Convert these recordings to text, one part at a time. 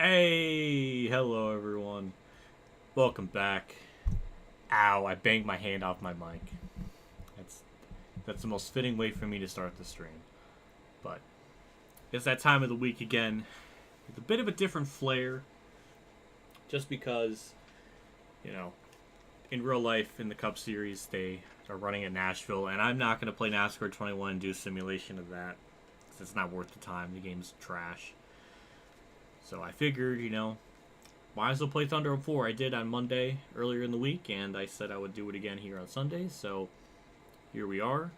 Hey, hello everyone. Welcome back. Ow, I banged my hand off my mic. That's that's the most fitting way for me to start the stream. But it's that time of the week again with a bit of a different flair. Just because, you know, in real life in the Cup Series they are running at Nashville, and I'm not going to play NASCAR 21 and do a simulation of that. It's not worth the time. The game's trash. So I figured, might as well play Thunder 04. I did on Monday earlier in the week, and I said I would do it again here on Sunday. So here we are.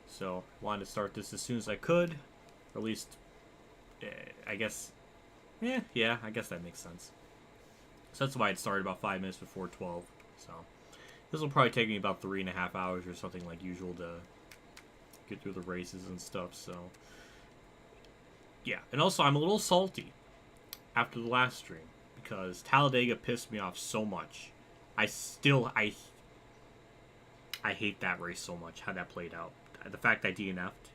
So I wanted to start this as soon as I could, or at least, I guess, I guess that makes sense. So that's why it started about 5 minutes before 12. So this will probably take me about 3.5 hours or something like usual to get through the races and stuff. So yeah, and also I'm a little salty after the last stream because Talladega pissed me off so much. I hate that race so much, how that played out. The fact I DNF'd,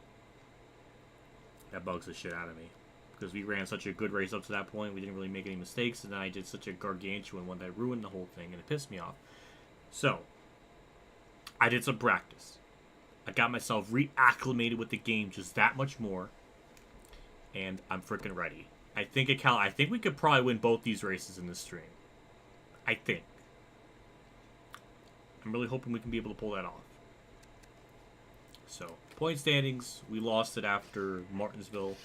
that bugs the shit out of me. Because we ran such a good race up to that point, we didn't really make any mistakes, and then I did such a gargantuan one that ruined the whole thing, and it pissed me off. So, I did some practice. I got myself reacclimated with the game just that much more, and I'm freaking ready. I think we could probably win both these races in this stream. I think. I'm really hoping we can be able to pull that off. So, point standings, we lost it after Martinsville.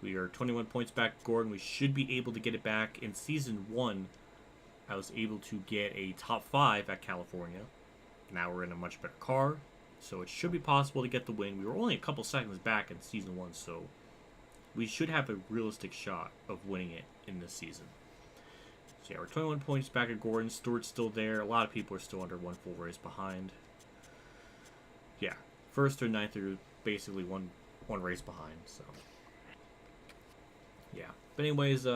We are 21 points back, Gordon. We should be able to get it back. In Season 1, I was able to get a top 5 at California. Now we're in a much better car, so it should be possible to get the win. We were only a couple seconds back in Season 1, so we should have a realistic shot of winning it in this season. So yeah, we're 21 points back at Gordon. Stewart's still there. A lot of people are still under one full race behind. Yeah, first or ninth are basically one race behind. So yeah. But anyways,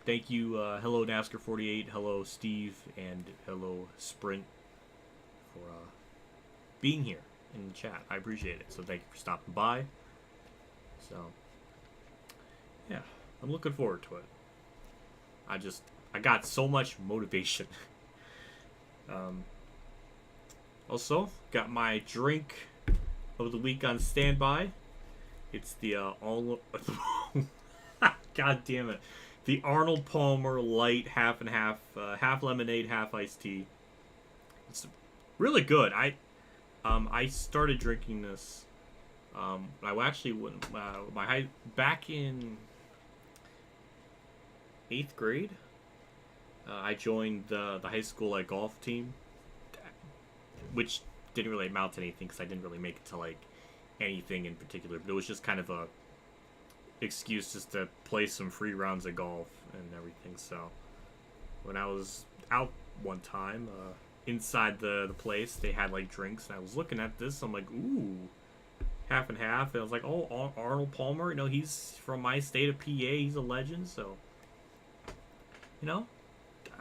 thank you. Hello NASCAR 48. Hello Steve, and hello Sprint for being here in the chat. I appreciate it. So thank you for stopping by. So yeah, I'm looking forward to it. I got so much motivation. Also, got my drink of the week on standby. It's the God damn it, the Arnold Palmer Light half and half, half lemonade, half iced tea. It's really good. I started drinking this. I actually went back in 8th grade. I joined the high school golf team, which didn't really amount to anything because I didn't really make it to anything in particular. But it was just kind of a excuse just to play some free rounds of golf and everything. So when I was out one time, inside the place, they had drinks, and I was looking at this. I'm like, ooh, half and half. And I was like, oh, Arnold Palmer, he's from my state of PA. He's a legend, so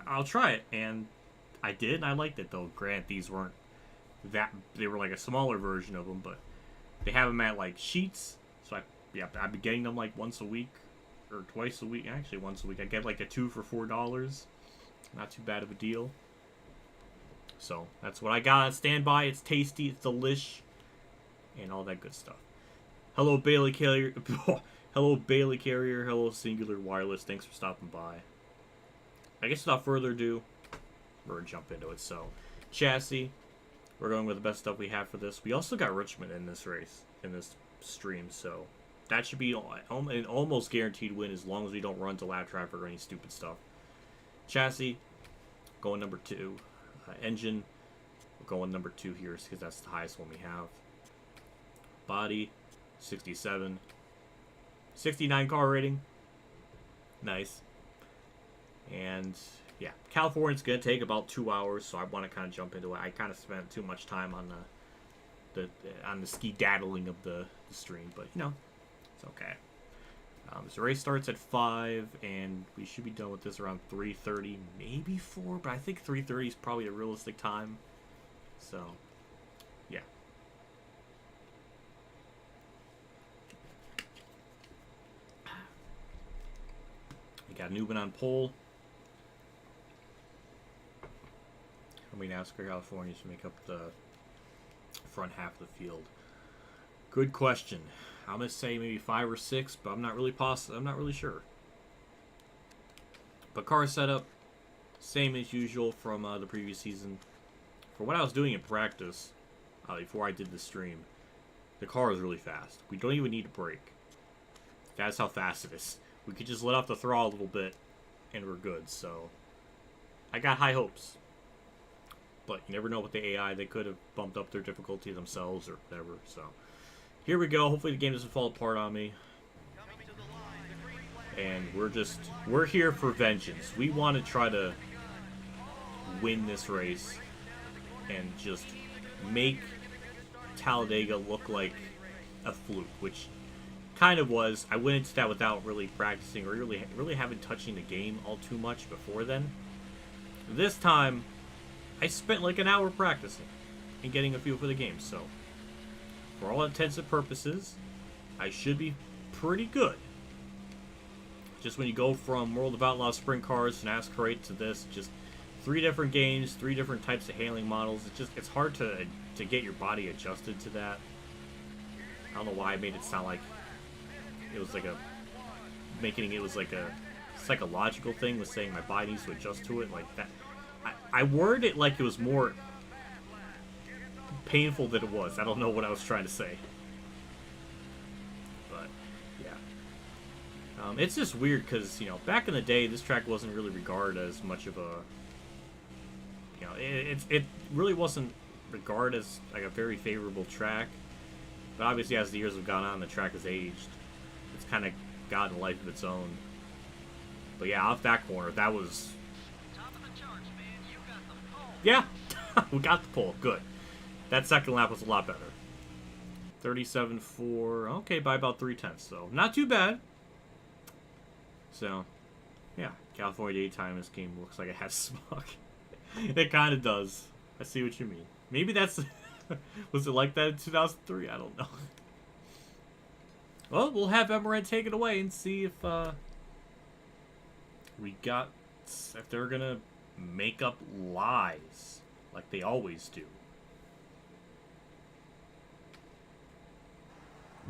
I'll try it. And I did, and I liked it, though. Granted, these weren't they were a smaller version of them, but they have them at sheets. So I've been getting them once a week or twice a week. Actually, once a week. I get a 2 for $4. Not too bad of a deal. So that's what I got on standby. It's tasty, it's delish, and all that good stuff. Hello Bailey Carrier. Hello Bailey Carrier. Hello Singular Wireless. Thanks for stopping by. I guess without further ado, we're going to jump into it. So, chassis, we're going with the best stuff we have for this. We also got Richmond in this race, in this stream, so that should be an almost guaranteed win as long as we don't run to lap traffic or any stupid stuff. Chassis, going number 2. Engine, we're going number 2 here because that's the highest one we have. Body, 67. 69 car rating. Nice. And yeah, California's gonna take about 2 hours, so I want to kind of jump into it. I kind of spent too much time on the ski-daddling of the stream, but it's okay. So the race starts at 5, and we should be done with this around 3:30, maybe 4, but I think 3:30 is probably a realistic time. So yeah. Got Newman on pole. How many NASCAR California to make up the front half of the field? Good question. I'm gonna say maybe 5 or 6, but I'm not really positive. I'm not really sure. But car setup, same as usual from the previous season. For what I was doing in practice before I did the stream, the car is really fast. We don't even need to brake. That's how fast it is. We could just let off the throttle a little bit, and we're good. So I got high hopes. But you never know with the AI. They could have bumped up their difficulty themselves or whatever. So here we go. Hopefully the game doesn't fall apart on me. And we're here for vengeance. We want to try to win this race and just make Talladega look like a fluke, which kind of was. I went into that without really practicing or really haven't touching the game all too much before then. This time, I spent like an hour practicing and getting a feel for the game. So, for all intents and purposes, I should be pretty good. Just when you go from World of Outlaw sprint cars to NASCAR 8 to this, just 3 different games, 3 different types of handling models. It's hard to get your body adjusted to that. I don't know why I made it sound like it was like a psychological thing with saying my body needs to adjust to it like that. I worded it like it was more painful than it was. I don't know what I was trying to say. But yeah, it's just weird because, you know, back in the day, this track wasn't really regarded as much of a, you know, it really wasn't regarded as like a very favorable track. But obviously, as the years have gone on, the track has aged. It's kind of gotten a life of its own. But yeah, off that corner, that was... Yeah, we got the pole. Good. That second lap was a lot better. 37.4. Okay, by about 3/10. So, not too bad. So, yeah. California daytime, this game looks like it has smog. It kind of does. I see what you mean. Maybe that's... Was it like that in 2003? I don't know. Well, we'll have Emirates take it away and see if if they're gonna make up lies like they always do.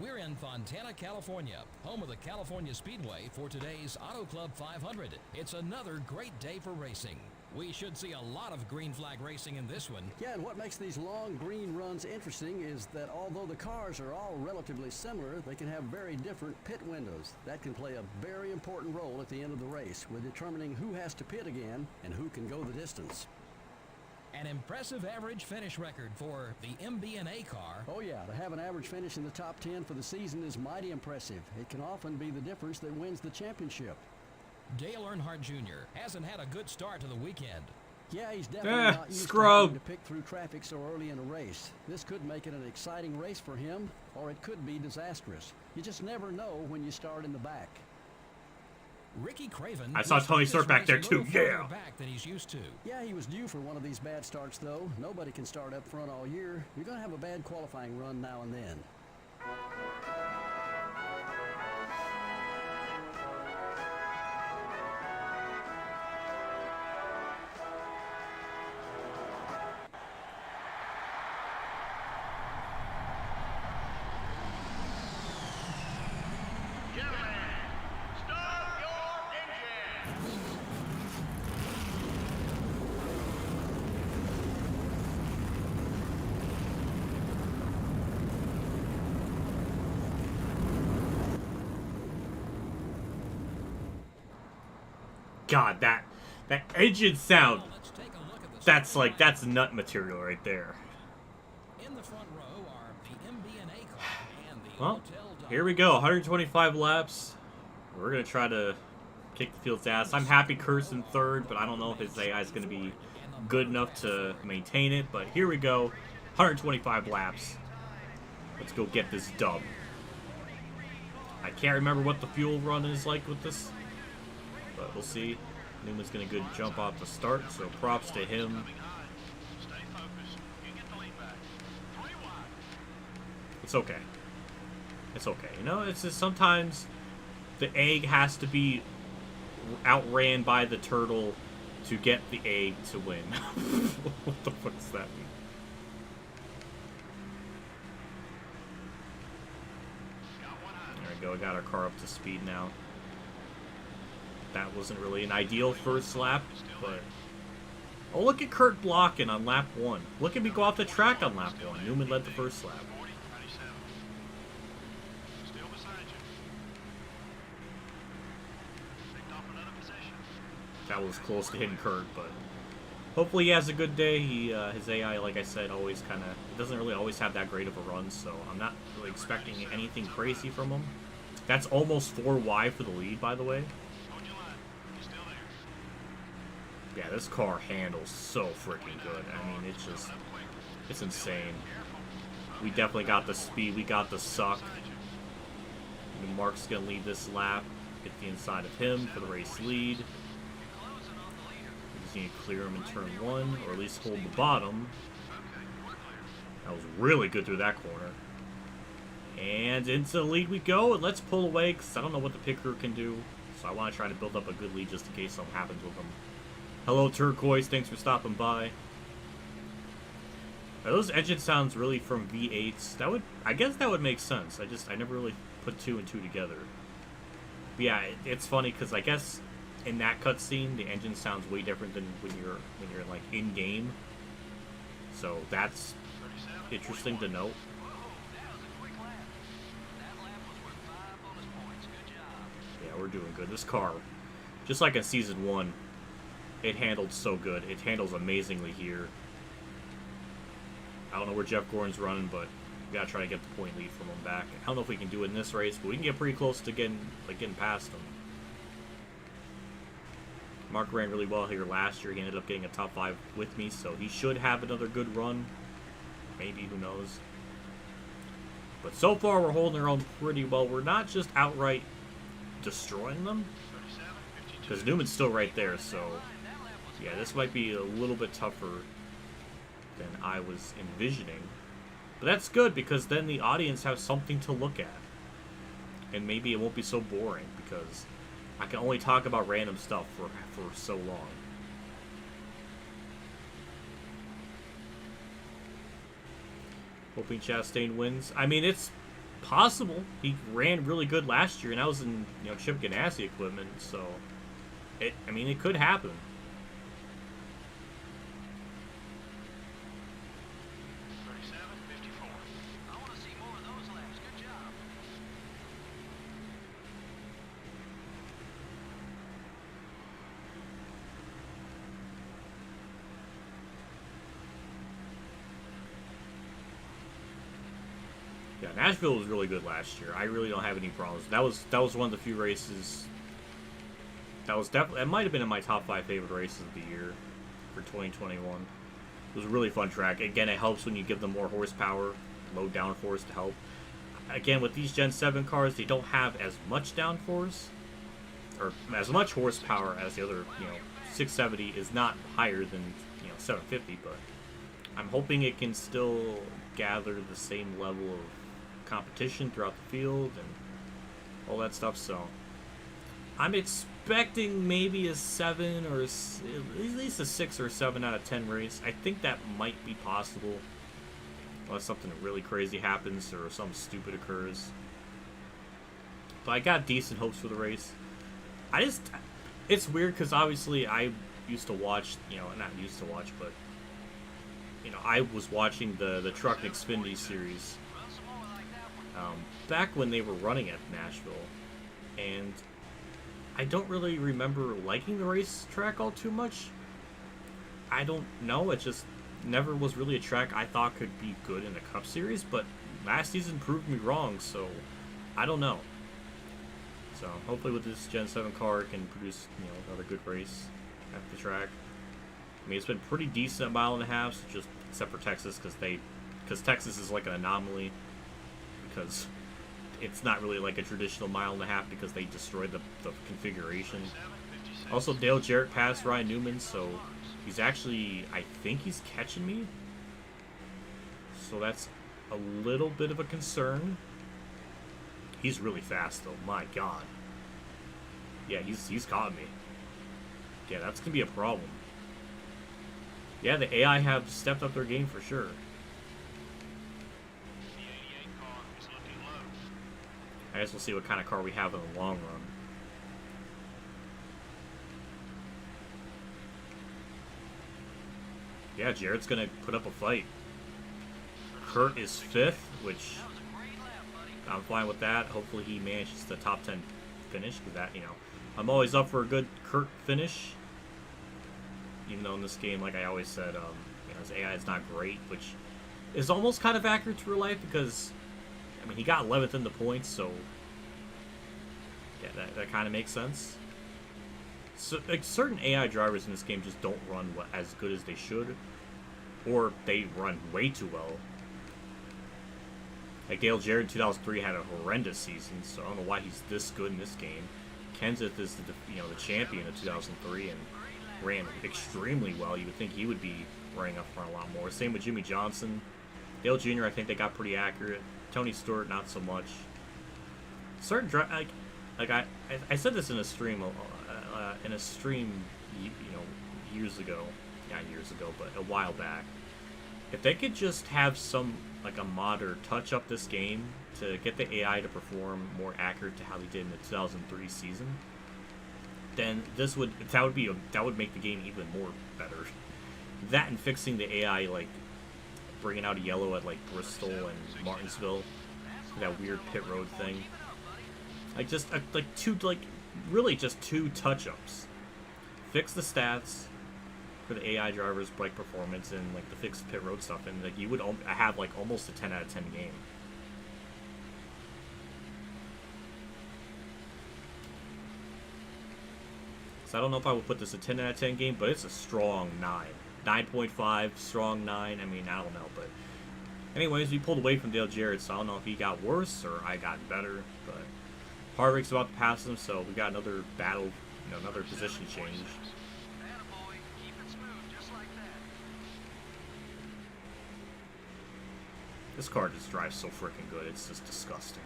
We're in Fontana, California, home of the California Speedway for today's Auto Club 500. It's another great day for racing. We should see a lot of green flag racing in this one. Yeah, and what makes these long green runs interesting is that although the cars are all relatively similar, they can have very different pit windows. That can play a very important role at the end of the race with determining who has to pit again and who can go the distance. An impressive average finish record for the MB&A car. Oh yeah, to have an average finish in the top 10 for the season is mighty impressive. It can often be the difference that wins the championship. Dale Earnhardt Jr. hasn't had a good start to the weekend. Yeah, he's definitely not used to having to pick through traffic so early in a race. This could make it an exciting race for him, or it could be disastrous. You just never know when you start in the back. Ricky Craven. I saw Tony Stewart back there too. Yeah. Back than he's used to. Yeah, he was due for one of these bad starts though. Nobody can start up front all year. You're going to have a bad qualifying run now and then. God, that engine sound, that's nut material right there. In the front row are the MB&A car and the Well, here we go, 125 laps. We're going to try to kick the field's ass. I'm happy Kurt's in third, but I don't know if his AI is going to be good enough to maintain it. But here we go, 125 laps. Let's go get this dub. I can't remember what the fuel run is like with this, but we'll see. Newman's going to good jump off the start, so props to him. It's okay. It's okay. You know, it's just sometimes the egg has to be outran by the turtle to get the egg to win. What the fuck does that mean? There we go, we got our car up to speed now. That wasn't really an ideal first lap, but... Oh, look at Kurt blocking on lap 1. Look at me go off the track on lap 1. Newman led the first lap. That was close to hitting Kurt, but hopefully he has a good day. His AI, like I said, always kind of doesn't really always have that great of a run, so I'm not really expecting anything crazy from him. That's almost 4 wide for the lead, by the way. Yeah, this car handles so freaking good. I mean, it's insane. We definitely got the speed. We got the suck. And Mark's gonna lead this lap. Get the inside of him for the race lead. We just need to clear him in turn 1, or at least hold the bottom. That was really good through that corner. And into the lead we go, and let's pull away, because I don't know what the pit crew can do. So I want to try to build up a good lead just in case something happens with them. Hello, Turquoise. Thanks for stopping by. Are those engine sounds really from V8s? I guess that would make sense. I never really put 2 and 2 together. But yeah, it's funny because I guess in that cutscene the engine sounds way different than when you're like in game. So that's interesting to note. Yeah, we're doing good. This car, just like in Season 1. It handled so good. It handles amazingly here. I don't know where Jeff Gordon's running, but we gotta try to get the point lead from him back. I don't know if we can do it in this race, but we can get pretty close to getting past him. Mark ran really well here last year. He ended up getting a top 5 with me, so he should have another good run. Maybe, who knows. But so far, we're holding our own pretty well. We're not just outright destroying them, because Newman's still right there, so... Yeah, this might be a little bit tougher than I was envisioning. But that's good, because then the audience has something to look at. And maybe it won't be so boring, because I can only talk about random stuff for so long. Hoping Chastain wins. I mean, it's possible. He ran really good last year, and I was in, Chip Ganassi equipment, so... I mean, it could happen. Yeah, Nashville was really good last year. I really don't have any problems. That was one of the few races. That was definitely. It might have been in my top 5 favorite races of the year for 2021. It was a really fun track. Again, it helps when you give them more horsepower, low downforce to help. Again, with these Gen 7 cars, they don't have as much downforce or as much horsepower as the other. 670 is not higher than 750, but I'm hoping it can still gather the same level of competition throughout the field and all that stuff. So I'm expecting maybe a 7 or at least a 6 or 7 out of 10 race. I think that might be possible unless something really crazy happens or something stupid occurs. But I got decent hopes for the race. It's weird because obviously I used to watch, not used to watch, but I was watching the Truck and Xfinity series back when they were running at Nashville, and I don't really remember liking the racetrack all too much. I don't know, it just never was really a track I thought could be good in the Cup Series, but last season proved me wrong, so I don't know. So hopefully with this Gen 7 car it can produce another good race at the track. I mean, it's been pretty decent, a mile and a half, so just except for Texas, because Texas is like an anomaly, because it's not really like a traditional mile and a half because they destroyed the configuration. Also, Dale Jarrett passed Ryan Newman, so he's actually, I think he's catching me. So that's a little bit of a concern. He's really fast though, my god. Yeah, he's caught me. Yeah, that's going to be a problem. Yeah, the AI have stepped up their game for sure. I guess we'll see what kind of car we have in the long run. Yeah, Jarrett's going to put up a fight. Kurt is 5th, which I'm fine with that. Hopefully he manages the top 10 finish, because that, you know, I'm always up for a good Kurt finish. Even though in this game, like I always said, you know, his AI is not great, which is almost kind of accurate to real life, because, I mean, he got 11th in the points, so yeah, that kind of makes sense. So, like, certain AI drivers in this game just don't run as good as they should, or they run way too well. Like Dale Jarrett in 2003 had a horrendous season, so I don't know why he's this good in this game. Kenseth is the champion of 2003 and ran extremely well. You would think he would be running up front a lot more. Same with Jimmy Johnson. Dale Jr. I think they got pretty accurate. Tony Stewart not so much. Certain I said this in a stream years ago, not years ago, but a while back. If they could just have some, like a modder touch up this game to get the AI to perform more accurate to how they did in the 2003 season, then that would make the game even more better. That and fixing the AI, like bringing out a yellow at like Bristol and Martinsville, that weird pit road thing. Like just really just 2 touch-ups. Fix the stats for the AI driver's bike performance and like the fixed pit road stuff, and like you would have like almost a 10 out of 10 game. So I don't know if I would put this a 10 out of 10 game, but it's a strong 9. 9.5, strong 9. I mean, I don't know, but anyways, we pulled away from Dale Jarrett, so I don't know if he got worse or I got better, but Harvick's about to pass him, so we got another battle, another position change. This car just drives so freaking good, it's just disgusting.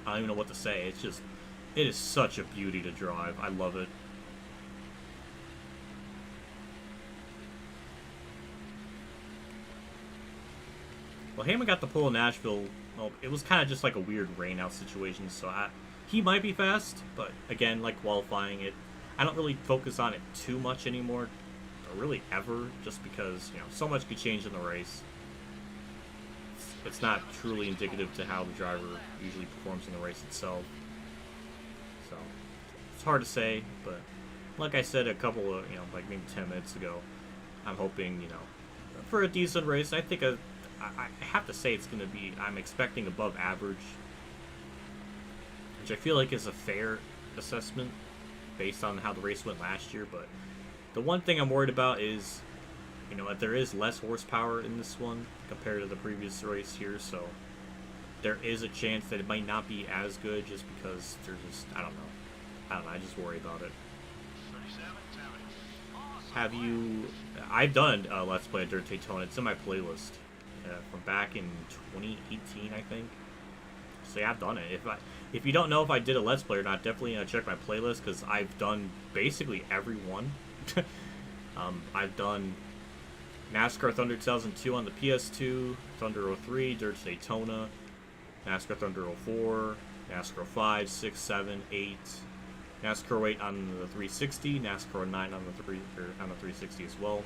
I don't even know what to say, it is such a beauty to drive. I love it. Well, Hamlin got the pole in Nashville. Well, it was kind of just like a weird rain-out situation, so he might be fast, but again, like qualifying it, I don't really focus on it too much anymore, or really ever, just because, so much could change in the race. It's not truly indicative to how the driver usually performs in the race itself. So, it's hard to say, but like I said a couple of, like maybe 10 minutes ago, I'm hoping, for a decent race. I think I have to say it's going to be, I'm expecting above average, which I feel like is a fair assessment based on how the race went last year. But the one thing I'm worried about is, that there is less horsepower in this one compared to the previous race here, so there is a chance that it might not be as good just because there's just, I don't know, I just worry about it. I've done Let's Play Dirt Daytona. It's in my playlist from back in 2018, I think. So yeah, I've done it. If you don't know if I did a Let's Play or not, definitely check my playlist, because I've done basically every one. I've done NASCAR Thunder 2002 on the PS2, Thunder 03, Dirt Daytona, NASCAR Thunder 04, NASCAR 5, 6, 7, 8, NASCAR 8 on the 360, NASCAR 9 on the 360 as well.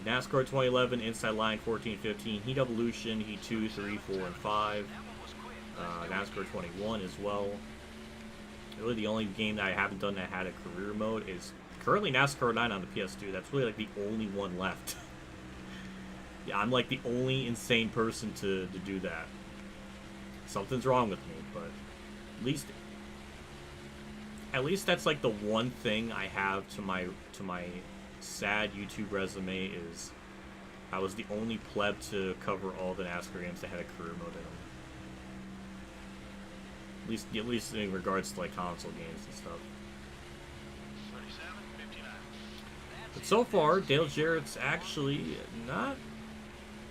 NASCAR 2011, Inside Line 14, 15, Heat Evolution, Heat 2, 3, 4, and 5. NASCAR 21 as well. Really the only game that I haven't done that had a career mode is currently NASCAR 9 on the PS2. That's really like the only one left. Yeah, I'm like the only insane person to do that. Something's wrong with me, but at least that's like the one thing I have to my sad YouTube resume, is I was the only pleb to cover all the NASCAR games that had a career mode in them. At least in regards to like console games and stuff. But so far, Dale Jarrett's actually not.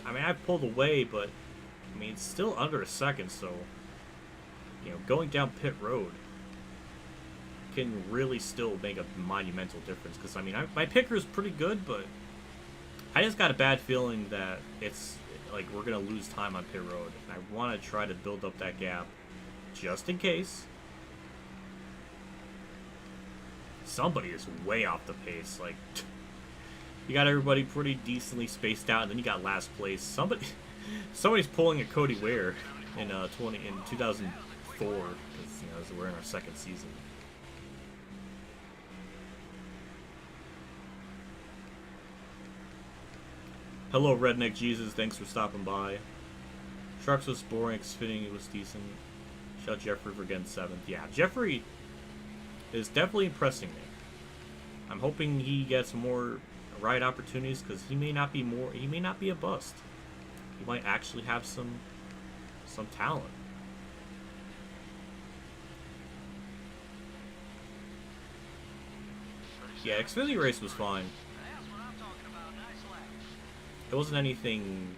I mean, I've pulled away, but I mean, it's still under a second. So, going down pit road, can really still make a monumental difference. Because, I mean, my picker is pretty good, but I just got a bad feeling that it's, like, we're going to lose time on pit road. And I want to try to build up that gap just in case. Somebody is way off the pace. Like, you got everybody pretty decently spaced out, and then you got last place. Somebody's pulling a Cody Ware in 2004, because, you know, we're in our second season. Hello, Redneck Jesus. Thanks for stopping by. Trucks was boring. Xfinity was decent. Shout Jeffrey for getting 7th. Yeah, Jeffrey is definitely impressing me. I'm hoping he gets more ride opportunities, because he may not be a bust. He might actually have some talent. Yeah, Xfinity race was fine. It wasn't anything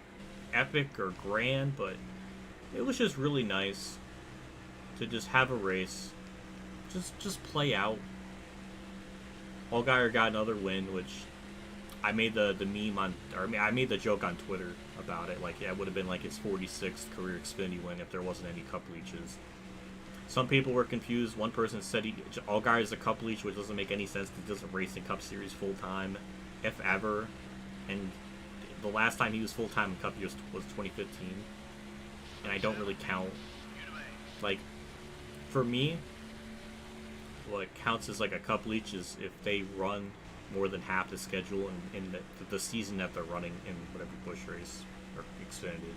epic or grand, but it was just really nice to just have a race, just play out. Allgaier got another win, which I made the meme on, or I made the joke on Twitter about it. Like, yeah, it would have been like his 46th career Xfinity win if there wasn't any cup leeches. Some people were confused. One person said Allgaier is a cup leech, which doesn't make any sense. He doesn't race in Cup Series full time, if ever. And the last time he was full time in Cup Years was 2015, and I don't really count. Like, for me, what counts as like a cup leech is if they run more than half the schedule in the season that they're running in whatever Busch race or Xfinity.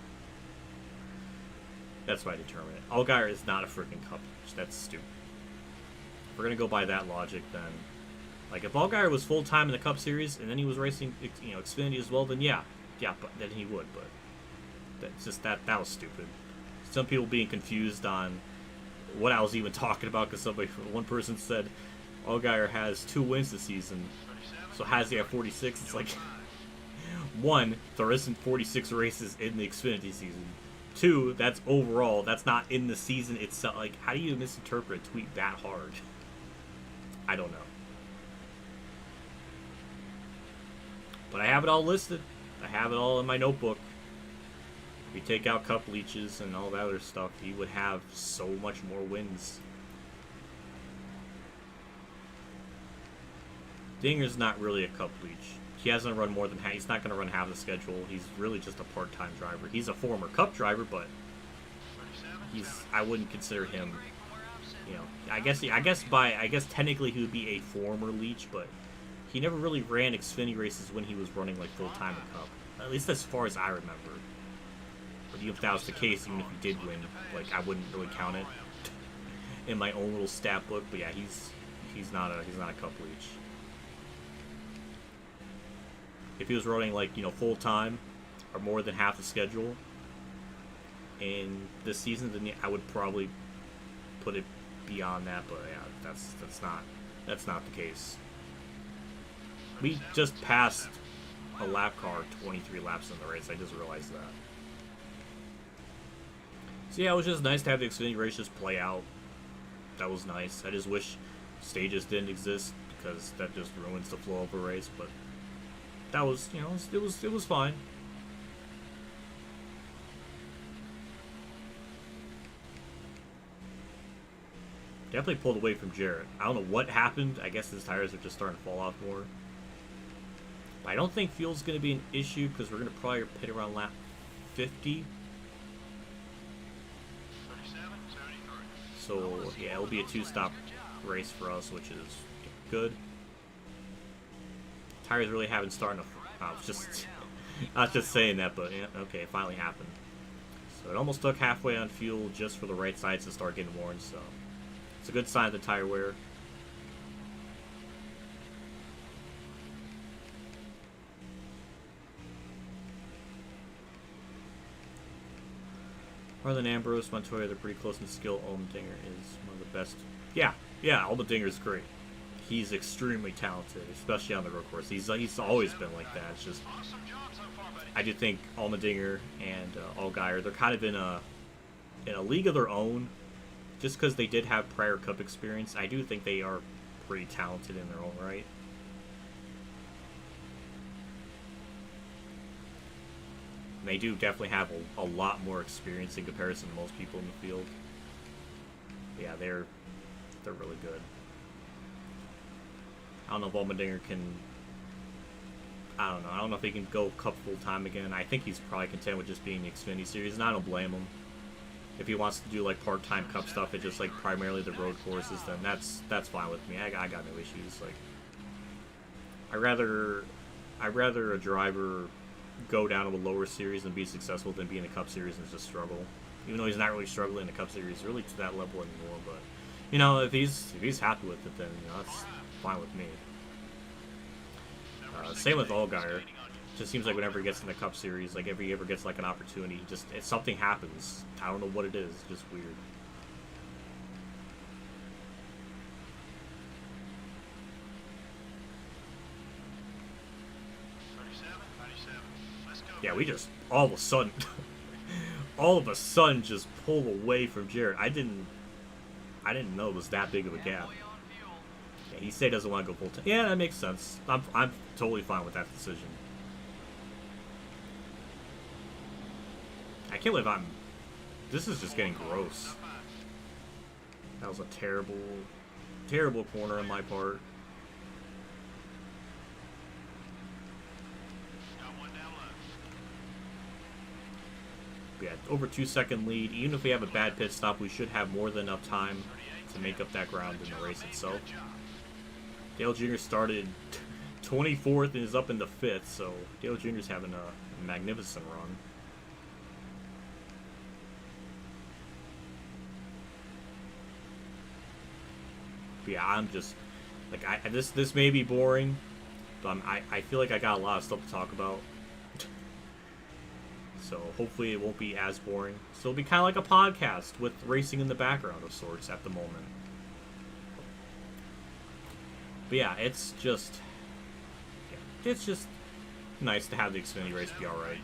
That's why I determine it. Allgaier is not a freaking cup leech. That's stupid. If we're gonna go by that logic, then, like, if Allgaier was full time in the Cup Series and then he was racing, you know, Xfinity as well, then yeah, but then he would. But that's just that was stupid. Some people being confused on what I was even talking about, because one person said Allgaier has 2 wins this season, so how does he have 46? It's like, one, there isn't 46 races in the Xfinity season. 2, that's overall. That's not in the season itself. Like, how do you misinterpret a tweet that hard? I don't know. But I have it all listed. I have it all in my notebook. If we take out cup leeches and all that other stuff, he would have so much more wins. Dinger's not really a cup leech. He hasn't run more than half. He's not going to run half the schedule. He's really just a part-time driver. He's a former Cup driver, but I wouldn't consider him, you know, I guess technically he would be a former leech, but he never really ran Xfinity races when he was running like full-time in Cup. At least as far as I remember. But even if that was the case, even if he did win, like, I wouldn't really count it in my own little stat book. But yeah, he's not a Cup leech. If he was running, like, you know, full time or more than half the schedule in this season, then I would probably put it beyond that. But yeah, that's not the case. We just passed a lap car 23 laps in the race. I just realized that. So yeah, it was just nice to have the Xfinity race just play out. That was nice. I just wish stages didn't exist, because that just ruins the flow of a race. But that was, you know, it was fine. Definitely pulled away from Jarrett. I don't know what happened. I guess his tires are just starting to fall off more. But I don't think fuel's going to be an issue, because we're going to probably pit around lap 50. So yeah, it'll be a 2-stop race for us, which is good. Tires really haven't started to... I was just saying that, but yeah, okay, it finally happened. So it almost took halfway on fuel just for the right sides to start getting worn, so it's a good sign of the tire wear. Marlon Ambrose, Montoya, they're pretty close in skill. Allmendinger is one of the best. Yeah, Allmendinger is great. He's extremely talented, especially on the road course. He's always been like that. It's just, I do think Allmendinger and Allgaier, they're kind of in a league of their own, just because they did have prior Cup experience, I do think they are pretty talented in their own right. They do definitely have a lot more experience in comparison to most people in the field. Yeah, they're really good. I don't know if Allmendinger can... I don't know. I don't know if he can go Cup full-time again. I think he's probably content with just being the Xfinity Series, and I don't blame him. If he wants to do, like, part-time Cup stuff and just, like, primarily the road courses, then that's fine with me. I got no issues. Like, I'd rather a driver go down to a lower series and be successful than be in the Cup Series and just struggle. Even though he's not really struggling in the Cup Series really to that level anymore, but you know, if he's happy with it, then you know, that's fine with me. Same with Allgaier. Just seems like whenever he gets in the Cup Series, like if he ever gets like an opportunity, just something happens. I don't know what it is. It's just weird. Yeah, we just all of a sudden just pull away from Jarrett. I didn't know it was that big of a gap. Yeah, he said he doesn't want to go full time. Yeah, that makes sense. I'm totally fine with that decision. I can't believe this is just getting gross. That was a terrible corner on my part. Yeah, over 2-second lead. Even if we have a bad pit stop, we should have more than enough time to make up that ground in the race itself. Dale Jr. started 24th and is up in the 5th, so Dale Jr. is having a magnificent run. But yeah, I'm just like this may be boring, but I feel like I got a lot of stuff to talk about. So hopefully it won't be as boring. So it'll be kind of like a podcast with racing in the background of sorts at the moment. But yeah, it's just nice to have the Xfinity race be alright.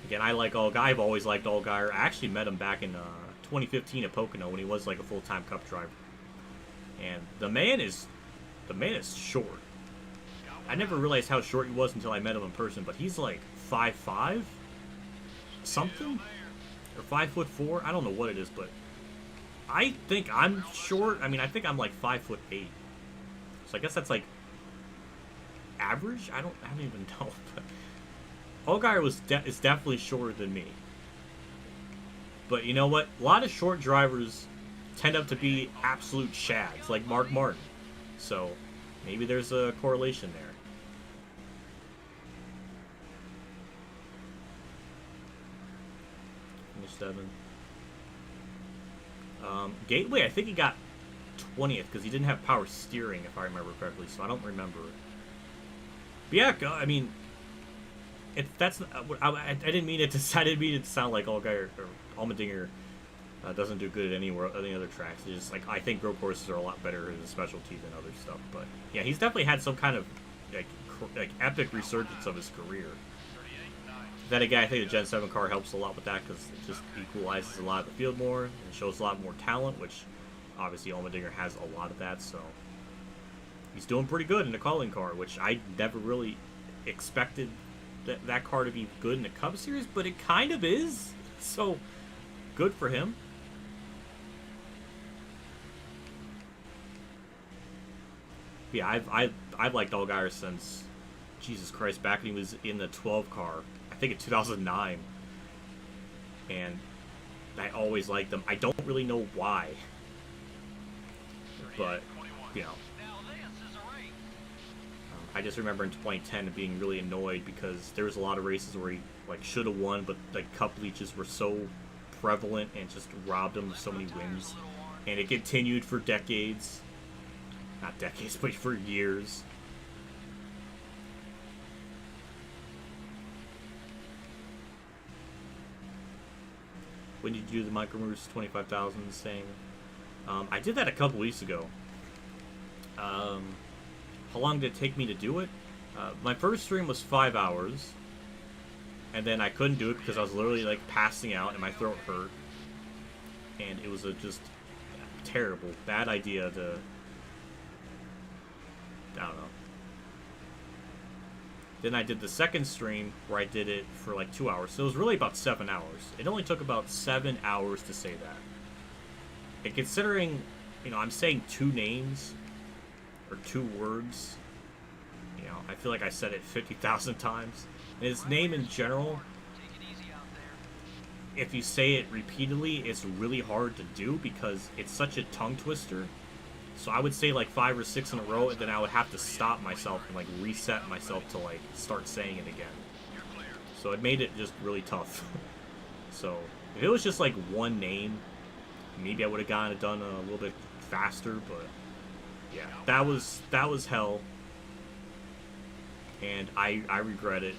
Again, I like Allgaier. I've always liked Allgaier. I actually met him back in 2015 at Pocono when he was like a full-time Cup driver. And the man is short. I never realized how short he was until I met him in person, but he's like 5'5", something, or 5'4". I don't know what it is, but I think I'm short. I mean, I think I'm like 5'8". So I guess that's like average. I don't even know. But Allgaier is definitely shorter than me. But you know what? A lot of short drivers tend up to be absolute shads, like Mark Martin. So maybe there's a correlation there. Finish 7. Gateway, I think he got 20th because he didn't have power steering, if I remember correctly. So I don't remember. But yeah, I mean, I didn't mean it to sound like Allgaier or Allmendinger doesn't do good at any other tracks. It's just like I think road courses are a lot better as a specialty than other stuff. But yeah, he's definitely had some kind of like epic resurgence of his career. Then again, I think the Gen 7 car helps a lot with that because it just equalizes a lot of the field more and shows a lot more talent, which obviously Allmendinger has a lot of that. So he's doing pretty good in the calling car, which I never really expected that car to be good in the Cup Series, but it kind of is. So good for him. Yeah, I've liked Allgaier since, Jesus Christ, back when he was in the 12 car, I think in 2009. And I always liked them. I don't really know why. But, you know. I just remember in 2010 being really annoyed because there was a lot of races where he like should have won, but like cup leeches were so prevalent and just robbed him of so many wins. And it continued for decades. Not decades, but for years. When did you do the micro moves 25,000 thing? I did that a couple weeks ago. How long did it take me to do it? My first stream was 5 hours. And then I couldn't do it because I was literally like passing out and my throat hurt. and it was a just terrible, bad idea to, I don't know. Then I did the second stream where I did it for like 2 hours. So it was really about 7 hours. It only took about 7 hours to say that. And considering, you know, I'm saying 2 names or 2 words, you know, I feel like I said it 50,000 times. And his name in general, if you say it repeatedly, it's really hard to do because it's such a tongue twister. So I would say like 5 or 6 in a row, and then I would have to stop myself and like reset myself to like start saying it again. So it made it just really tough. So if it was just like one name, maybe I would have gotten it done a little bit faster. But yeah, that was hell, and I regret it.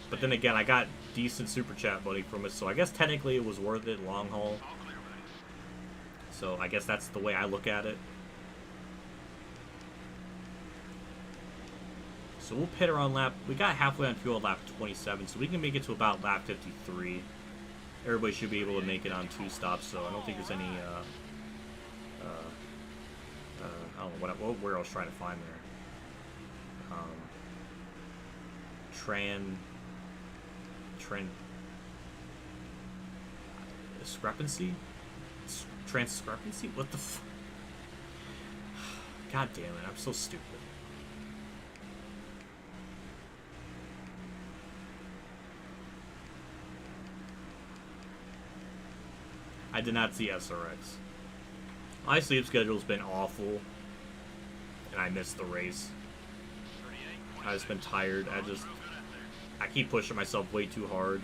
But then again, I got decent super chat money from it, so I guess technically it was worth it long haul. So I guess that's the way I look at it. So we'll pit around lap, we got halfway on fuel lap 27, so we can make it to about lap 53. Everybody should be able to make it on 2 stops, so I don't think there's any, I don't know what where I was trying to find there. Discrepancy? Transcrepancy? What the f... God damn it, I'm so stupid. I did not see SRX. My sleep schedule's been awful, and I missed the race. I've just been tired. I keep pushing myself way too hard.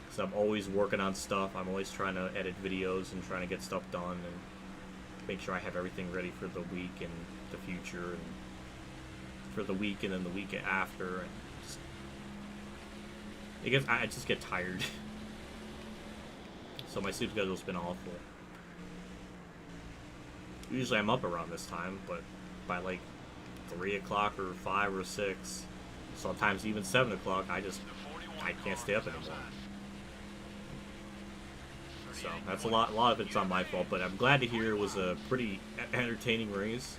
Because I'm always working on stuff. I'm always trying to edit videos and trying to get stuff done and make sure I have everything ready for the week and the future and for the week and then the week after. And I just get tired. So my sleep schedule's been awful. Usually I'm up around this time, but by like 3 o'clock or 5 or 6, sometimes even 7 o'clock, I can't stay up anymore. So that's a lot of it's on my fault, but I'm glad to hear it was a pretty entertaining race,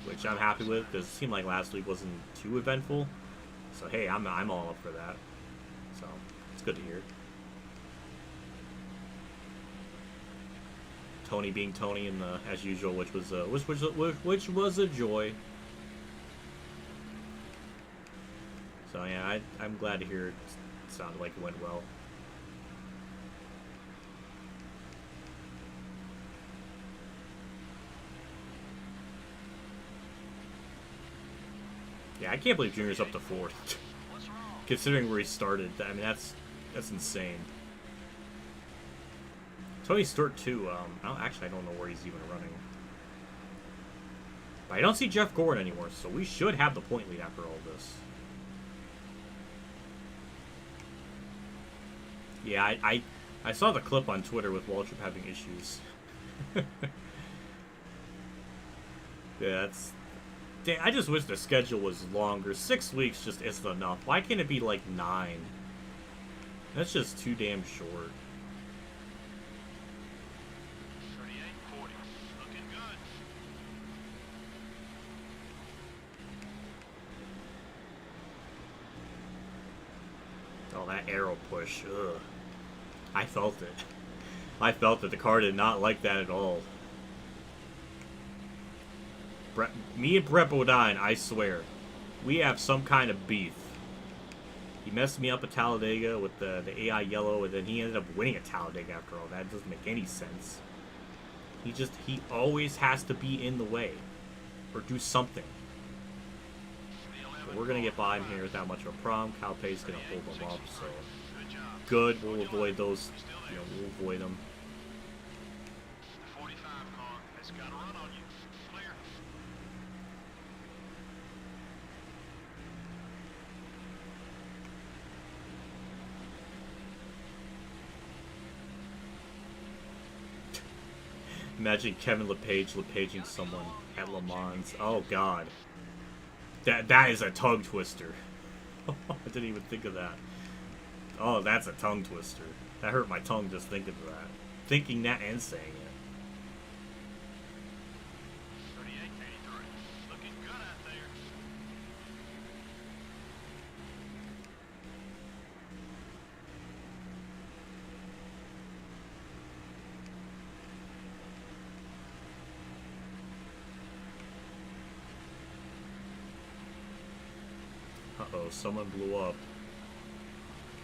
which I'm happy with because it seemed like last week wasn't too eventful. So hey, I'm all up for that. So it's good to hear. Tony being Tony in the as usual, which was a joy. So yeah, I'm glad to hear it sounded like it went well. Yeah, I can't believe Junior's up to 4th, considering where he started. I mean, that's insane. Tony Stewart too. Actually, I don't know where he's even running. But I don't see Jeff Gordon anymore, so we should have the point lead after all this. Yeah, I saw the clip on Twitter with Waltrip having issues. Yeah, I just wish the schedule was longer. 6 weeks just isn't enough. Why can't it be like 9? That's just too damn short. Oh, that arrow push. Ugh. I felt it. I felt that the car did not like that at all. Me and Brett Bodine, I swear, we have some kind of beef. He messed me up at Talladega with the AI yellow, and then he ended up winning at Talladega after all. That doesn't make any sense. He always has to be in the way. Or do something. But we're going to get by him here without much of a problem. Cal Pay's going to hold him up, so good. We'll avoid those. You know, we'll avoid them. Imagine Kevin LePaging someone at Le Mans. Oh god. That is a tongue twister. I didn't even think of that. Oh, that's a tongue twister. That hurt my tongue just thinking of that. thinking that and saying it. 38.83. Looking good out there. Uh-oh, someone blew up.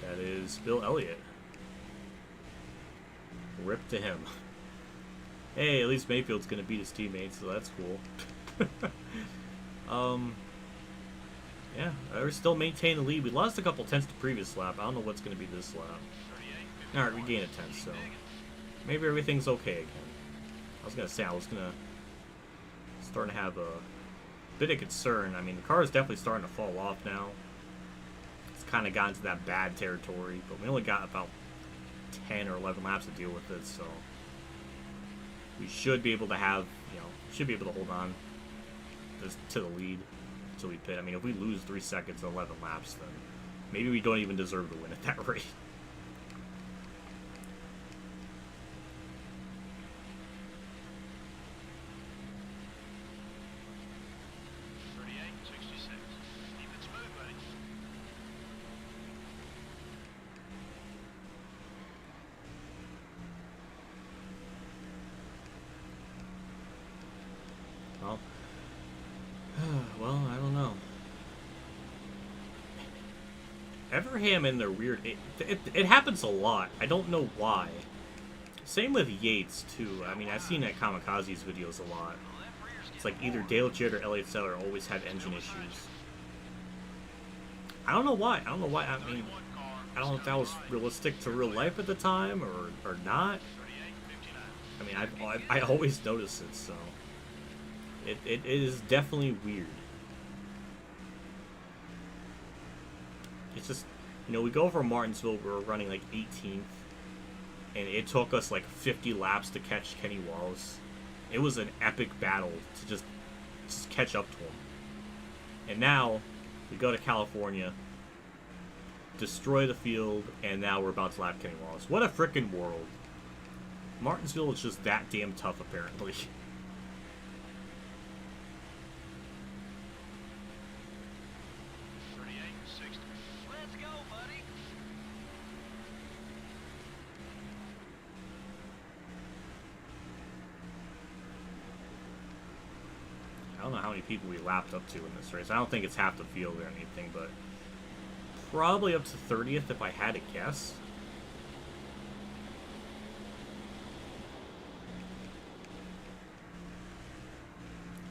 That is Bill Elliott. Rip to him. Hey, at least Mayfield's gonna beat his teammates, so that's cool. Yeah, we're still maintaining the lead. We lost a couple tenths the previous lap. I don't know what's gonna be this lap. Alright, we gained a tenth, so maybe everything's okay again. I was gonna say, starting to have a bit of concern. I mean, the car is definitely starting to fall off now. It's kind of gotten to that bad territory, but we only got about 10 or 11 laps to deal with it, so we should be able to have, should be able to hold on to the lead until we pit. I mean, if we lose 3 seconds in 11 laps, then maybe we don't even deserve to win at that rate. Well, I don't know. Everham and their weird... It happens a lot. I don't know why. Same with Yates, too. I mean, I've seen at Kamikaze's videos a lot. It's like either Dale Jett or Elliott Sadler always have engine issues. I don't know why. I mean, I don't know if that was realistic to real life at the time or not. I mean, I always notice it, so... It is definitely weird. It's just, we go from Martinsville, we're running like 18th, and it took us like 50 laps to catch Kenny Wallace. It was an epic battle to just catch up to him. And now, we go to California, destroy the field, and now we're about to lap Kenny Wallace. What a frickin' world. Martinsville is just that damn tough, apparently. I don't know how many people we lapped up to in this race. I don't think it's half the field or anything, but probably up to 30th if I had to guess.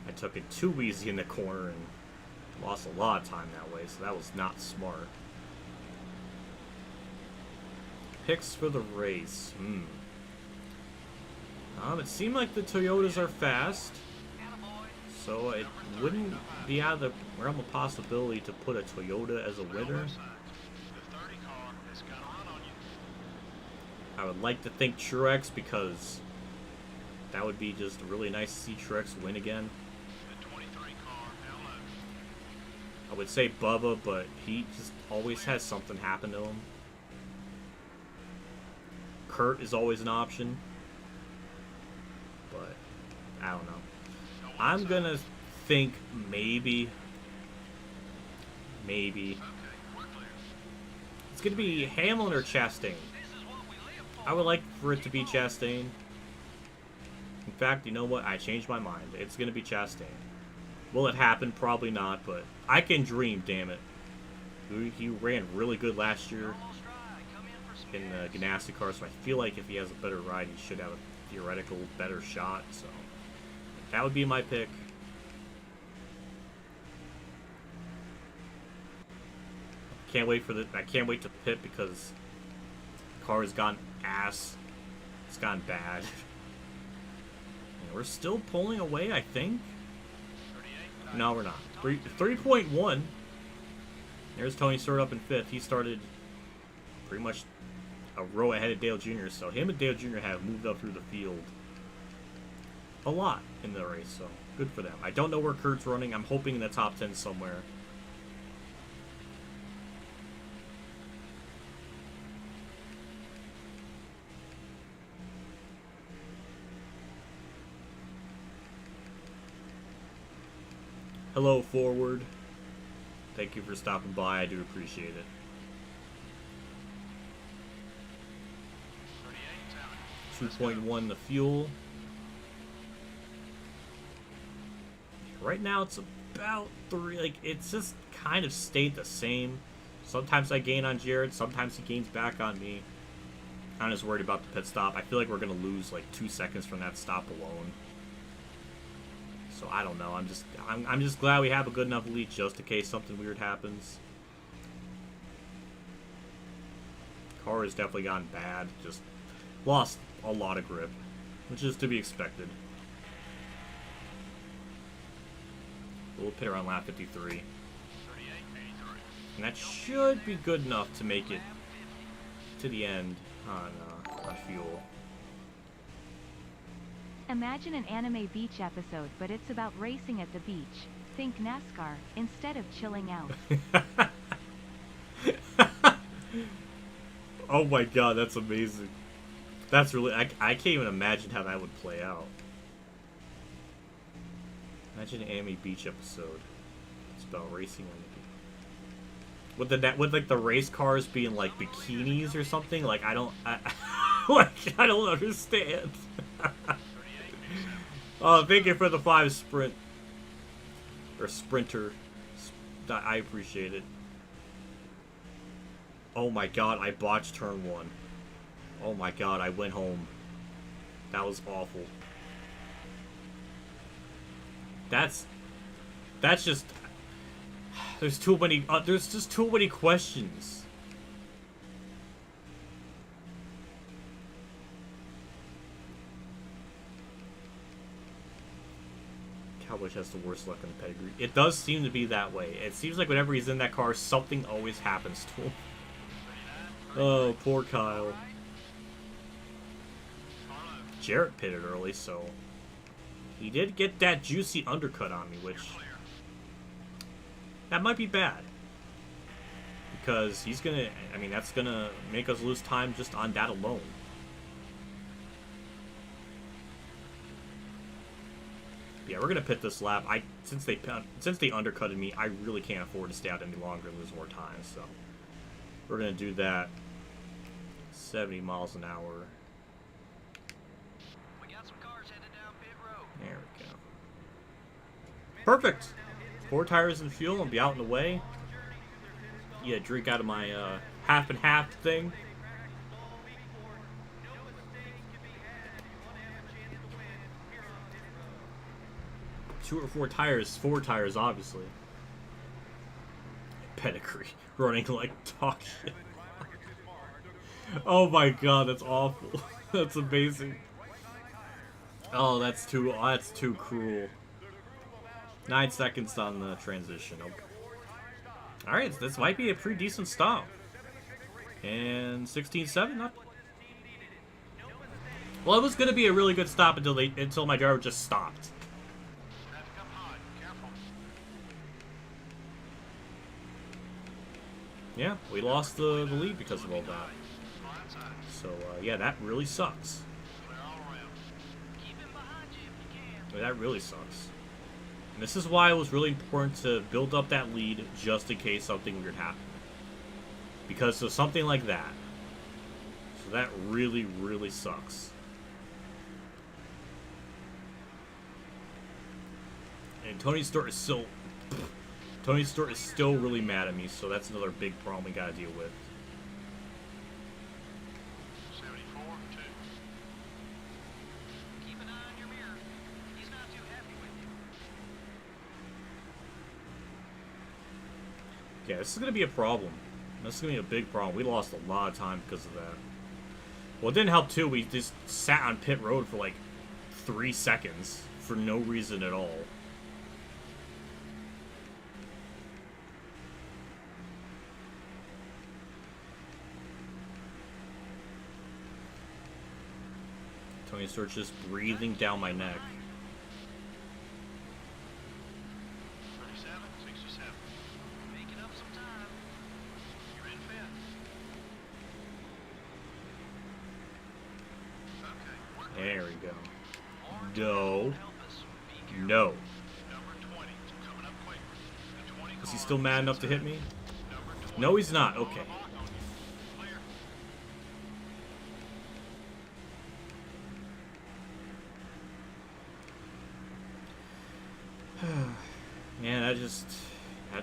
I took it too easy in the corner and lost a lot of time that way, so that was not smart. Picks for the race. It seemed like the Toyotas are fast. So it wouldn't be out of the realm of possibility to put a Toyota as a winner. I would like to think Truex, because that would be just really nice to see Truex win again. I would say Bubba, but he just always has something happen to him. Kurt is always an option, but I don't know. I'm gonna think maybe it's gonna be Hamlin or Chastain. I would like for it to be Chastain. In fact, you know what? I changed my mind. It's gonna be Chastain. Will it happen? Probably not, but I can dream, damn it. He ran really good last year in the NASCAR, so I feel like if he has a better ride, he should have a theoretical better shot, so... That would be my pick. Can't wait to pit because the car has gone ass. It's gone bad. And we're still pulling away, I think. No, we're not. 3.1. There's Tony Stewart up in 5th. He started pretty much a row ahead of Dale Jr., so him and Dale Jr. have moved up through the field a lot in the race, so good for them. I don't know where Kurt's running. I'm hoping in the top 10 somewhere. Hello, forward. Thank you for stopping by. I do appreciate it. 2.1 the fuel. Right now it's about 3. Like, it's just kind of stayed the same. Sometimes I gain on Jared, sometimes he gains back on me. I'm just worried about the pit stop. I feel like we're gonna lose like 2 seconds from that stop alone. So I don't know. I'm just glad we have a good enough lead just in case something weird happens. Car has definitely gotten bad. Just lost a lot of grip, which is to be expected. We'll pit around lap 53. And that should be good enough to make it to the end on fuel. Imagine an anime beach episode, but it's about racing at the beach. Think NASCAR, instead of chilling out. Oh my god, that's amazing. That's really... I can't even imagine how that would play out. Imagine an anime beach episode. It's about racing on the beach. With like the race cars being like bikinis or something? Like, I don't understand. Oh, thank you for the 5 sprint. Or sprinter. I appreciate it. Oh my god, I botched turn 1. Oh my god, I went home. That was awful. That's just... There's too many... there's just too many questions. Cowboys has the worst luck in the pedigree. It does seem to be that way. It seems like whenever he's in that car, something always happens to him. Oh, poor Kyle. Jarrett pitted early, so... He did get that juicy undercut on me, which... That might be bad. Because he's gonna... I mean, that's gonna make us lose time just on that alone. Yeah, we're gonna pit this lap. Since they undercutted me, I really can't afford to stay out any longer and lose more time, so... We're gonna do that. 70 miles an hour. There we go. Perfect! 4 tires and fuel and be out and away. Yeah, drink out of my half and half thing. Two or 4 tires, 4 tires obviously. Pedigree. Running like dog shit. Oh my god, that's awful. That's amazing. Oh, that's too cruel. 9 seconds on the transition. Okay. Alright, this might be a pretty decent stop. And 16-7 up. Well, it was going to be a really good stop until my driver just stopped. Yeah, we lost the lead because of all that. So, yeah, that really sucks. That really sucks. And this is why it was really important to build up that lead just in case something weird happened. Because of something like that. So that really, really sucks. And Tony Stewart is still really mad at me, so that's another big problem we gotta deal with. Yeah, this is going to be a problem. This is going to be a big problem. We lost a lot of time because of that. Well, it didn't help, too. We just sat on pit road for, like, 3 seconds for no reason at all. Tony Stewart's just breathing down my neck. There we go. No. No. he still mad enough to hit me? No, he's not. Okay. Man, that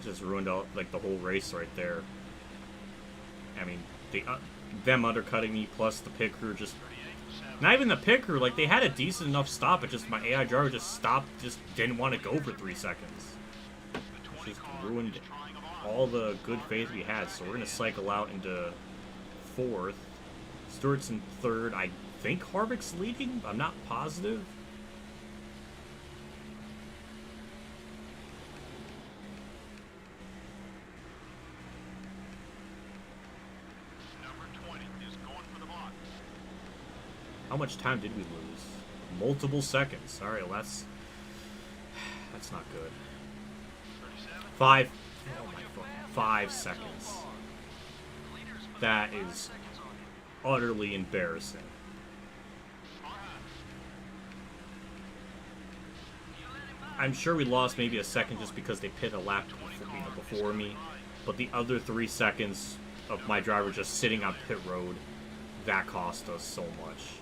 just ruined all, like, the whole race right there. I mean, them undercutting me plus the pit crew just... Not even the pit crew, like, they had a decent enough stop, but just my AI driver just stopped, just didn't want to go for 3 seconds. It just ruined all the good faith we had, so we're going to cycle out into 4th. Stewart's in 3rd. I think Harvick's leading, I'm not positive. How much time did we lose? Multiple seconds. Alright, well that's not good. 5. Oh my God. 5 seconds. That is utterly embarrassing. I'm sure we lost maybe a second just because they pit a lap before me, but the other 3 seconds of my driver just sitting on pit road, that cost us so much.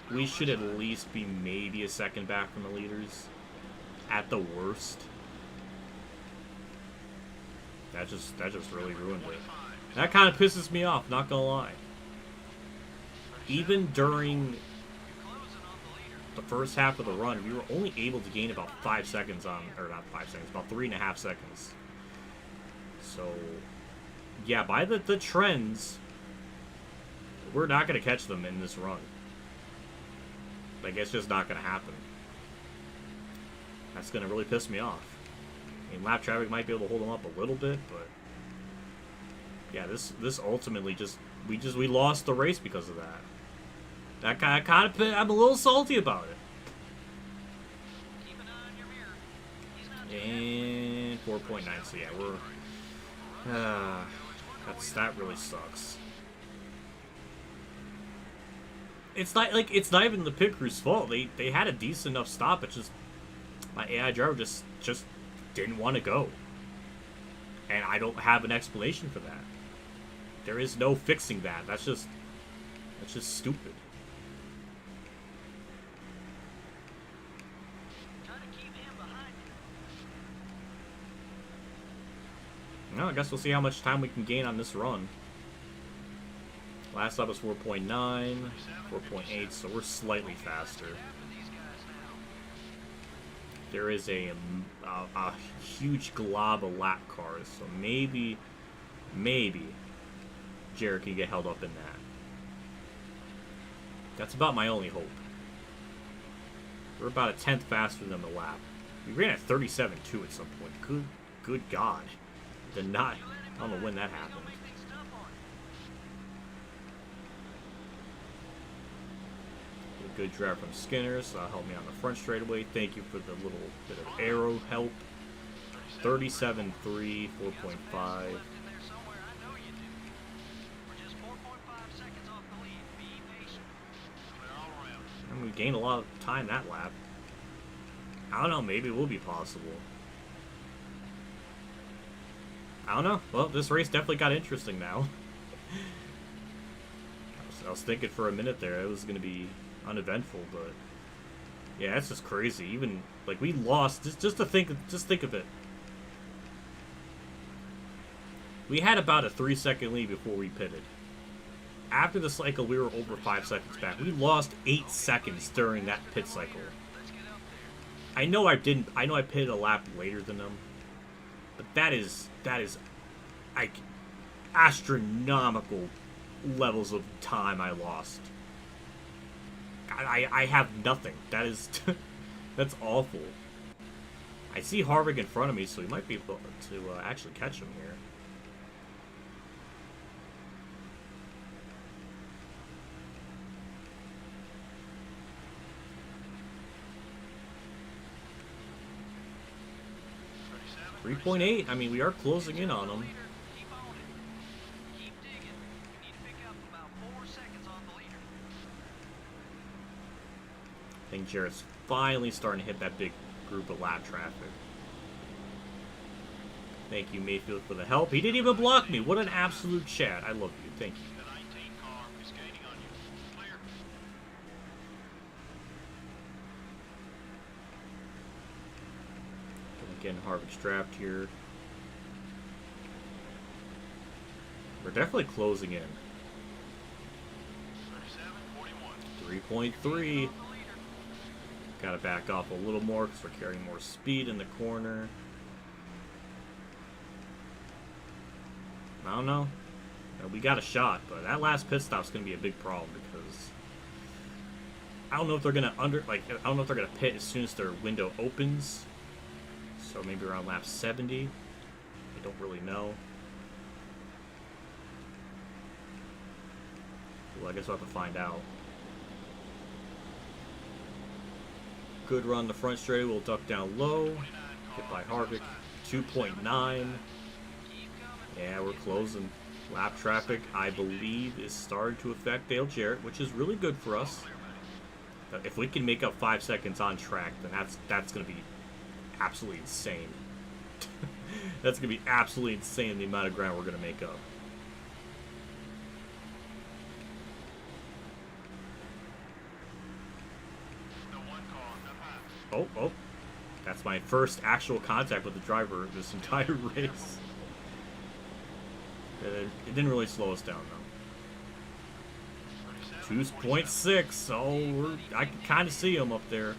We should at least be maybe a second back from the leaders, at the worst. That just really ruined it. That kind of pisses me off, not gonna lie. Even during the first half of the run, we were only able to gain about 5 seconds on, or not 5 seconds, about 3.5 seconds. So, yeah, by the trends, we're not gonna catch them in this run. Like, it's just not going to happen. That's going to really piss me off. I mean, lap traffic might be able to hold them up a little bit, but... Yeah, this ultimately we lost the race because of that. That kind of... I'm a little salty about it. And 4.9, so yeah, we're... that really sucks. It's not even the pit crew's fault. They had a decent enough stop. It's just my AI driver just didn't want to go, and I don't have an explanation for that. There is no fixing that. That's just stupid. Well, I guess we'll see how much time we can gain on this run. Last lap was 4.9, 4.8, so we're slightly faster. There is a huge glob of lap cars, so maybe Jared can get held up in that. That's about my only hope. We're about a 10th faster than the lap. We ran at 37.2 at some point. Good God. I don't know when that happened. Good drive from Skinner, so that'll help me on the front straightaway. Thank you for the little bit of aero help. 37.3, 4.5. And we gained a lot of time that lap. I don't know, maybe it will be possible. I don't know. Well, this race definitely got interesting now. I was thinking for a minute there it was going to be uneventful, but yeah, that's just crazy. Even like we lost. Just think of it. We had about a 3-second lead before we pitted. After the cycle, we were over 5 seconds back. We lost 8 seconds during that pit cycle. I know I pitted a lap later than them, but that is like astronomical levels of time I lost. I have nothing. That's awful. I see Harvick in front of me, so he might be able to actually catch him here. .8. I mean, we are closing in on him. I think Jarrett's finally starting to hit that big group of lap traffic. Thank you, Mayfield, for the help. He didn't even block me. What an absolute chat. I love you. Thank you. Getting Harvick's draft here. We're definitely closing in. 3.3. Gotta back off a little more because we're carrying more speed in the corner. I don't know. We got a shot, but that last pit stop's gonna be a big problem because I don't know if they're gonna I don't know if they're gonna pit as soon as their window opens. So maybe around lap 70. I don't really know. Well, I guess we'll have to find out. Good run the front straight. We'll duck down low. Hit by Harvick. 2.9. Yeah, we're closing. Lap traffic, I believe, is starting to affect Dale Jarrett, which is really good for us. If we can make up 5 seconds on track, then that's going to be absolutely insane. That's going to be absolutely insane, the amount of ground we're going to make up. Oh. That's my first actual contact with the driver this entire race. It didn't really slow us down, though. 2.6. Oh, I can kind of see him up there.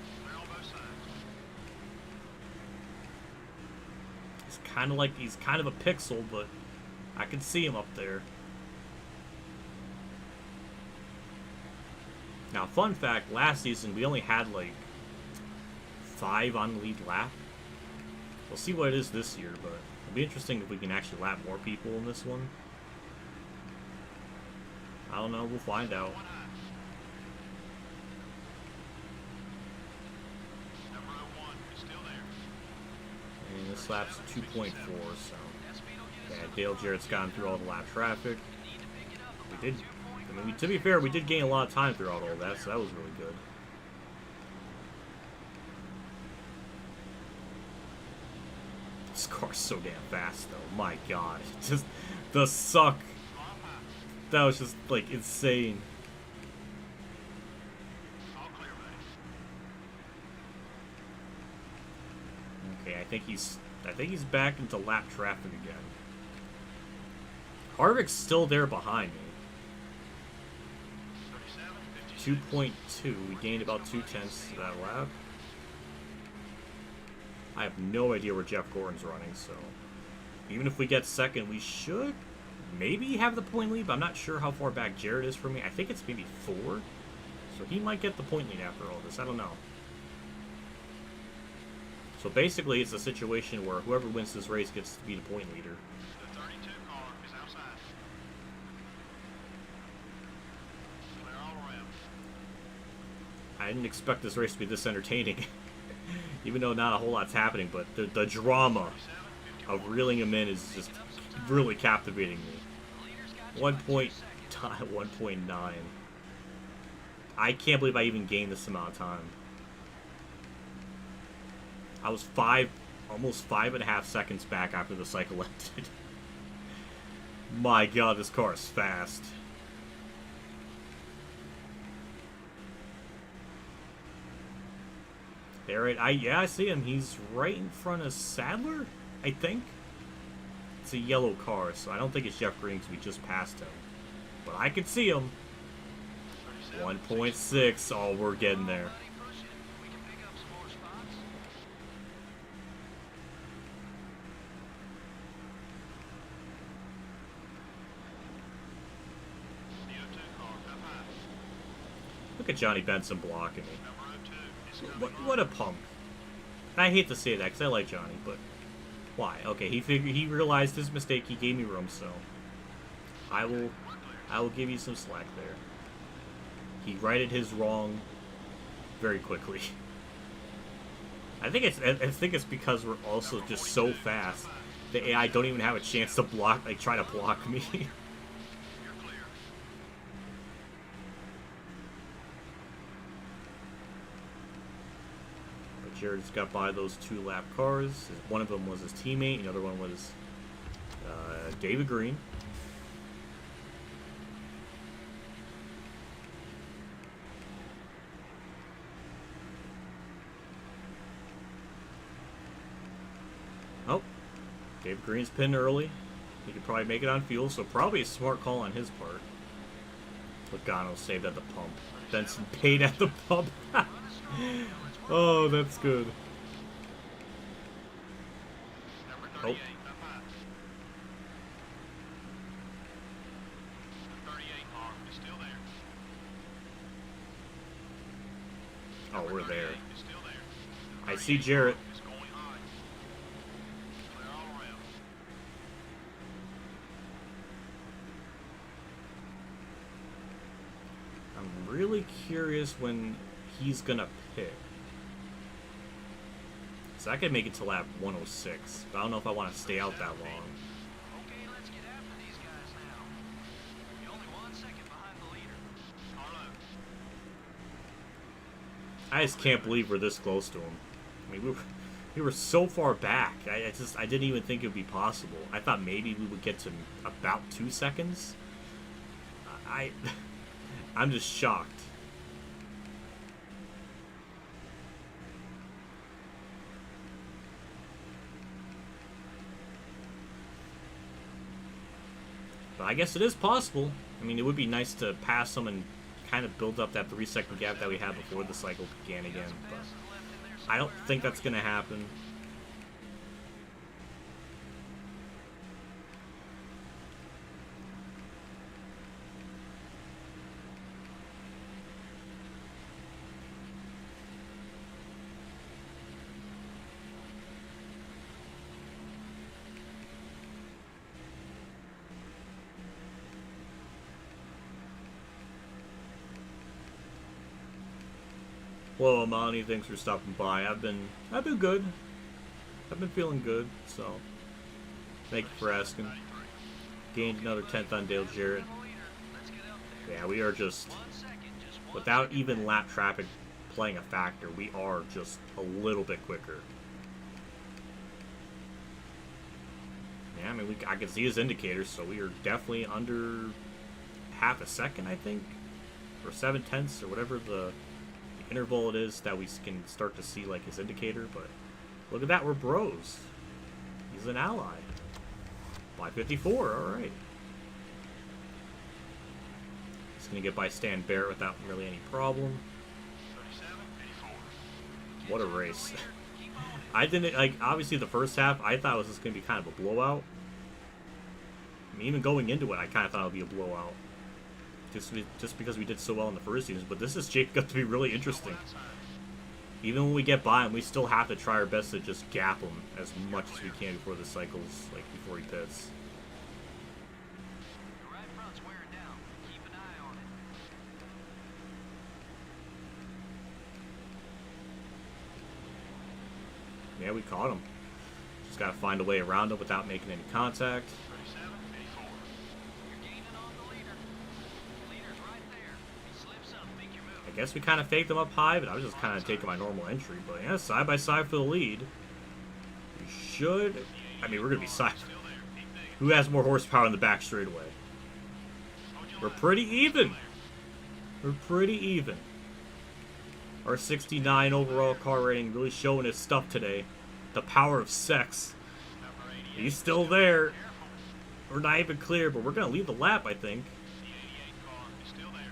He's kind of a pixel, but I can see him up there. Now, fun fact, last season we only had like 5 on the lead lap. We'll see what it is this year, but it'll be interesting if we can actually lap more people in this one. I don't know, we'll find out. And this lap's 2.4, so yeah, Dale Jarrett's gotten through all the lap traffic. We did, I mean, to be fair, we did gain a lot of time throughout all that, so that was really good. This car's so damn fast, though. My God, just the suck. That was just like insane. Okay, I think he's back into lap traffic again. Harvick's still there behind me. 2.2. We gained about 0.2 to that lap. I have no idea where Jeff Gordon's running, so even if we get second, we should maybe have the point lead, but I'm not sure how far back Jarrett is from me. I think it's maybe 4, so he might get the point lead after all this. I don't know. So basically, it's a situation where whoever wins this race gets to be the point leader. The 32 car is outside. Clear all around. I didn't expect this race to be this entertaining. Even though not a whole lot's happening, but the drama of reeling him in is just really captivating me. 1.9. I can't believe I even gained this amount of time. I was almost 5.5 seconds back after the cycle ended. My God, this car is fast. There, I see him. He's right in front of Sadler, I think. It's a yellow car, so I don't think it's Jeff Green because we just passed him. But I can see him. 1.6. Oh, we're getting there. Look at Johnny Benson blocking me. What a punk. I hate to say that because I like Johnny, but why? Okay, he realized his mistake. He gave me room, so I will give you some slack there. He righted his wrong very quickly. I think it's because we're also just so fast. The AI don't even have a chance to block, like try to block me. Jared's got by those 2 lap cars. One of them was his teammate, the other one was David Green. Oh, David Green's pinned early. He could probably make it on fuel, so probably a smart call on his part. Logano saved at the pump. Benson paid at the pump. Oh, that's good. Number Oh. 38, up high. The 38 car is still there. Oh, we're there. 38 is still there. I see Jarrett. It's going high. Clear all around. I'm really curious when he's gonna pit. So I could make it to lap 106, but I don't know if I want to stay out that long. Okay, let's get after these guys now. You're only 1 second behind the leader. Carlo. I just can't believe we're this close to him. I mean, we were so far back. I didn't even think it would be possible. I thought maybe we would get to about 2 seconds. I'm just shocked. But I guess it is possible. I mean, it would be nice to pass them and kind of build up that 3-second gap that we had before the cycle began again. But I don't think that's going to happen. Hello, Amani. Thanks for stopping by. I've been good. I've been feeling good. So, thank you for asking. Gained another 10th on Dale Jarrett. Yeah, we are just, without even lap traffic playing a factor, we are just a little bit quicker. Yeah, I mean, I can see his indicators, so we are definitely under half a second, I think, or 7/10 or whatever the interval it is that we can start to see like his indicator. But look at that, we're bros. He's an ally. By 54, alright. He's gonna get by Stan Barrett without really any problem. 37, 84. What a race. I didn't, like, obviously the first half I thought it was just gonna be kind of a blowout. I mean, even going into it I kind of thought it would be a blowout. Just because we did so well in the first season, but this is shaping up to be really interesting. Even when we get by him, we still have to try our best to just gap him as much as we can before the cycles, like before he pits. The right front's wearing down. Keep an eye on it. Yeah, we caught him. Just gotta find a way around him without making any contact. 37, 84. You're gaining on the leader. The leader's right there. If he slips up, make your move. I guess we kind of faked him up high, but I was just kind of taking my normal entry. But yeah, side by side for the lead. We should. I mean, we're gonna be side. Who has more horsepower in the back straightaway? We're pretty even. We're pretty even. Our 69 overall car rating really showing its stuff today. The power of sex. He's still there. We're not even clear, but we're gonna leave the lap, I think. The 88 car is still there.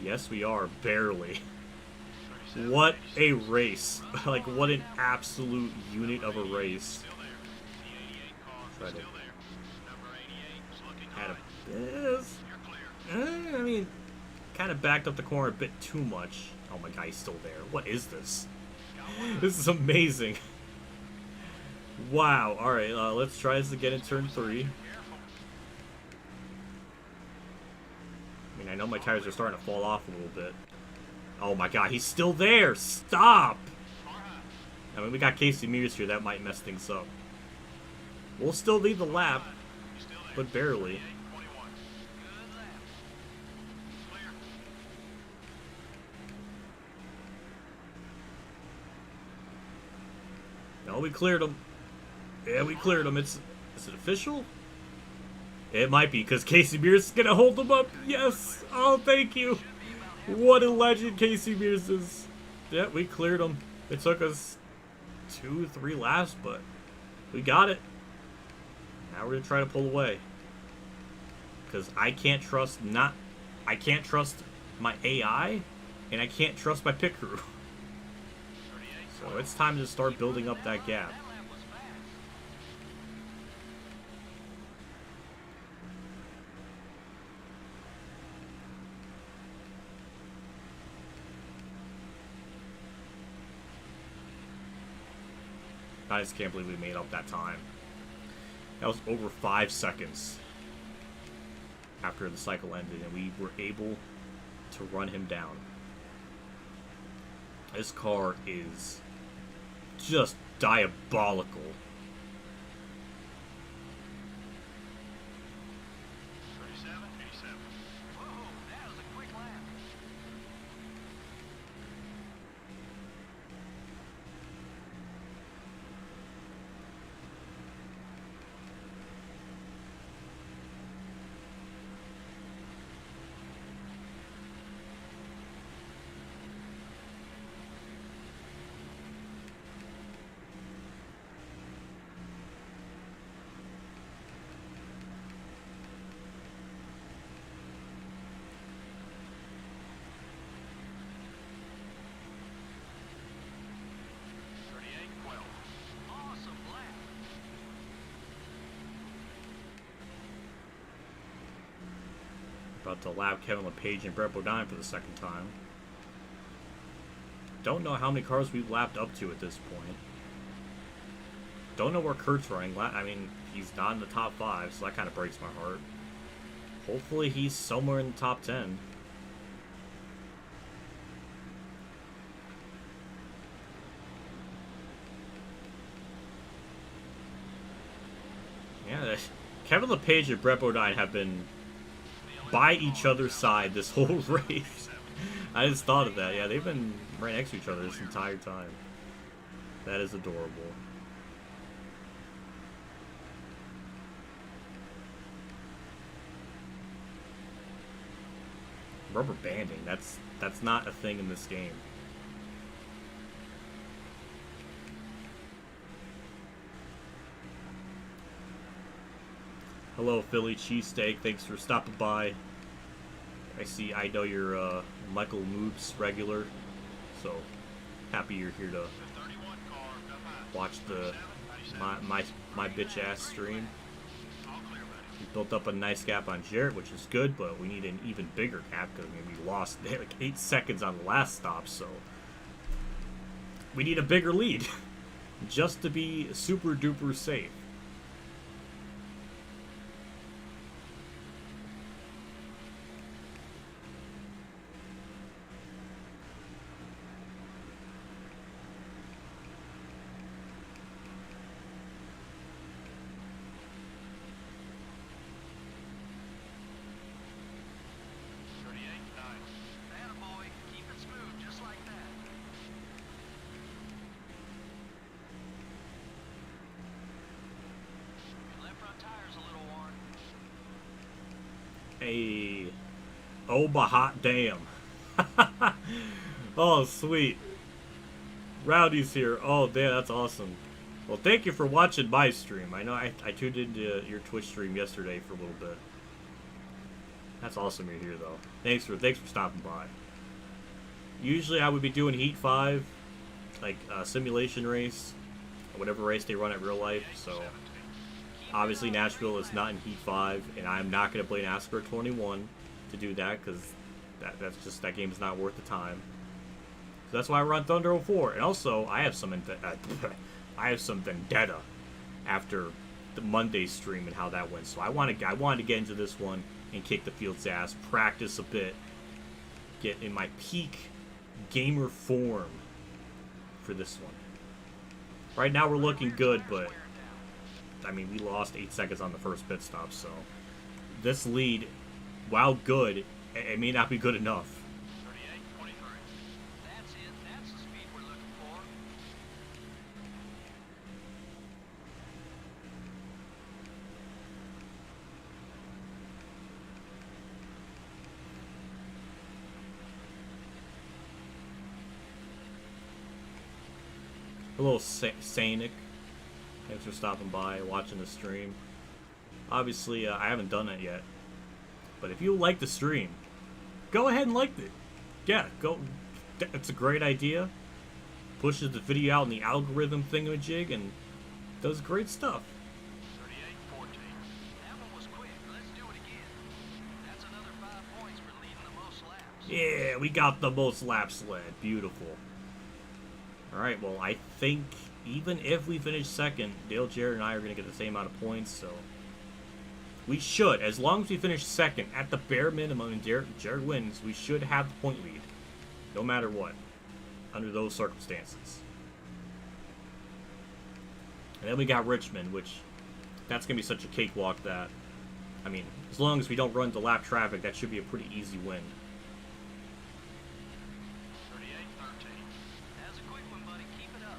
Yes, we are. Barely. What a race. Like, what an absolute unit of a race. Still there. The 88 car Try is to still there. Number 88 is looking had high. a bit. You're clear. I mean, kind of backed up the corner a bit too much. Oh my god, he's still there. What is this? This is amazing. Wow. Alright, let's try this again in turn 3. I mean, I know my tires are starting to fall off a little bit. Oh my god, he's still there! Stop! I mean, we got Casey Mears here. That might mess things up. We'll still lead the lap, but barely. 21. Good lap. Clear. we cleared him. Yeah, we cleared him. Is it official? It might be, because Casey Mears is going to hold him up. Yes. Oh, thank you. What a legend Casey Mears is. Yeah, we cleared him. It took us 2-3 laps, but we got it. Now we're going to try to pull away. Because I can't trust my AI, and I can't trust my pit crew. So it's time to start building up that gap. I just can't believe we made up that time. That was over 5 seconds after the cycle ended, and we were able to run him down. This car is just diabolical. 37. Whoa, that was a quick lap. About to lap Kevin LePage and Brett Bodine for the second time. Don't know how many cars we've lapped up to at this point. Don't know where Kurt's running. I mean, he's not in the top 5, so that kind of breaks my heart. Hopefully he's somewhere in the top 10. Yeah, Kevin LePage and Brett Bodine have been by each other's side this whole race. I just thought of that. Yeah, they've been right next to each other this entire time. That is adorable. Rubber banding, that's not a thing in this game. Hello, Philly Cheesesteak. Thanks for stopping by. I know you're Michael Moob's regular, so happy you're here to watch my bitch ass stream. We built up a nice gap on Jarrett, which is good, but we need an even bigger gap because we lost like 8 seconds on the last stop, so we need a bigger lead just to be super duper safe. Oh, my hot damn. Oh, sweet. Rowdy's here. Oh, damn, that's awesome. Well, thank you for watching my stream. I know I tuned into your Twitch stream yesterday for a little bit. That's awesome you're here, though. Thanks for stopping by. Usually I would be doing Heat 5, like a simulation race, or whatever race they run at real life, so obviously Nashville is not in Heat 5, and I'm not going to play NASCAR 21 to do that, because that game is not worth the time. So that's why I run Thunder 04, and also I have some vendetta after the Monday stream and how that went. So I wanted to get into this one and kick the field's ass, practice a bit, get in my peak gamer form for this one. Right now we're looking good, but I mean, we lost 8 seconds on the first pit stop, so this lead, while good, it may not be good enough. 38.23. That's it. That's the speed we're looking for. Hello, Sanic. Thanks for stopping by, watching the stream. Obviously, I haven't done it yet. But if you like the stream, go ahead and like it. Yeah, go. It's a great idea. Pushes the video out in the algorithm thingamajig and does great stuff. 38-14. That one was quick. Let's do it again. That's another 5 points for leading the most laps. Yeah, we got the most laps led. Beautiful. Alright, well, I think even if we finish second, Dale, Jared, and I are going to get the same amount of points, so we should. As long as we finish second, at the bare minimum, and Jared wins, we should have the point lead. No matter what. Under those circumstances. And then we got Richmond, which that's going to be such a cakewalk that, I mean, as long as we don't run into lap traffic, that should be a pretty easy win. 38-13. That's a quick one, buddy. Keep it up.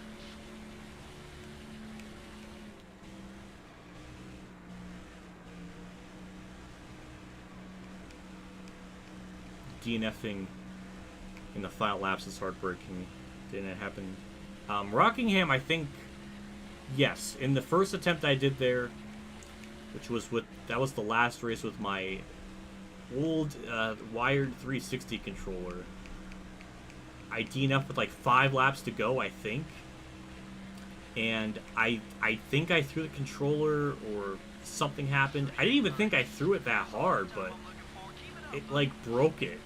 DNFing in the final laps is heartbreaking. Didn't it happen? Rockingham, I think, yes. In the first attempt I did there, which was that was the last race with my old wired 360 controller. I DNF'd with like 5 laps to go, I think. And I think I threw the controller or something happened. I didn't even think I threw it that hard, but it like broke it.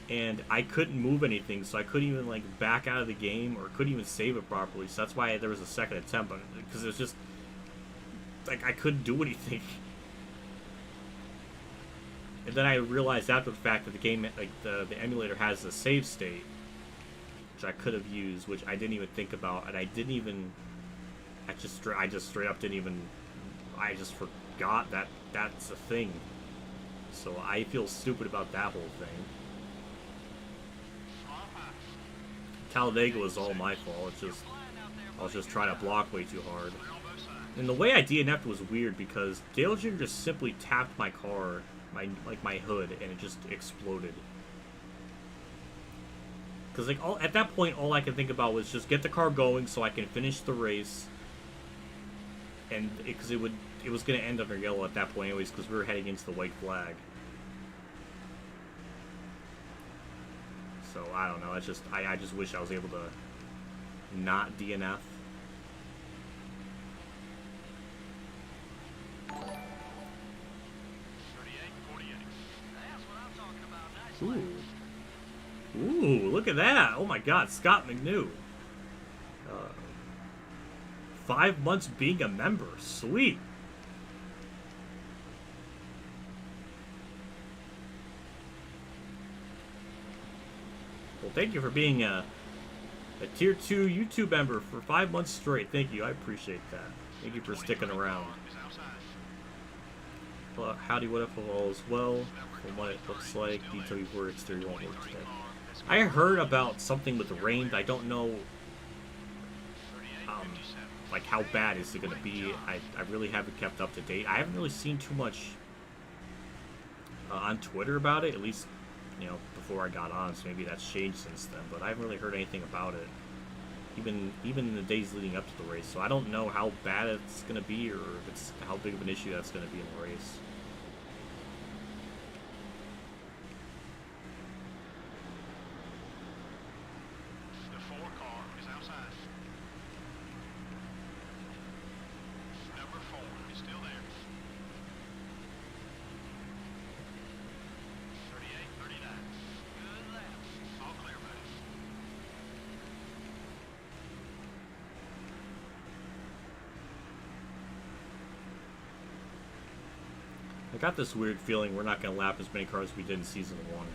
And I couldn't move anything, so I couldn't even like back out of the game or couldn't even save it properly. So that's why there was a second attempt, because it was just like I couldn't do anything. And then I realized after the fact that the game, like the emulator has a save state, which I could have used, which I didn't even think about, and I just straight up didn't even. I just forgot that that's a thing. So I feel stupid about that whole thing. Talladega was all my fault. I was just trying to block way too hard. And the way I DNF'd was weird because Dale Jr. just simply tapped my car, my hood, and it just exploded. Because like at that point, all I could think about was just get the car going so I can finish the race. And because it was gonna end under yellow at that point anyways, because we were heading into the white flag. So I don't know. It's just I just wish I was able to not DNF. Ooh, look at that! Oh my God, Scott McNew. 5 months being a member, sweet. Well, thank you for being a tier 2 YouTube member for 5 months straight. Thank you, I appreciate that. Thank you for sticking around. Well, howdy, what up all as well? From what it looks like, DW4 exterior won't work today. I heard about something with the rain, but I don't know like how bad is it going to be. I really haven't kept up to date. I haven't really seen too much on Twitter about it, at least, you know, before I got on, so maybe that's changed since then, but I haven't really heard anything about it, even in the days leading up to the race, so I don't know how bad it's going to be, or if it's how big of an issue that's going to be in the race. The 4 car is outside. Number 4 is still there. 38-39. Good lap. All clear, buddy. I got this weird feeling we're not going to lap as many cars as we did in Season 1.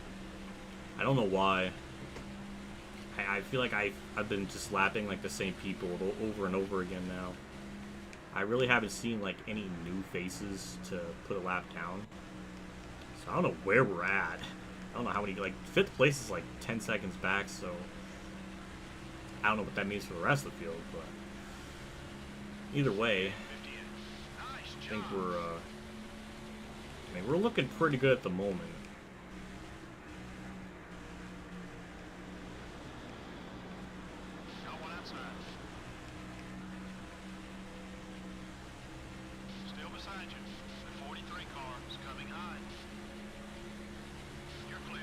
I don't know why. I feel like I've been just lapping like the same people over and over again now. I really haven't seen like any new faces to put a lap down. So I don't know where we're at. I don't know how many, like 5th place is like 10 seconds back, so I don't know what that means for the rest of the field, but either way, I think we're looking pretty good at the moment. inside you. The 43 car is coming high. You're clear.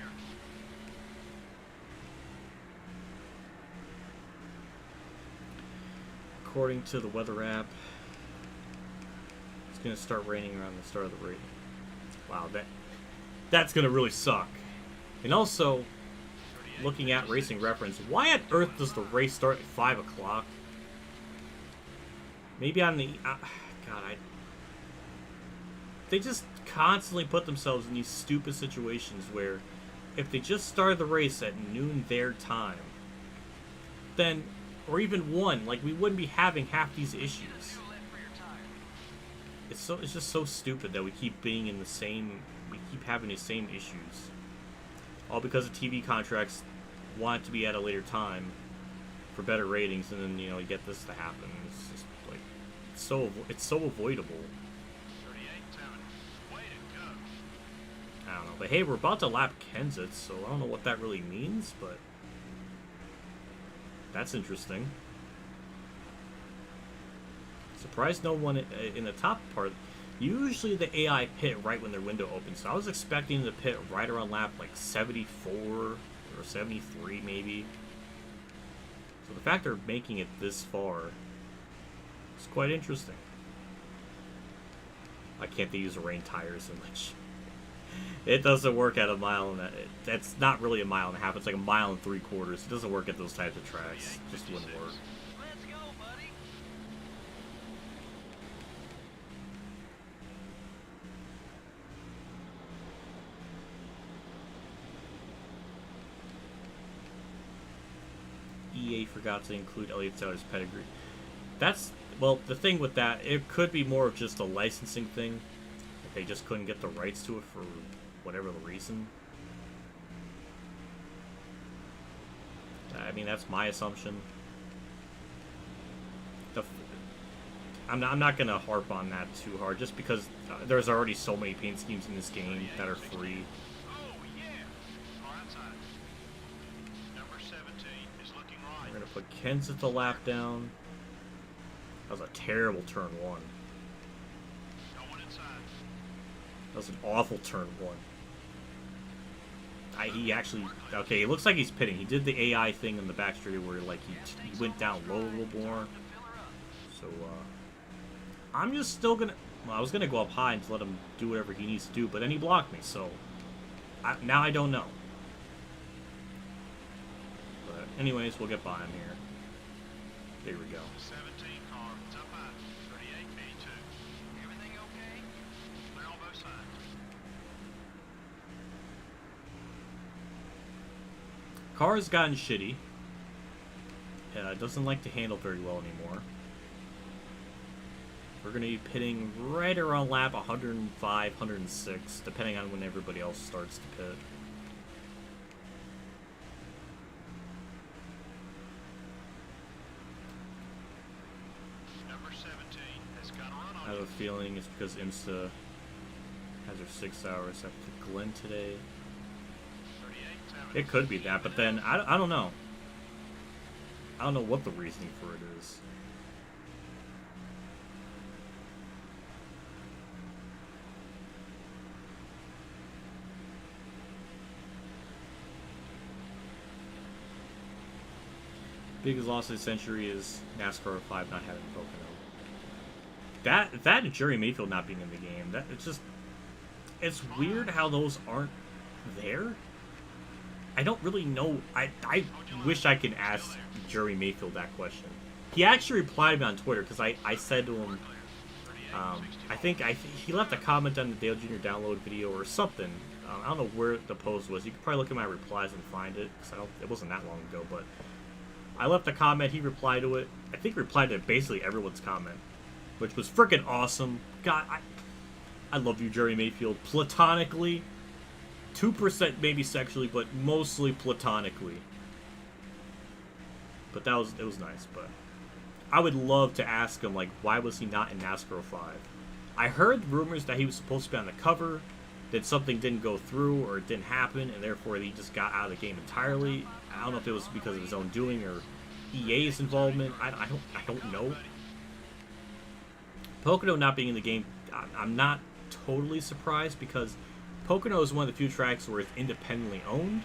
According to the weather app, it's gonna start raining around the start of the race. Wow, that's gonna really suck. And also, looking at Racing Reference, why on earth does the race start at 5 o'clock? Maybe on the... They just constantly put themselves in these stupid situations where if they just started the race at noon their time, then, or even 1, like, we wouldn't be having half these issues. It's just so stupid that we keep being in the same... We keep having the same issues. All because of TV contracts want it to be at a later time for better ratings, and then, you know, you get this to happen. It's just like it's so avoidable. 38-7. Way to go. I don't know, but hey, we're about to lap Kenseth, so I don't know what that really means, but that's interesting. Surprised no one in the top part. Usually the AI pit right when their window opens, so I was expecting to pit right around lap like 74 or 73 maybe. So the fact they're making it this far is quite interesting. Why can't they use rain tires and like it doesn't work at a mile and that's not really a mile and a half, it's like a mile and 3/4. It doesn't work at those types of tracks. It just wouldn't work. Let's go, buddy. EA forgot to include Elliott Sadler's pedigree. That's, well, the thing with that, it could be more of just a licensing thing. If they just couldn't get the rights to it for whatever the reason. I mean, that's my assumption. I'm not going to harp on that too hard, just because there's already so many paint schemes in this game that are free. Oh, yeah. Car outside. Number 17 is looking right. We're going to put Kenseth a lap down. That was a terrible turn 1. No one inside. That was an awful turn 1. He actually... Okay, it looks like he's pitting. He did the AI thing in the back straight where like he went down low a little more. So, I'm just still gonna... Well, I was gonna go up high and just let him do whatever he needs to do, but then he blocked me, so... now I don't know. But anyways, we'll get by him here. There we go. 17 car, it's up high. 38-82. Everything okay? Clear on both sides. Car has gotten shitty. It doesn't like to handle very well anymore. We're going to be pitting right around lap 105, 106, depending on when everybody else starts to pit. Number 17 has got a run I on have you. a feeling it's because IMSA has her 6 hours after Glenn today. 38-7. It could be that, but then I don't know. I don't know what the reasoning for it is. Biggest loss of the century is NASCAR 5 not having Pocono. That and Jerry Mayfield not being in the game. It's weird how those aren't there. I don't really know. I wish I could ask Jerry Mayfield that question. He actually replied to me on Twitter because I said to him, I think he left a comment on the Dale Jr. download video or something. I don't know where the post was. You could probably look at my replies and find it because it wasn't that long ago. But I left a comment. He replied to it. I think he replied to basically everyone's comment, which was freaking awesome. God, I love you, Jerry Mayfield, platonically. 2% maybe sexually, but mostly platonically. But it was nice. But I would love to ask him, like, why was he not in NASCAR 5? I heard rumors that he was supposed to be on the cover, that something didn't go through or it didn't happen, and therefore he just got out of the game entirely. I don't know if it was because of his own doing or EA's involvement. I don't know. Pocono not being in the game, I'm not totally surprised because Pocono is one of the few tracks where it's independently owned.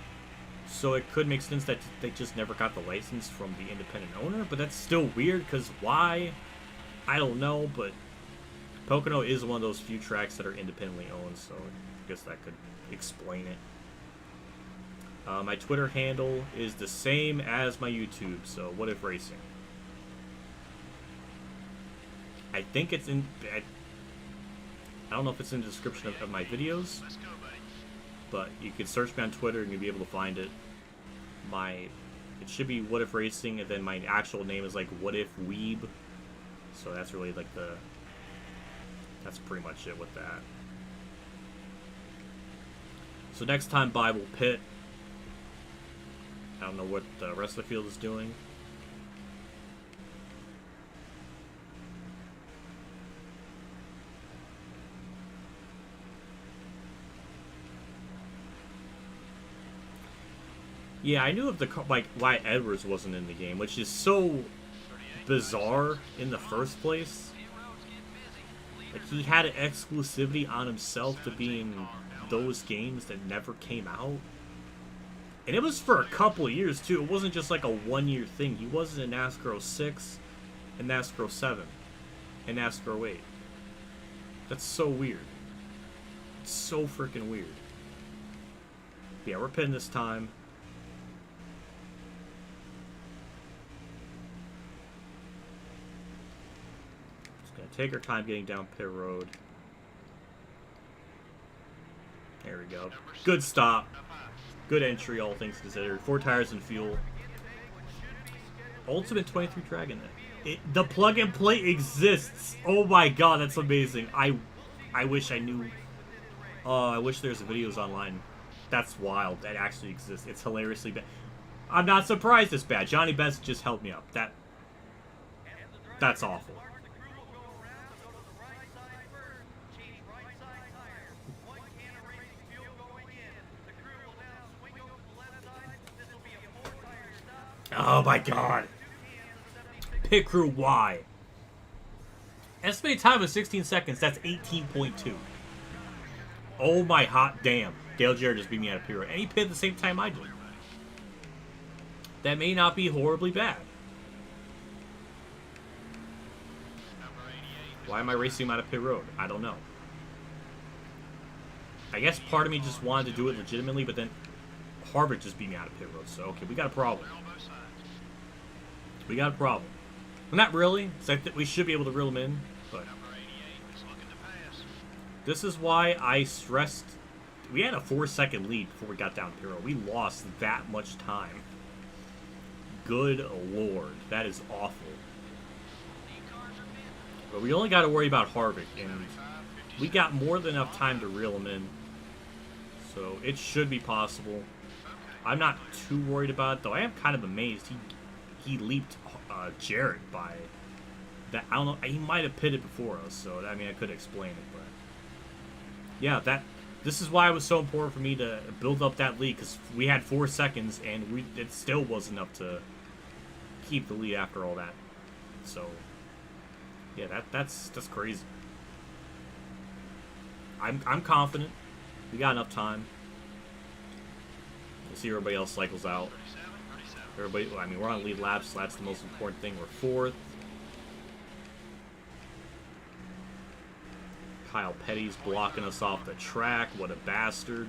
So it could make sense that they just never got the license from the independent owner. But that's still weird because why? I don't know. But Pocono is one of those few tracks that are independently owned. So I guess that could explain it. My Twitter handle is the same as my YouTube. So WhatiFRacing. I think it's in... I don't know if it's in the description of my videos. But you can search me on Twitter and you'll be able to find it. It should be WhatiFRacing, and then my actual name is like WhatiFWeeb. So that's really like that's pretty much it with that. So next time by will pit. I don't know what the rest of the field is doing. Yeah, I knew of the like why Edwards wasn't in the game, which is so bizarre in the first place. Like he had an exclusivity on himself to be in those games that never came out, and it was for a couple of years too. It wasn't just like a 1-year thing. He wasn't in NASCAR 06, and NASCAR 07, and NASCAR 08. That's so weird. It's so freaking weird. Yeah, we're pitting this time. Take our time getting down pit road. There we go. Good stop. Good entry, all things considered. 4 tires and fuel. Ultimate 23 Dragon. The plug and play exists. Oh my god, that's amazing. I wish I knew. I wish there's videos online. That's wild. That actually exists. It's hilariously bad. I'm not surprised it's bad. Johnny Best just helped me up. That's awful. Oh my god. Pit crew Y. Estimated time of 16 seconds. That's 18.2. Oh my hot damn. Dale Jarrett just beat me out of pit road. And he pit at the same time I did. That may not be horribly bad. Why am I racing him out of pit road? I don't know. I guess part of me just wanted to do it legitimately, but then Harvick just beat me out of pit road. So, okay, we got a problem. We got a problem. Well, not really. So I think we should be able to reel him in, but this is why I stressed. We had a 4-second lead before we got down pit road. We lost that much time. Good lord, that is awful. But we only got to worry about Harvick, and we got more than enough time to reel him in, so it should be possible. I'm not too worried about it, though. I am kind of amazed he leaped Jarrett by that. I don't know. He might have pitted before us, so I mean I could explain it, but yeah, this is why it was so important for me to build up that lead, because we had 4 seconds and it still was enough to keep the lead after all that. So yeah, that's crazy. I'm confident. We got enough time. We'll see everybody else cycles out. Everybody, I mean, we're on lead laps, so that's the most important thing. We're 4th. Kyle Petty's blocking us off the track. What a bastard.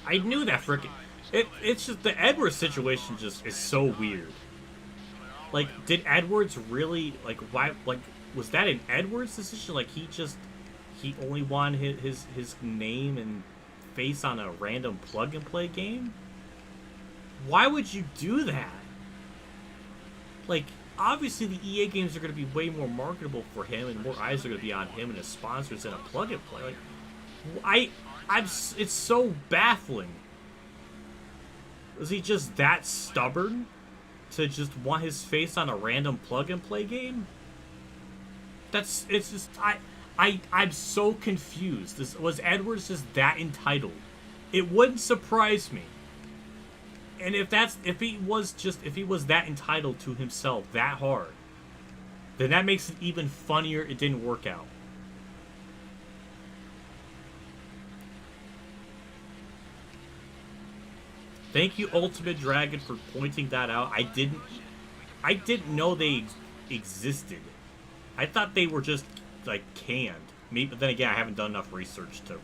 I knew that frickin'... It's just... The Edwards situation just is so weird. Like, did Edwards really... Like, why... Like, was that an Edwards decision? Like, he only wanted his name and face on a random plug-and-play game? Why would you do that? Like, obviously the EA games are going to be way more marketable for him, and more eyes are going to be on him and his sponsors than a plug-and-play. Like, it's so baffling. Is he just that stubborn to just want his face on a random plug-and-play game? It's just, I'm so confused. Was Edwards just that entitled? It wouldn't surprise me. And if he was that entitled to himself that hard, then that makes it even funnier it didn't work out. Thank you, Ultimate Dragon, for pointing that out. I didn't know they existed. I thought they were just, like, canned. Maybe, but then again, I haven't done enough research to...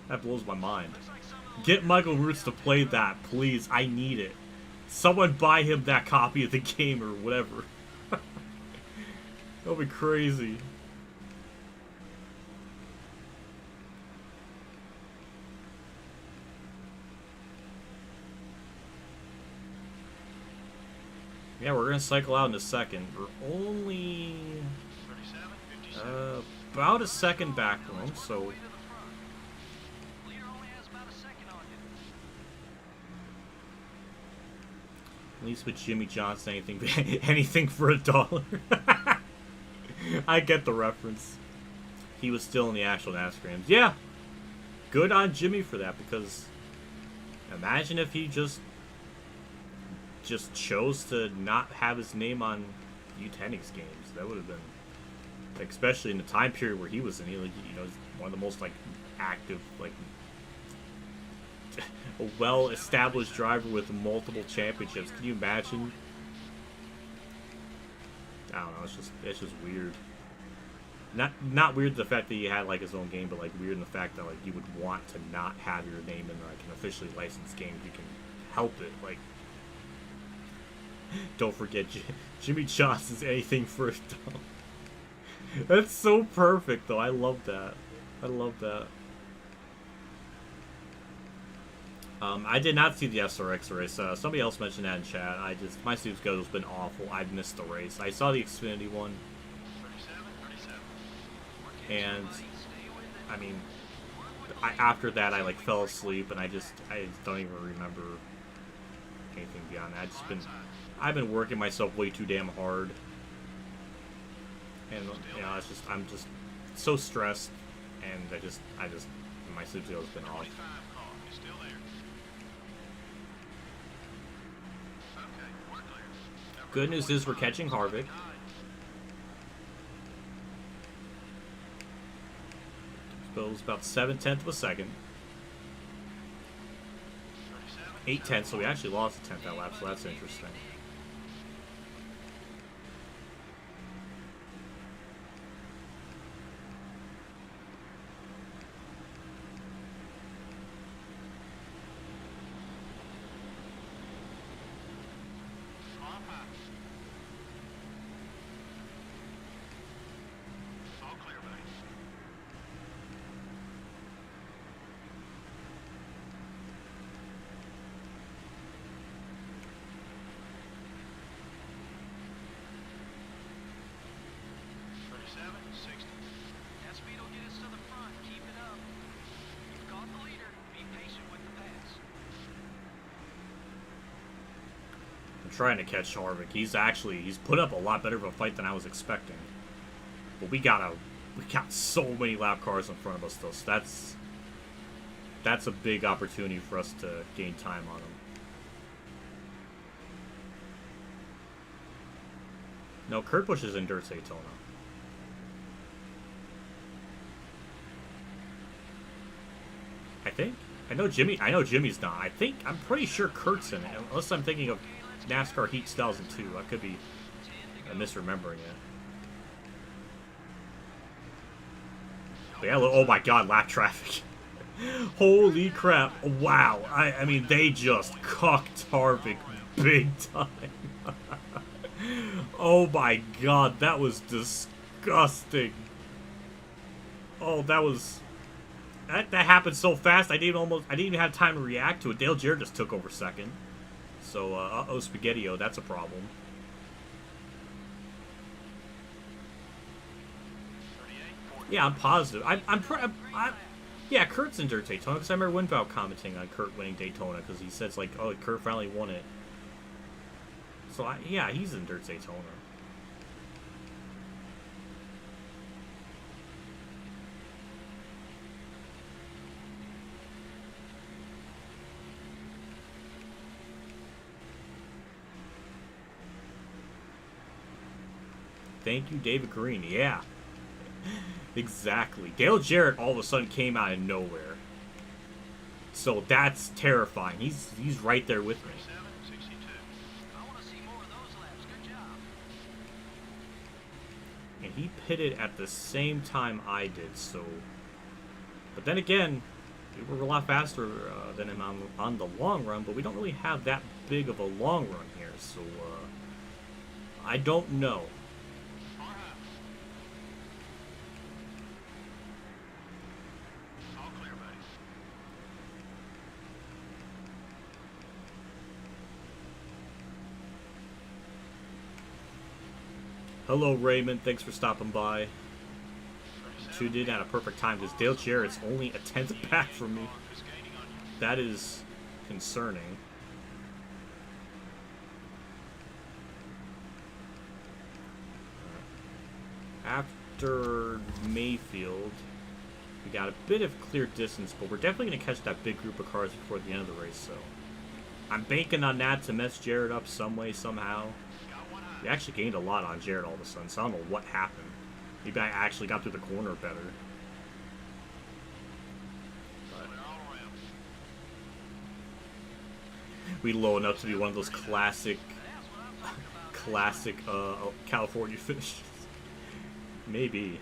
that blows my mind. Get Michael Roots to play that, please. I need it. Someone buy him that copy of the game or whatever. That'll be crazy. Yeah, we're gonna cycle out in a second. We're only about a second back room, so at least with Jimmy Johnson, anything for $1. I get the reference. He was still in the actual NASCAR games. Yeah, good on Jimmy for that, because imagine if he just chose to not have his name on Utenix games. That would have been, like, especially in the time period where he was in, one of the most, like, active, like, a well-established driver with multiple championships. Can you imagine? I don't know. It's just weird. Not weird the fact that he had, like, his own game, but, like, weird in the fact that, like, you would want to not have your name in, like, an officially licensed game if you can help it. Like, don't forget, Jimmy Johnson's anything for $1. That's so perfect, though. I love that. I love that. I did not see the SRX race. Somebody else mentioned that in chat. My sleep schedule's been awful. I've missed the race. I saw the Xfinity one. And, I mean, after that, I, like, fell asleep, and I don't even remember anything beyond that. I've been working myself way too damn hard. And, I'm just so stressed, and my sleep schedule's been off. Good news is we're catching Harvick. So it was about 7/10 of a second. 8/10, so we actually lost a tenth that lap, so that's interesting. Trying to catch Harvick. He's put up a lot better of a fight than I was expecting. But we got so many lap cars in front of us though, so that's a big opportunity for us to gain time on him. No, Kurt Busch is in Dirt Daytona. I think. I know Jimmy's not. I'm pretty sure Kurt's in it, unless I'm thinking of NASCAR Heat 2002. I could be misremembering it. But yeah, oh my god, lap traffic. Holy crap. Wow. I mean, they just cucked Harvick big time. Oh my god, that was disgusting. Oh, that happened so fast, I didn't even have time to react to it. Dale Jarrett just took over second. So, uh-oh, Spaghetti-O, that's a problem. Yeah, I'm positive. Yeah, Kurt's in Dirt Daytona, because I remember Winbow commenting on Kurt winning Daytona, because he says, like, oh, Kurt finally won it. So, yeah, he's in Dirt Daytona. Thank you, David Green. Yeah. Exactly. Dale Jarrett all of a sudden came out of nowhere. So that's terrifying. He's right there with me. 37, 62. I want to see more of those laps. Good job. And he pitted at the same time I did, so... But then again, we were a lot faster than him on the long run, but we don't really have that big of a long run here, so I don't know. All clear, buddy. Hello, Raymond. Thanks for stopping by. Tuned in at a perfect time because Dale Jarrett's only a 10th back from me. That is concerning. After Mayfield, we got a bit of clear distance, but we're definitely going to catch that big group of cars before the end of the race, so I'm banking on that to mess Jarrett up some way, somehow. We actually gained a lot on Jarrett all of a sudden, so I don't know what happened. Maybe I actually got through the corner better. But we low enough to be one of those classic California finishes. Maybe.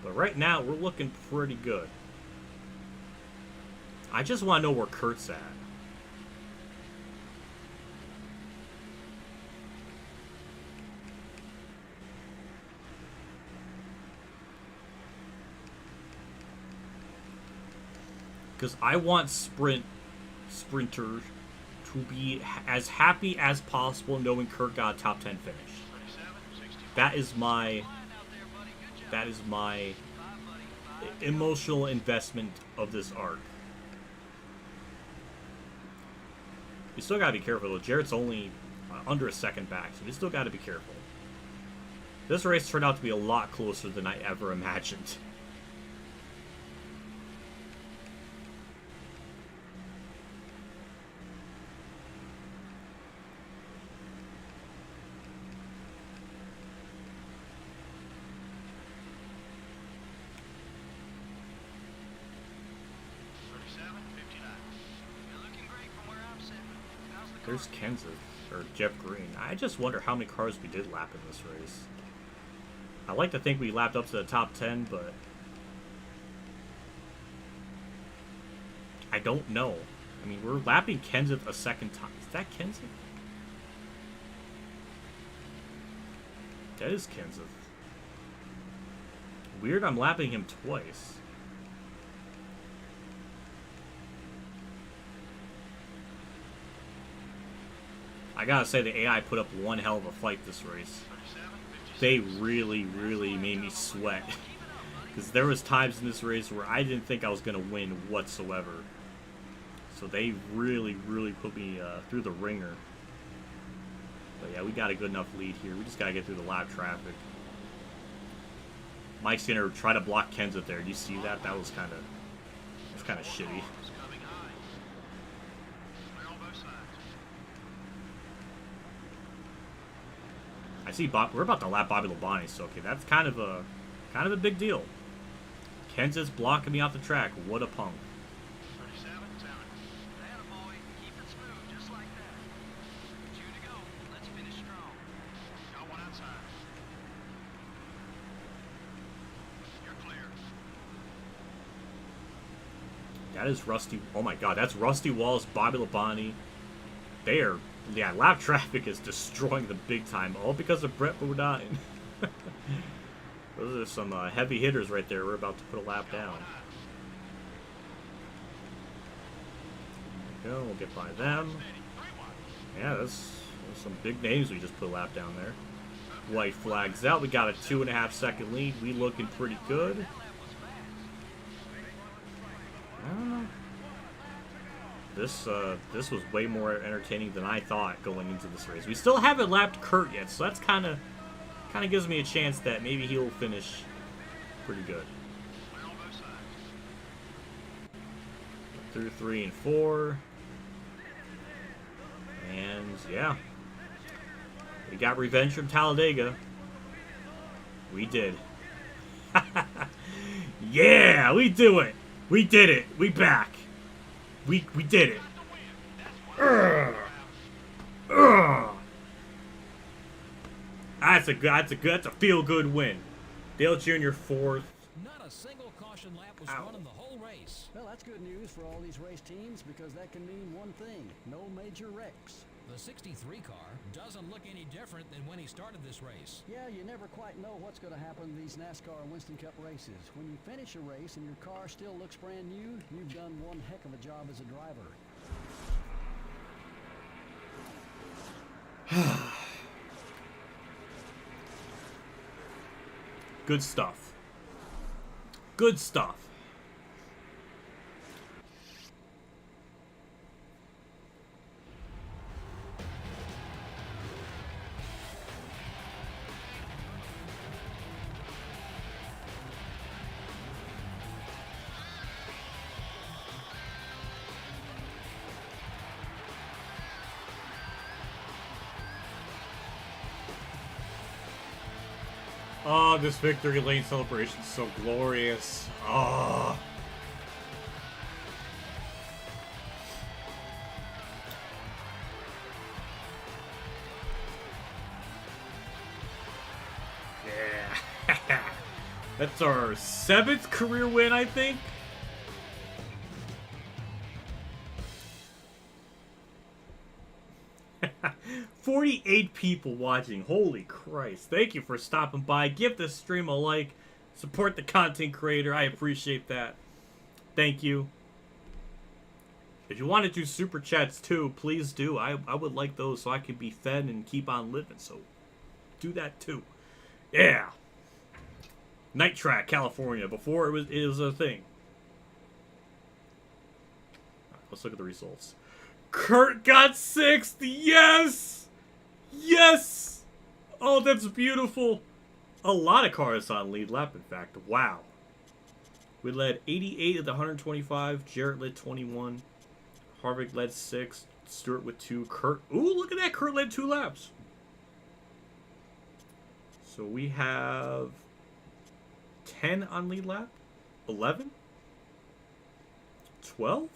But right now, we're looking pretty good. I just want to know where Kurt's at. Because I want sprinters to be as happy as possible knowing Kurt got a top 10 finish. That is my emotional investment of this arc. You still gotta be careful though. Jarrett's only under a second back, so you still gotta be careful. This race turned out to be a lot closer than I ever imagined. 59. You're looking great from where I'm sitting. How's the car? There's Kenseth, or Jeff Green. I just wonder how many cars we did lap in this race. I like to think we lapped up to the top 10, but I don't know. I mean, we're lapping Kenseth a second time. Is that Kenseth? That is Kenseth. Weird I'm lapping him twice. I gotta say, the AI put up one hell of a fight this race. They really, really made me sweat. Because there was times in this race where I didn't think I was going to win whatsoever. So they really, really put me through the ringer. But yeah, we got a good enough lead here. We just got to get through the lap traffic. Mike's going to try to block Kenseth there. Do you see that? That was kind of shitty. I see we're about to lap Bobby Labonte, so okay, that's kind of a big deal. Kenseth's blocking me off the track. What a punk. 37, 7. Attaboy. Keep it smooth, just like that. 2 to go. Let's finish strong. Got one outside. You're clear. That is Rusty. Oh my God, that's Rusty Wallace, Bobby Labonte. They are. Yeah, lap traffic is destroying them big time, all because of Brett Bodine. Those are some heavy hitters right there. We're about to put a lap down. There we go, we'll get by them. Yeah, that's some big names we just put a lap down there. White flags out. We got a 2.5 second lead. We looking pretty good. I don't know. This was way more entertaining than I thought going into this race. We still haven't lapped Kurt yet, so that's kind of gives me a chance that maybe he'll finish pretty good. Through 3 and 4, And, yeah. We got revenge from Talladega. We did. Yeah, we do it. We did it. We back. We did it. Urgh. Urgh. That's a feel-good win. Dale Jr. 4th. Not a single caution lap was Ow. run in the whole race. Well, that's good news for all these race teams because that can mean one thing, no major wrecks. The 63 car doesn't look any different than when he started this race. Yeah, you never quite know what's going to happen in these NASCAR Winston Cup races. When you finish a race and your car still looks brand new, you've done one heck of a job as a driver. Good stuff. Good stuff. Oh, this victory lane celebration is so glorious. Oh. Yeah. That's our 7th career win, I think. $48 people watching. Holy Christ. Thank you for stopping by. Give this stream a like. Support the content creator. I appreciate that. Thank you. If you want to do super chats too, please do. I would like those so I can be fed and keep on living. So do that too. Yeah. Night Track, California. Before it was a thing. All right, let's look at the results. Kurt got 6th. Yes! Yes! Oh, that's beautiful. A lot of cars on lead lap, in fact. Wow. We led 88 of the 125. Jarrett led 21. Harvick led 6. Stewart with 2. Kurt. Ooh, look at that. Kurt led 2 laps. So we have 10 on lead lap. 11? 12?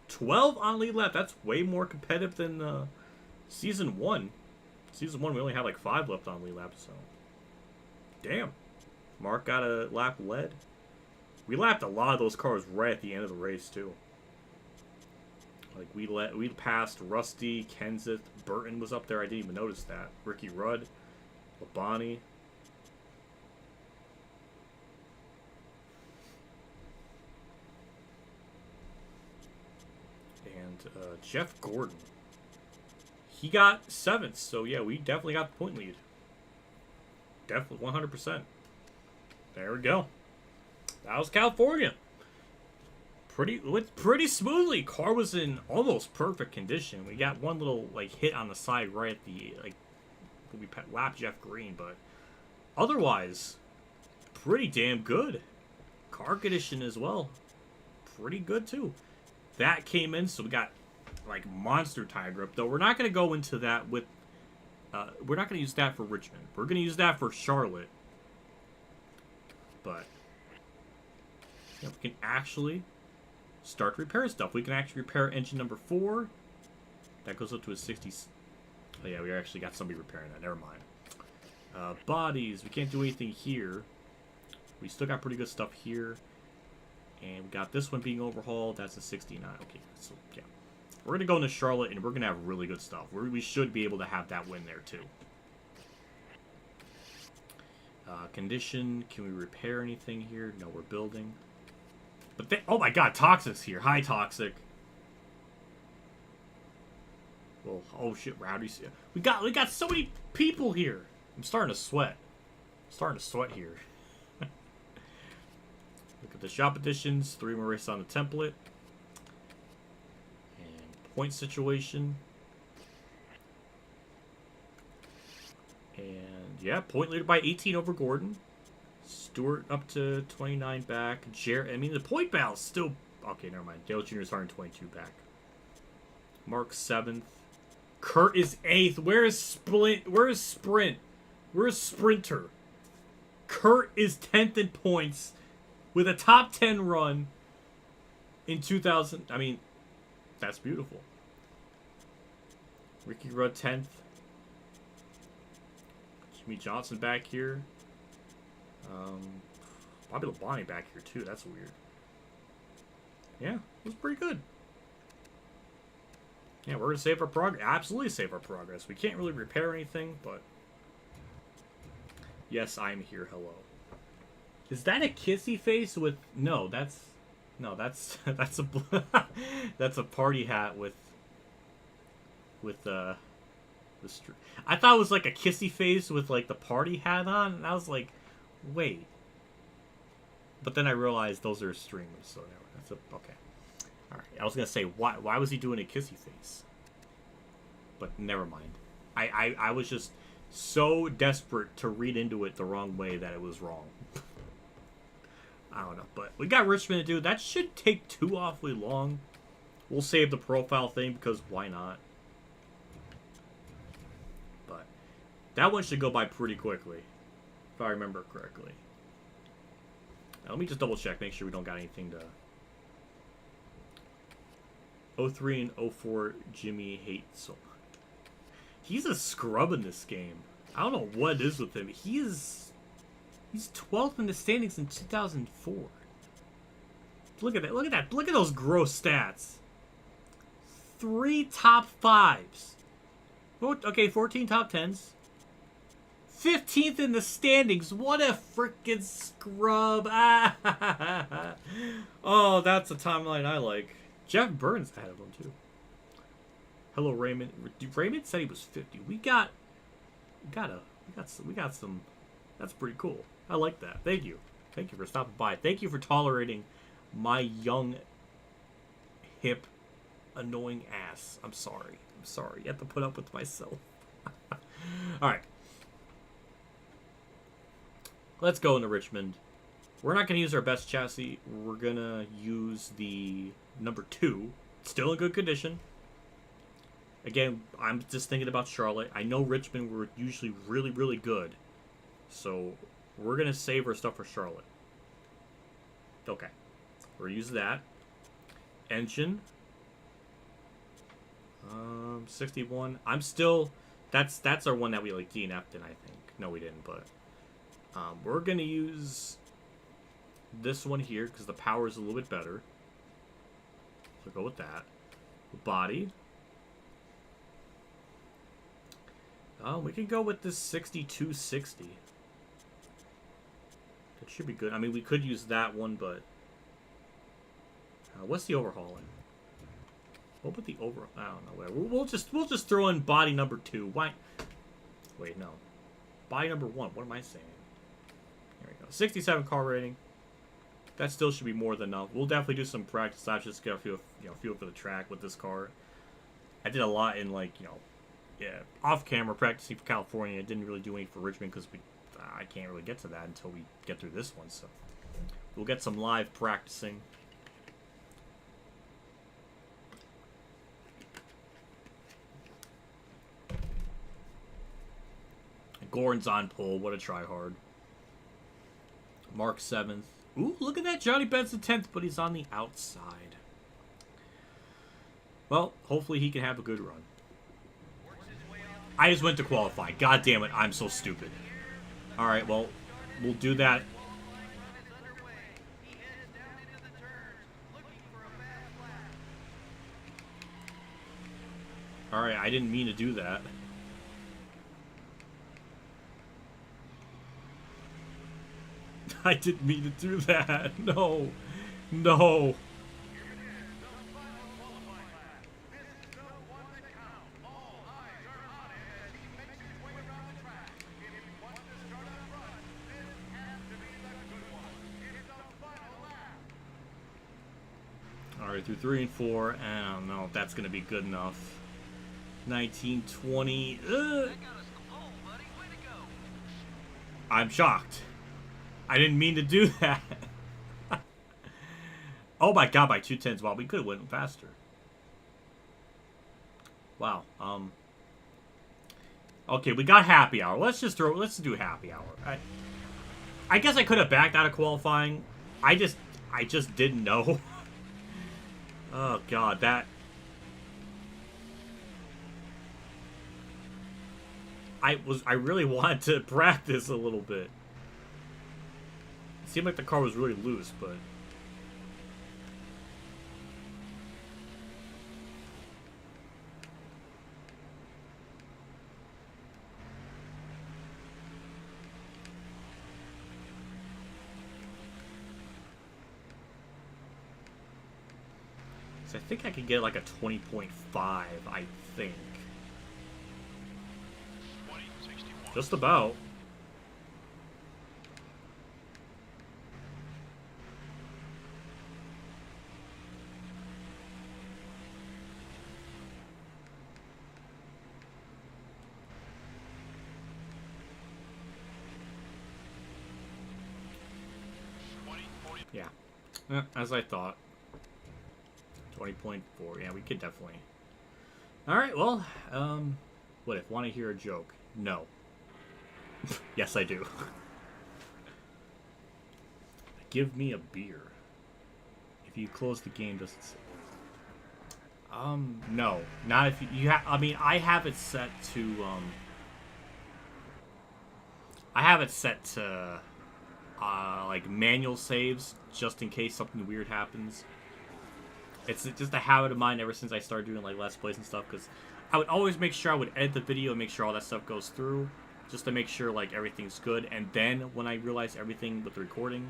12 on lead lap. That's way more competitive than Season 1. Season 1, we only had like 5 left on lead lap, so. Damn. Mark got a lap led. We lapped a lot of those cars right at the end of the race, too. Like, we passed Rusty, Kenseth, Burton was up there. I didn't even notice that. Ricky Rudd, Labonte. And Jeff Gordon. He got 7th, so yeah, we definitely got the point lead. Definitely 100%. There we go. That was California. Pretty smoothly. Car was in almost perfect condition. We got one little like hit on the side right at the we lapped Jeff Green, but otherwise pretty damn good. Car condition as well. Pretty good too. That came in, so we got like monster tire grip, though we're not going to go into that with we're not going to use that for Richmond. We're going to use that for Charlotte. But yeah, we can actually start to repair stuff. We can actually repair engine number 4. That goes up to a 60. Oh yeah, we actually got somebody repairing that. Never mind. Bodies, we can't do anything here. We still got pretty good stuff here. And we got this one being overhauled. That's a 69. Okay, so yeah. We're going to go into Charlotte, and we're going to have really good stuff. We should be able to have that win there, too. Condition. Can we repair anything here? No, we're building. But they, oh my god, Toxic's here. Hi, Toxic. Well, oh shit, Rowdy's here. We got so many people here. I'm starting to sweat. Here. Look at the shop additions. 3 more races on the template. And point situation. And yeah, point leader by 18 over Gordon. Stewart up to 29 back. I mean, the point balance still... Okay, never mind. Dale Jr. is 122 back. Mark 7th. Kurt is 8th. Where is Sprint? Where is Sprint? Where is Sprinter? Kurt is 10th in points with a top 10 run in 2000. I mean, that's beautiful. Ricky Rudd 10th. Jimmy Johnson back here. Bobby Labonte back here too. That's weird. Yeah, it was pretty good. Yeah, we're gonna save our progress. Absolutely save our progress. We can't really repair anything, but yes, I'm here. Hello. Is that a kissy face with? No, that's that's a that's a party hat with the. I thought it was like a kissy face with like the party hat on, and I was like, wait. But then I realized those are streamers, so that's okay. All right, I was gonna say why was he doing a kissy face? But never mind. I was just so desperate to read into it the wrong way that it was wrong. I don't know, but we got Richmond to do. That should take too awfully long. We'll save the profile thing because why not? But that one should go by pretty quickly, if I remember correctly. Now, let me just double check, make sure we don't got anything to... 03 and 04 Jimmy hates. He's a scrub in this game. I don't know what it is with him. He's 12th in the standings in 2004. Look at that. Look at that. Look at those gross stats. 3 top 5s. Okay, 14 top 10s. 15th in the standings. What a freaking scrub. Oh, that's a timeline I like. Jeff Burns had him too. Hello, Raymond. Raymond said he was 50. We got some. That's pretty cool. I like that. Thank you. Thank you for stopping by. Thank you for tolerating my young, hip, annoying ass. I'm sorry. I'm sorry. You have to put up with myself. All right. Let's go into Richmond. We're not going to use our best chassis. We're going to use the number 2. Still in good condition. Again, I'm just thinking about Charlotte. I know Richmond were usually really, really good. So we're going to save our stuff for Charlotte. Okay. We're using that. Engine. 61. I'm still... That's our one that we like DNF'd in, I think. No, we didn't, but... we're going to use this one here because the power is a little bit better. So go with that. Body. We can go with this 6260. That should be good. I mean, we could use that one, but... what's the overhauling? What would the over... I don't know. We'll just throw in body number 2. Why? Wait, no. Body number 1. What am I saying? There we go. 67 car rating. That still should be more than enough. We'll definitely do some practice laps just to get a feel for the track with this car. I did a lot in off camera practicing for California. I didn't really do any for Richmond because I can't really get to that until we get through this one. So we'll get some live practicing. Gordon's on pole. What a tryhard. Mark 7th. Ooh, look at that. Johnny Benson 10th, but he's on the outside. Well, hopefully he can have a good run. I just went to qualify. God damn it. I'm so stupid. Alright, well, we'll do that. Alright, I didn't mean to do that. I didn't mean to do that. No. No. Alright, through 3 and 4. I don't know if that's going to be good enough. 19, 20. I'm shocked. I didn't mean to do that. Oh my god, by 2 tenths. Wow, we could have went faster. Wow. Okay, we got happy hour. Let's do happy hour. I guess I could have backed out of qualifying. I just didn't know. Oh god, that... I really wanted to practice a little bit. It seemed like the car was really loose, but... So I think I could get like a 20.5, I think. 2061. Just about. Yeah. As I thought. 20.4. Yeah, we could definitely. Alright, well, what if? Want to hear a joke? No. Yes, I do. Give me a beer. If you close the game, does it say? No. Not if you have... I mean, I have it set to, I have it set to, like, manual saves, just in case something weird happens. It's just a habit of mine ever since I started doing, like, Let's Plays and stuff, because I would always make sure I would edit the video and make sure all that stuff goes through, just to make sure, like, everything's good, and then, when I realize everything with the recording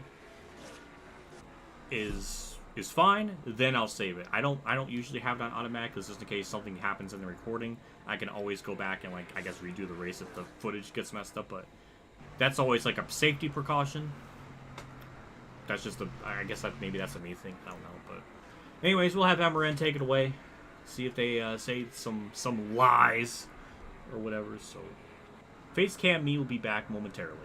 is fine, then I'll save it. I don't usually have that on automatic, because just in case something happens in the recording, I can always go back and, like, I guess redo the race if the footage gets messed up, but that's always, like, a safety precaution. That's just I guess maybe that's a me thing, I don't know, but... Anyways, we'll have Amaran take it away. See if they say some lies or whatever. So, Facecam me will be back momentarily.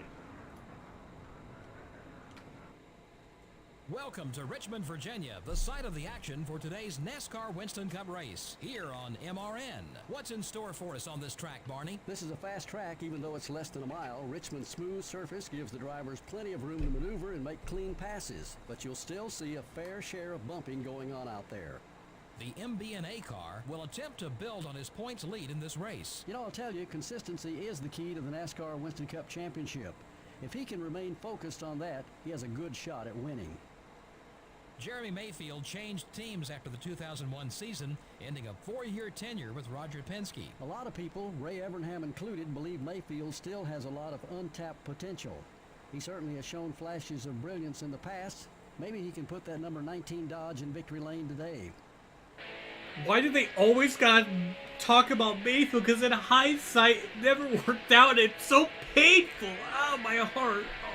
Welcome to Richmond, Virginia, the site of the action for today's NASCAR Winston Cup race, here on MRN. What's in store for us on this track, Barney? This is a fast track, even though it's less than a mile. Richmond's smooth surface gives the drivers plenty of room to maneuver and make clean passes, but you'll still see a fair share of bumping going on out there. The MBNA car will attempt to build on his points lead in this race. You know, I'll tell you, consistency is the key to the NASCAR Winston Cup Championship. If he can remain focused on that, he has a good shot at winning. Jeremy Mayfield changed teams after the 2001 season, ending a 4-year tenure with Roger Penske. A lot of people, Ray Evernham included, believe Mayfield still has a lot of untapped potential. He certainly has shown flashes of brilliance in the past. Maybe he can put that number 19 Dodge in victory lane today. Why do they always gotta talk about Mayfield? Because in hindsight, it never worked out. It's so painful. Oh, my heart. Oh.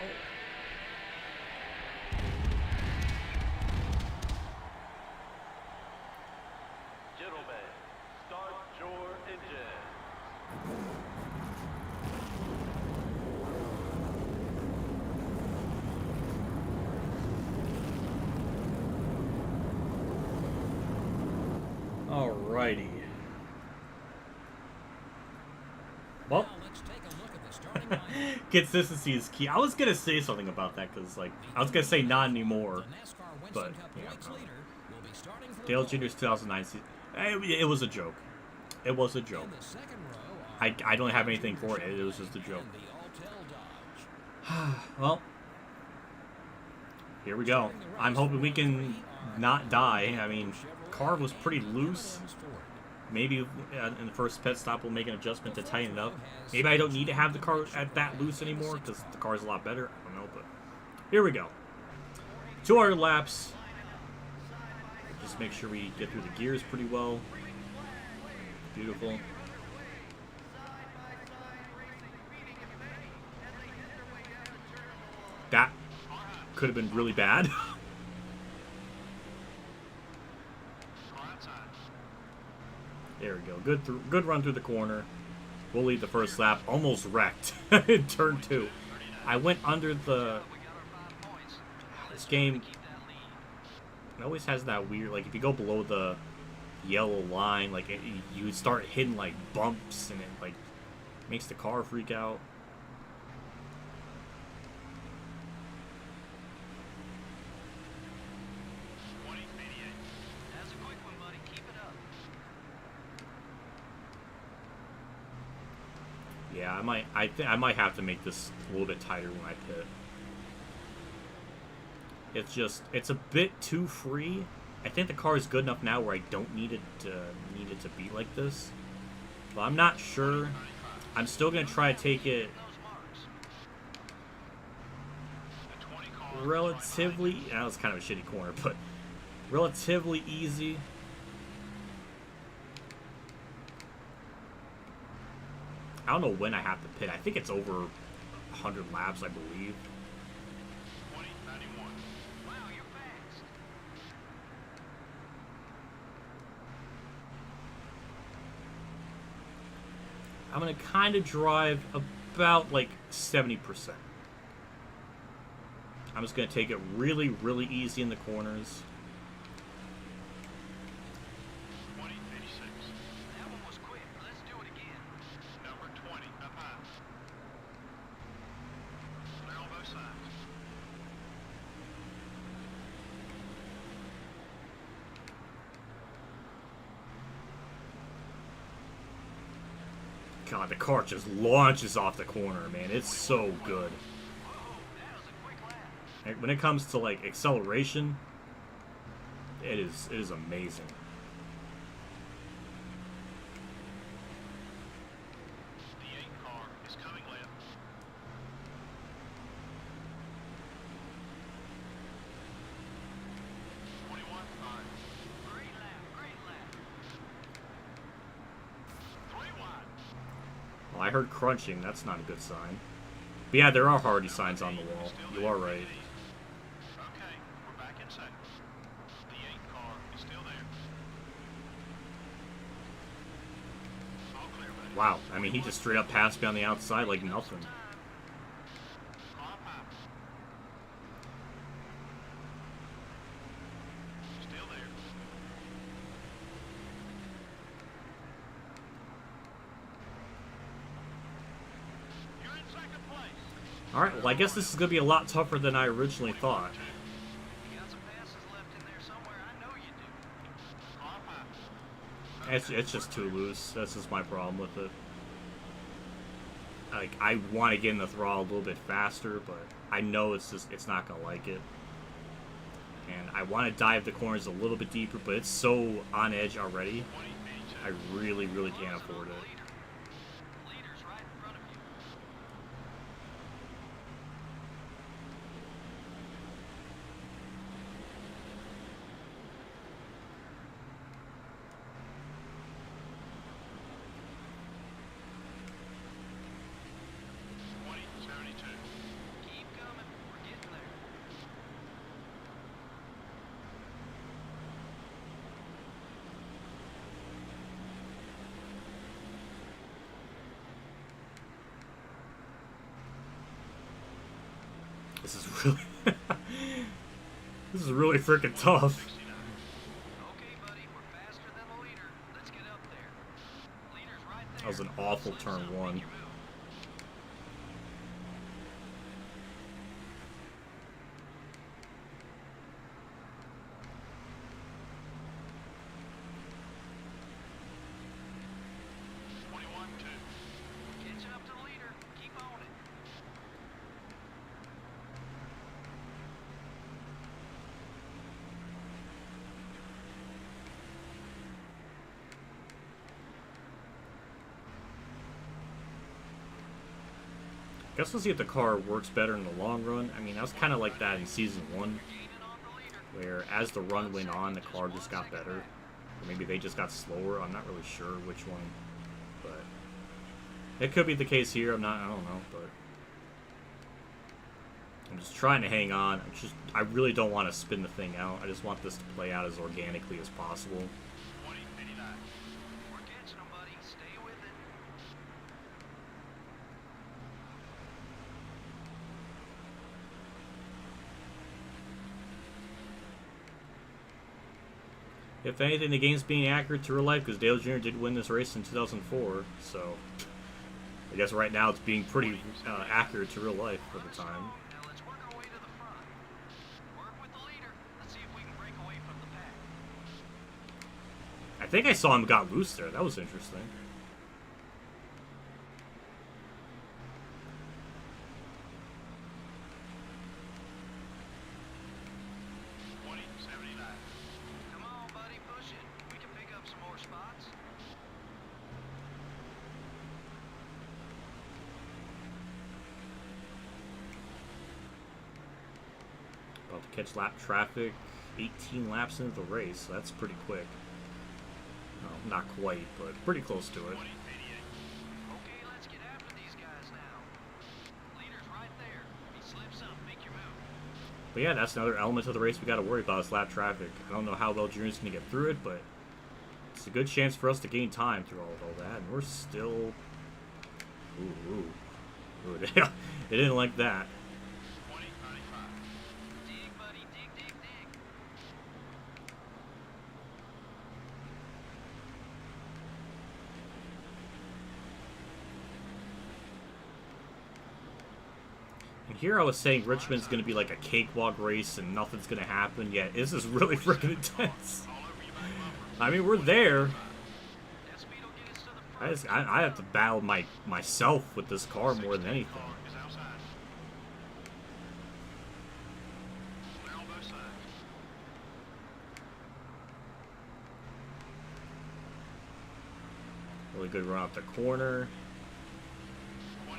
Alrighty. Well, Now let's take a look at the starting line. consistency is key. I was gonna say something about that because, like, I was gonna say not anymore, The NASCAR Winston but Cup yeah, points no. leader will be starting for the Dale pole. Jr.'s 2009 season. It was a joke. It was a joke. In the second row are I don't have anything for it. It was just a joke. and the Altel Dodge. Well, here we go. I'm hoping we can not die. I mean, car was pretty loose. Maybe in the first pit stop we'll make an adjustment to tighten it up. Maybe I don't need to have the car at that loose anymore because the car's a lot better. I don't know, but here we go. 200 laps. Just make sure we get through the gears pretty well. Beautiful. That could have been really bad. There we go. Good run through the corner. We'll lead the first lap. Almost wrecked in turn 2. I went under the... This game... It always has that weird... Like, if you go below the yellow line, like, you start hitting, like, bumps, and it, like... Makes the car freak out. That's a quick one, buddy. Keep it up. Yeah, I might have to make this a little bit tighter when I pit. It's a bit too free. I think the car is good enough now where I don't need it to be like this. But I'm not sure. I'm still gonna try to take it relatively. That was kind of a shitty corner, but relatively easy. I don't know when I have to pit. I think it's over 100 laps, I believe. 2091. Wow, you're fast. I'm gonna kind of drive about like 70%. I'm just gonna take it really, really easy in the corners. 2086. That one was quick. Let's do it again. Number 20, up high. Clear on both sides. God, the car just launches off the corner, man. It's so good. Whoa, that was a quick lap. Like, when it comes to like acceleration, it is amazing. The 8 car is coming left. 21, 5. Great lap, great lap. 3 wide. Well, I heard crunching. That's not a good sign. But yeah, there are hardy signs on the wall. You are right. Okay, we're back in second. The 8 car is still there. All clear, buddy. Wow. I mean, he just straight up passed me on the outside like nothing. Car pop. Still there. You're in second place. All right. Well, I guess this is gonna be a lot tougher than I originally thought. You got some passes left in there somewhere. I know you do. Car pop. It's just too loose. That's just my problem with it. Like, I want to get in the throttle a little bit faster, but I know it's not gonna like it. And I want to dive the corners a little bit deeper, but it's so on edge already. I really, really can't afford it. Leader's right in front of you. Keep coming. We're getting there. This is really, this is really freaking tough. 69. Okay, buddy, we're faster than the leader. Let's get up there. Leader's right there. That was an awful Slips turn up, make one. your move. Catching up to the leader. Keep on it. Guess we'll see if the car works better in the long run. I mean, that was kind of like that in Season 1, Gaining on the leader. where as the run went on, the car just got better. Or maybe they just got slower. I'm not really sure which one. But it could be the case here. I don't know, but I'm just trying to hang on. I really don't want to spin the thing out. I just want this to play out as organically as possible. 2089. We're catching them, buddy. Stay with it. If anything, the game's being accurate to real life because Dale Jr. did win this race in 2004, so I guess right now it's being pretty accurate to real life for the time. Now let's work our way to the front. Work with the leader. Let's see if we can break away from the pack. I think I saw him got loose there. That was interesting. Come on, buddy, push it. We can pick up some more spots. About to catch lap traffic. 18 laps into the race. So that's pretty quick. Well, not quite, but pretty close to it. Okay, let's get after these guys now. Leader's right there. If he slips up, make your move. But yeah, that's another element of the race we got to worry about is lap traffic. I don't know how well Junior's going to get through it, but it's a good chance for us to gain time through all that. And we're still... Ooh. They didn't like that. Dig, buddy, dig, dig, dig. And here I was saying Richmond's going to be like a cakewalk race and nothing's going to happen, yet this is really freaking intense. I mean, we're there. That speed will get us to the front. I have to battle myself with this car more than anything. Is outside. Clear on both sides. Really good run out the corner. 20:92.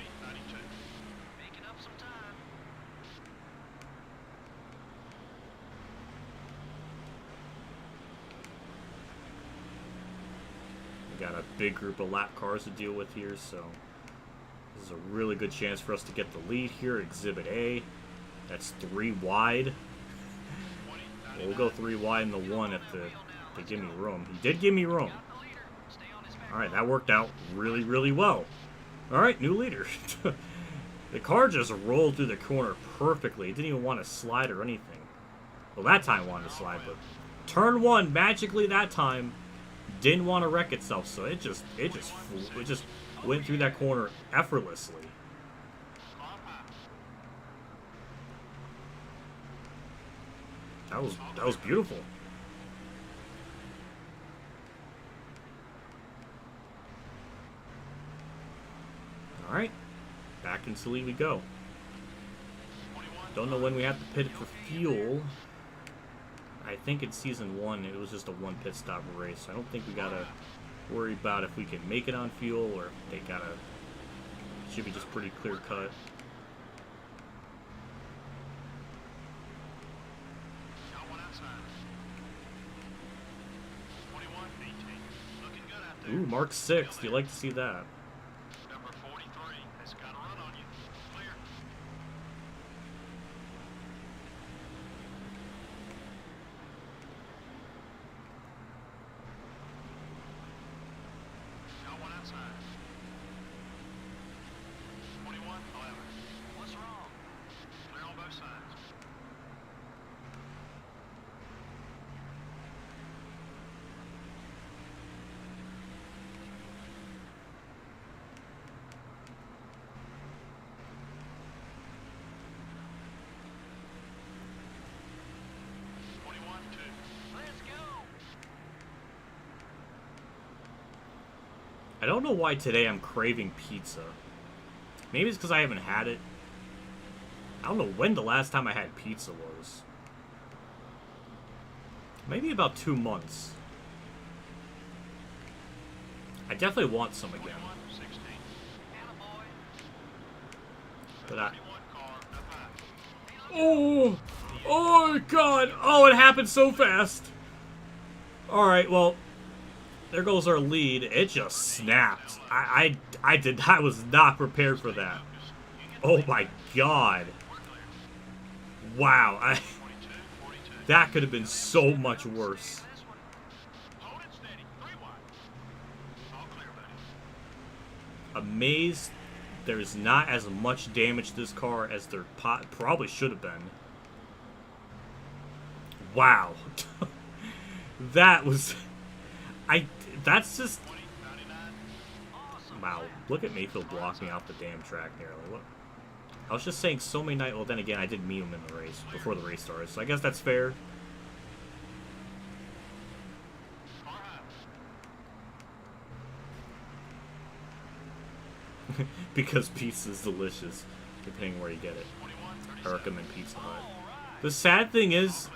Making up some time. We got a big group of lap cars to deal with here, so this is a really good chance for us to get the lead here. Exhibit A. That's 3 wide. We'll go 3 wide in the 1 if they give me room. He did give me room. Got the leader. Stay on his back. Alright, that worked out really, really well. Alright, new leader. The car just rolled through the corner perfectly. It didn't even want to slide or anything. Well, that time it wanted to slide, but turn 1, magically that time, didn't want to wreck itself, so it just went through that corner effortlessly. That was beautiful. Alright, back into the lead we go. Don't know when we have to pit for fuel. I think in Season 1 it was just a 1 pit stop race. So I don't think we gotta worry about if we can make it on fuel or if they gotta... Should be just pretty clear cut. Got one outside. 21:18. Looking good out there. Ooh, Mark 6. Do you like to see that? Number 43 has got a run on you. Clear. Got one outside. 21:11. What's wrong? Clear on both sides. Let's go. I don't know why today I'm craving pizza. Maybe it's because I haven't had it. I don't know when the last time I had pizza was. Maybe about 2 months. I definitely want some again. 21:16. Attaboy. But I... 31 car up high. Oh! Oh, God! Oh, it happened so fast! Alright, well... There goes our lead. It just snapped. I was not prepared for that. Oh my God. Wow. That could have been so much worse. Hold it steady. 3 wide. All clear, buddy. Amazed there's not as much damage to this car as there probably should have been. Wow. That was... That's just... Wow, look at Mayfield blocking off the damn track nearly. Look. I was just saying so many nights. Well, then again, I did meet him in the race before the race started, so I guess that's fair. Because pizza's delicious, depending where you get it. I recommend Pizza Hut. The sad thing is,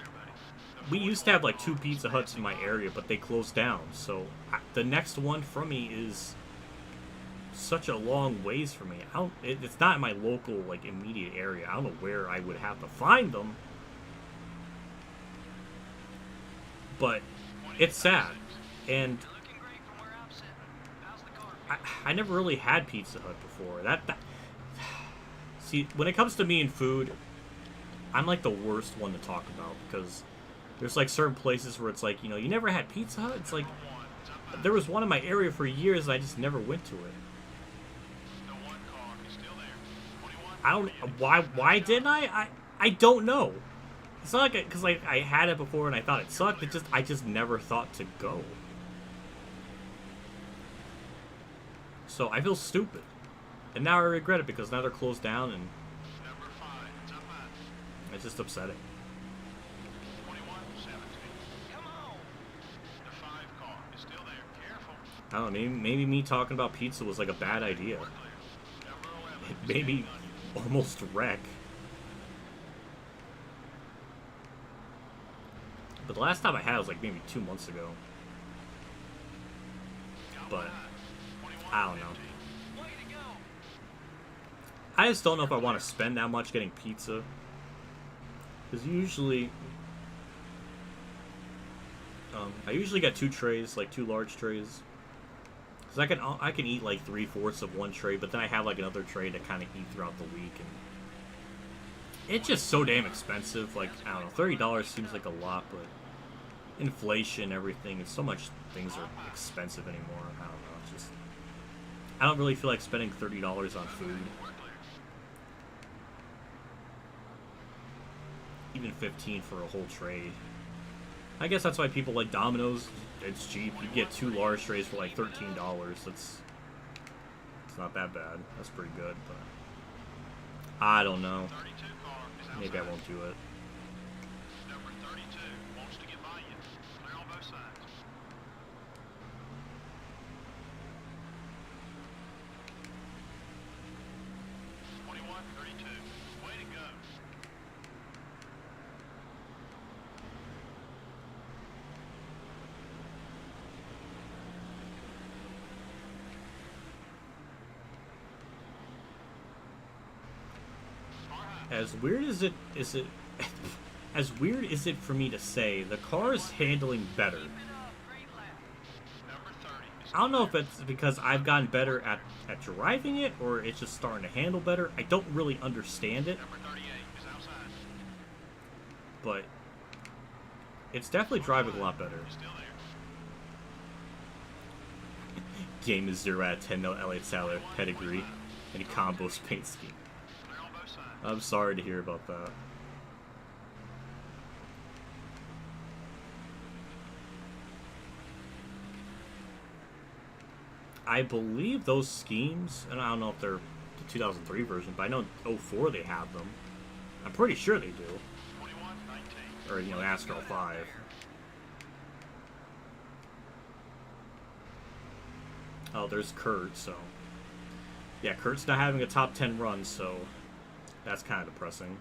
we used to have like 2 Pizza Huts in my area, but they closed down. So the next one from me is such a long ways for me. It's not in my local, like, immediate area. I don't know where I would have to find them. But it's sad. And I never really had Pizza Hut before. See, when it comes to me and food, I'm like the worst one to talk about, because there's like certain places where it's like, you know, you never had Pizza Hut? It's like, there was one in my area for years, and I just never went to it. I don't, why didn't I don't know. It's not like, because like I had it before and I thought it sucked, I just never thought to go. So I feel stupid. And now I regret it, because now they're closed down, and it's just upsetting. I don't know, maybe me talking about pizza was like a bad idea. It made me almost wreck. But the last time I had it was like maybe 2 months ago. But I don't know. I just don't know if I want to spend that much getting pizza. Because usually, I usually get 2 trays, like 2 large trays. Because I can eat like 3/4 of one tray, but then I have like another tray to kind of eat throughout the week, and it's just so damn expensive. Like, I don't know, $30 seems like a lot, but inflation, everything, and so much things are expensive anymore. I don't know, it's just, I don't really feel like spending $30 on food. Even 15 for a whole tray. I guess that's why people like Domino's. It's cheap. You get 2 large trays for like $13. It's not that bad. That's pretty good, but I don't know. Maybe I won't do it. Number 32 wants to get by you. Clear on both sides. 21-32. Way to go. As weird as it as weird is it for me to say, the car is handling better. I don't know if it's because I've gotten better at driving it, or it's just starting to handle better. I don't really understand it. But it's definitely driving a lot better. Game is 0 out of 10, no LA Sailor pedigree, and combos paint scheme. I'm sorry to hear about that. I believe those schemes, and I don't know if they're the 2003 version, but I know in 04 they have them. I'm pretty sure they do. Or, you know, NASCAR 5. Oh, there's Kurt, so... Yeah, Kurt's not having a top 10 run, so... That's kind of depressing.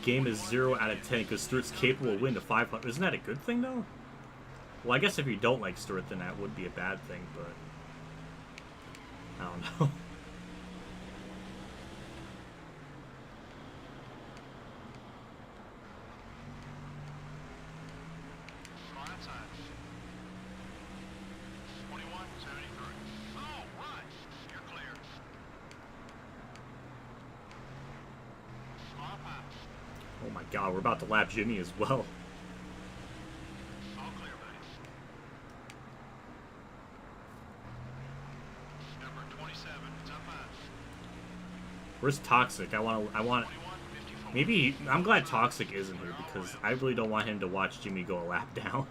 Game is 0 out of 10 because Stewart's capable of winning to 500. Isn't that a good thing, though? Well, I guess if you don't like Stewart, then that would be a bad thing, but... I don't know. Oh my god, we're about to lap Jimmy as well. All clear, buddy. Number 27, it's up high. Where's Toxic? I want. 51-54. Maybe I'm glad Toxic isn't here because I really don't want him to watch Jimmy go a lap down.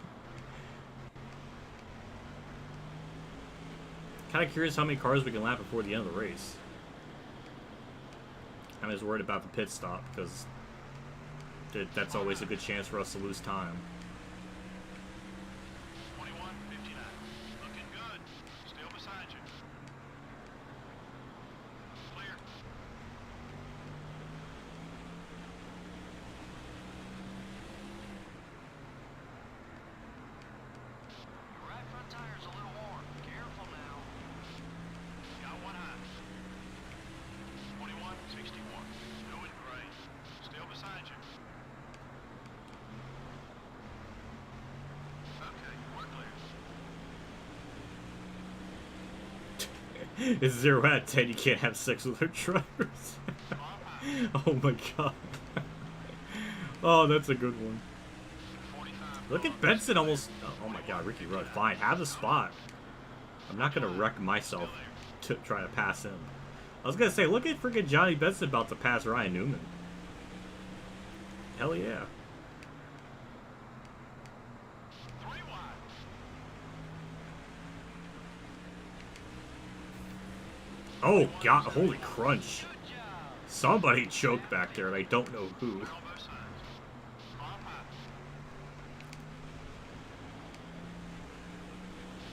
Kind of curious how many cars we can lap before the end of the race. I'm just worried about the pit stop because that's always a good chance for us to lose time. 21-59. Looking good. Still beside you. Clear. Your right front tire's a little worn. Careful now. Got one high. 21-61. Doing great. Still beside you. Okay, we're clear. It's 0 out of 10. You can't have sex with our drivers. Oh my god. Oh, that's a good one. 45. Look at Benson almost. Oh my god, Ricky Rudd. Fine, have the spot. I'm not gonna wreck myself to try to pass him. I was gonna say, look at freaking Johnny Benson about to pass Ryan Newman. Hell yeah. 3 wide. Oh god, holy crunch. Good job. Somebody choked back there and I don't know who. On both sides. Off high.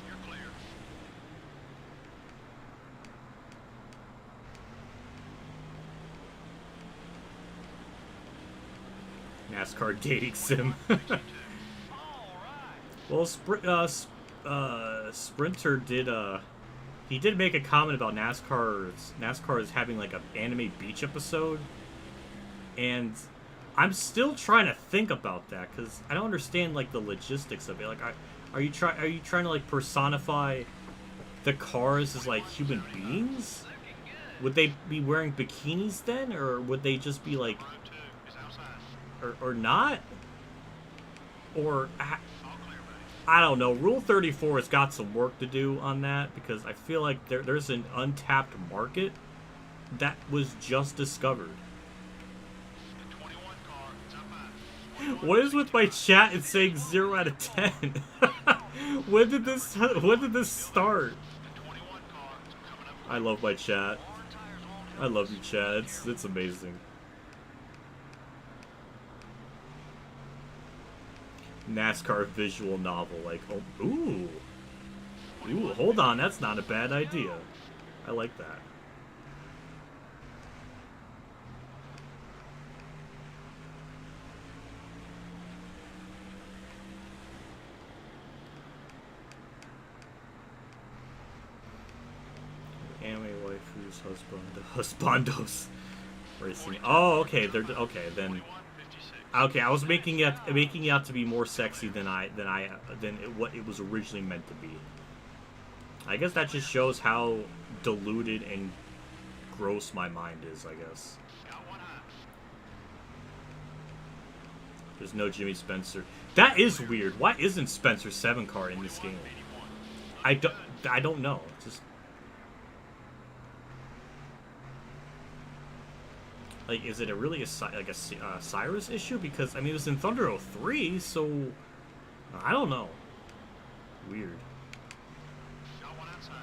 You're clear. NASCAR dating sim. 52. All right. Well, Sprinter did, he did make a comment about NASCAR is having like an anime beach episode. And I'm still trying to think about that because I don't understand like the logistics of it. Like, are you trying to like personify the cars as like human beings? Would they be wearing bikinis then, or would they just be like, Road 2 is outside. or not? Or All clear, buddy. I don't know. Rule 34 has got some work to do on that because I feel like there's an untapped market that was just discovered. The 21 car is up high. What is with my chat and saying 0 out of 10? When did this start? The 21 car is coming up. I love my chat. Hard tires won't I love you, chat. It's amazing. NASCAR visual novel, like, oh, ooh, hold on, that's not a bad idea. I like that. Anime waifus, husbandos, racing. Oh, okay, they're okay then. 51-56. Okay, I was making it out to be more sexy than what it was originally meant to be. I guess that just shows how diluted and gross my mind is, I guess. Got one high. There's no Jimmy Spencer. That is weird. Why isn't Spencer 7 car in this game? 81. I don't know. Just like, is it really a Cyrus issue? Because I mean, it was in Thunder 03, so I don't know. Weird. Got one outside.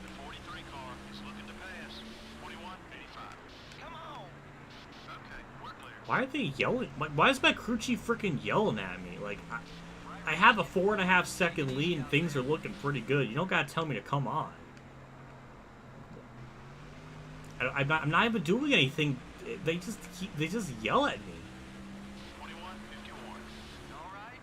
The 43 car is looking to pass. 21-85. Come on. Okay, we're clear. Why are they yelling? Why is my crew chief freaking yelling at me? Like, I have a 4.5 second lead and things are looking pretty good. You don't gotta tell me to come on. I'm not even doing anything. They just yell at me. 21-51. All right.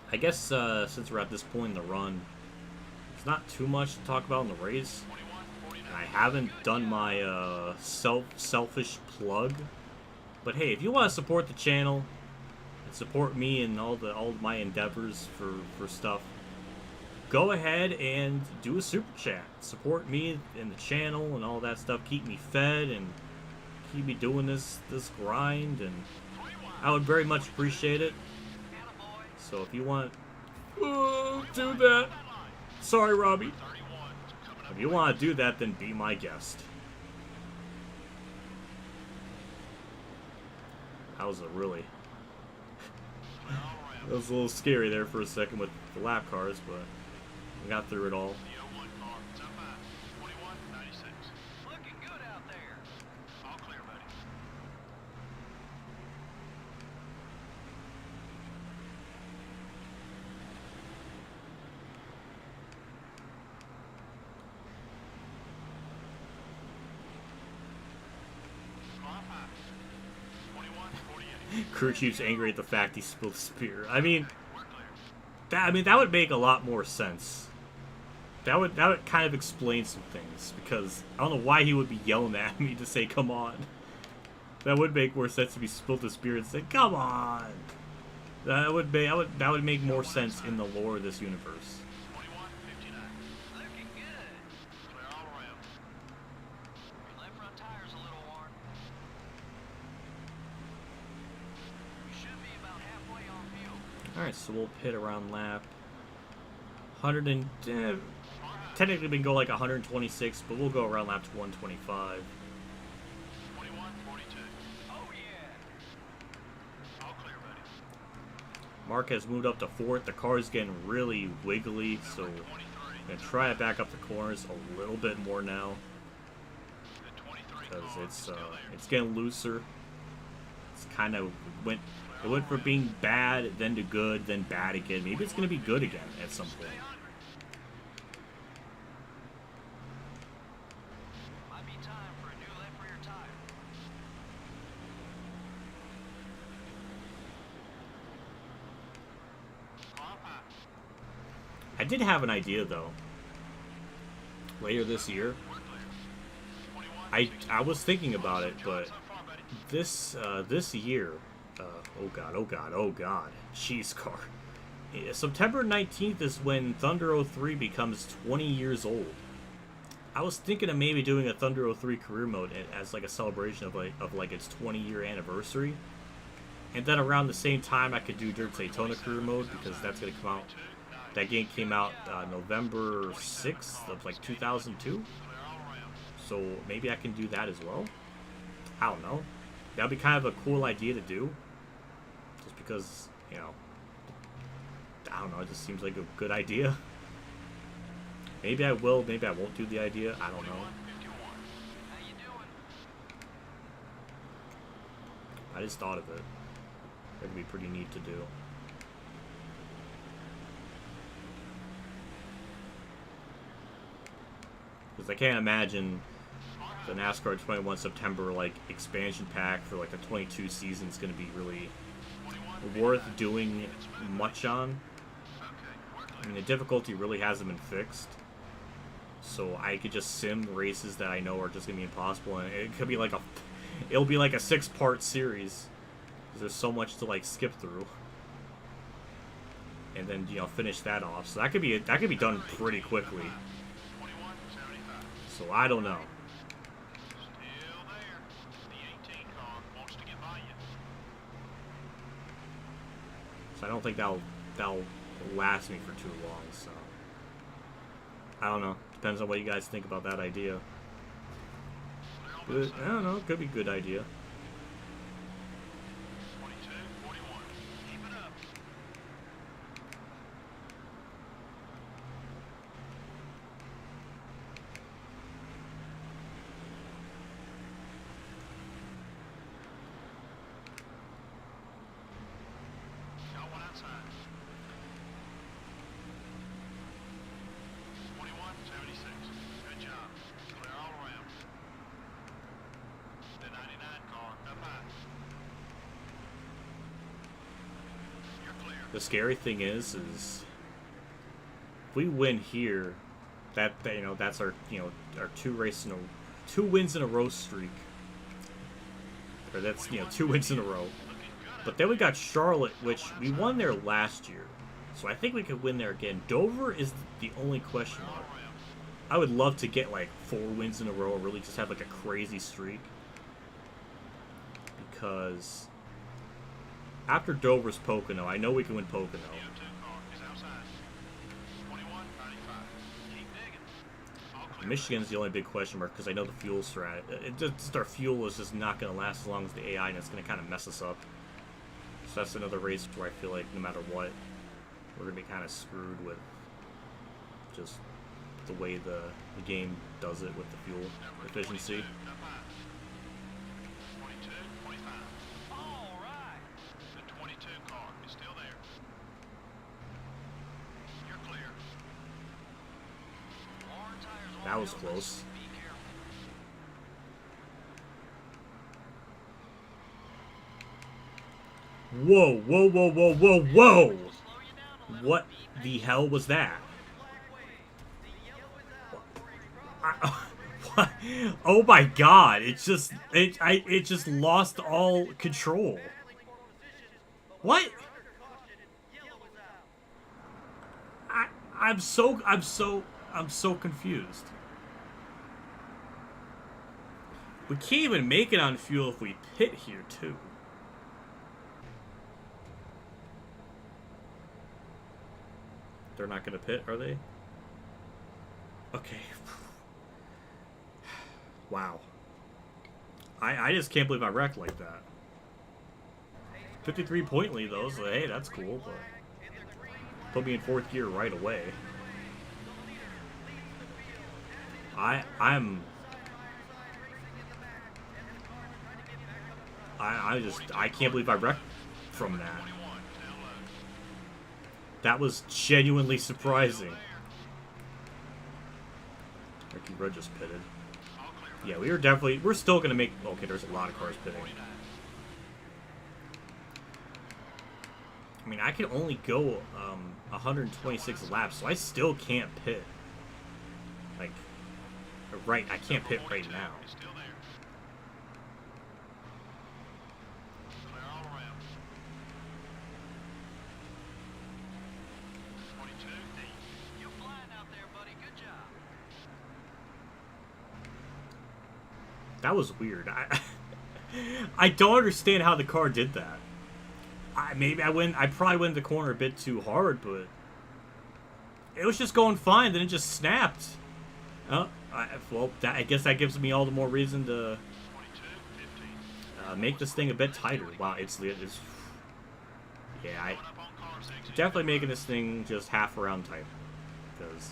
I guess since we're at this point in the run, there's not too much to talk about in the race. 21-49. And I haven't done my selfish plug But hey, if you want to support the channel and support me and all my endeavors for stuff, go ahead and do a super chat. Support me and the channel and all that stuff. Keep me fed and keep me doing this grind, and I would very much appreciate it. So if you want to do that, sorry Robbie. If you want to do that, then be my guest. That was a really... That was a little scary there for a second with the lap cars, but we got through it all. Looking good out there. All clear, buddy. Crew chief's angry at the fact he spilled the spear. I mean, that would make a lot more sense. That would kind of explain some things, because I don't know why he would be yelling at me to say come on. That would make more sense if he spilled the spear and said come on. That would make more sense in the lore of this universe. Looking good. Clear all around. Your left front tire's a little worn. You should be about halfway on fuel. Alright, so we'll pit around lap 100 and... technically we can go like 126, but we'll go around lap to 125. 21:42. Oh yeah. All clear, buddy. Mark has moved up to 4th. The car is getting really wiggly, so I'm going to try to back up the corners a little bit more now, because it's getting looser. It's kind of it went from being bad, then to good, then bad again. Maybe it's going to be good again at some point. Might be time for a new left rear tire. I did have an idea though. Later this year, I was thinking about it, but this year, oh god, cheese car. Yeah, September 19th is when Thunder 03 becomes 20 years old. I was thinking of maybe doing a Thunder 03 career mode as like a celebration of like its 20-year anniversary, and then around the same time I could do Dirt Daytona career mode, because that's gonna come out. That game came out November 6th of like 2002. So maybe I can do that as well. I don't know. That'd be kind of a cool idea to do. Just because, you know, I don't know, it just seems like a good idea. Maybe I will, maybe I won't do the idea. I don't know. How you doing? I just thought of it. That'd be pretty neat to do. Because I can't imagine the NASCAR 21 September like expansion pack for like the 22 season is going to be really worth doing much on. I mean, the difficulty really hasn't been fixed, so I could just sim races that I know are just going to be impossible, and it could be like it'll be like a 6-part series, because there's so much to like skip through, and then, you know, finish that off. So that could be done pretty quickly. So I don't know. Still there. The 18 car wants to get by you. So I don't think that'll last me for too long. So I don't know. Depends on what you guys think about that idea. But, I don't know. It could be a good idea. 22:41. Keep it up. Got one outside. 21:76. Good job. Clear all around. The 99 car up high. You're clear. The scary thing is if we win here, that you know, that's our, you know, our 2 wins in a row streak. Or that's, you know, 2 wins in a row. But then we got Charlotte, which we won there last year. So I think we could win there again. Dover is the only question mark. I would love to get like 4 wins in a row, or really just have like a crazy streak. Because after Dover's Pocono, I know we can win Pocono. Michigan's the only big question mark because I know the fuel strat. Just our fuel is just not going to last as long as the AI, and it's going to kind of mess us up. So that's another race where I feel like no matter what, we're going to be kind of screwed with just the way the game does it with the fuel efficiency. That was close. Whoa, whoa, whoa, whoa, whoa, whoa! What the hell was that? What? Oh my god! It just lost all control. What? I'm so confused. We can't even make it on fuel if we pit here too. They're not gonna pit, are they? Okay. Wow. I just can't believe I wrecked like that. 53 point lead though, so hey, that's cool, but put me in 4th gear right away. I can't believe I wrecked from that. That was genuinely surprising. Ricky Rudd just pitted. Yeah, we're still gonna make, okay, there's a lot of cars pitting. I mean, I can only go 126 laps, so I still can't pit. Like, right, I can't pit right now. That was weird. I don't understand how the car did that. I probably went in the corner a bit too hard, but it was just going fine. Then it just snapped. Well, I guess that gives me all the more reason to make this thing a bit tighter. Wow, it's yeah, definitely making this thing just half around tight, because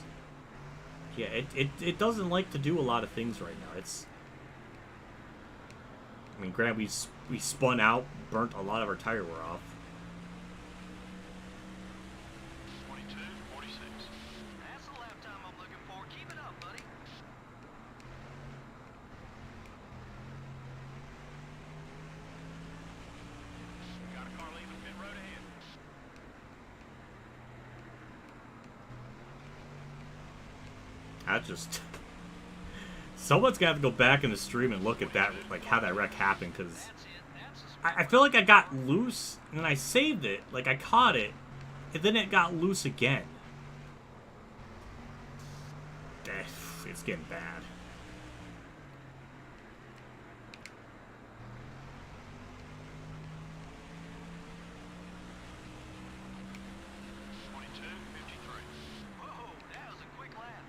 yeah, it doesn't like to do a lot of things right now. I mean, granted, we spun out, burnt a lot of our tire wear off. 22:46. That's the lap time I'm looking for. Keep it up, buddy. Got a car leaving pit road ahead. That just... Someone's gonna have to go back in the stream and look at that, like how that wreck happened, because I feel like I got loose and then I saved it, like I caught it, and then it got loose again. It's getting bad. Whoa, that was a quick lap.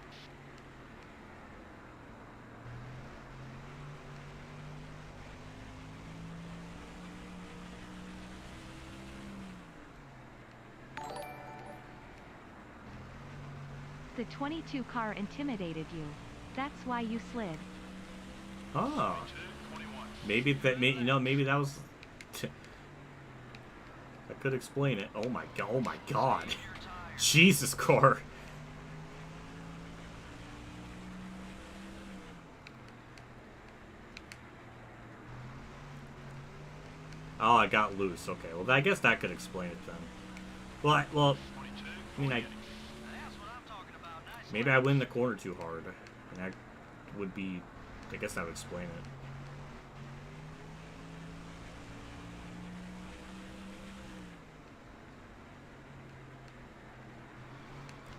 The 22 car intimidated you. That's why you slid. Oh. Maybe that, maybe that was... That could explain it. Oh my god. Jesus, car. Oh, I got loose. Okay, well, I guess that could explain it then. Well, I mean, maybe I win the corner too hard, and that would be, I guess that would explain it.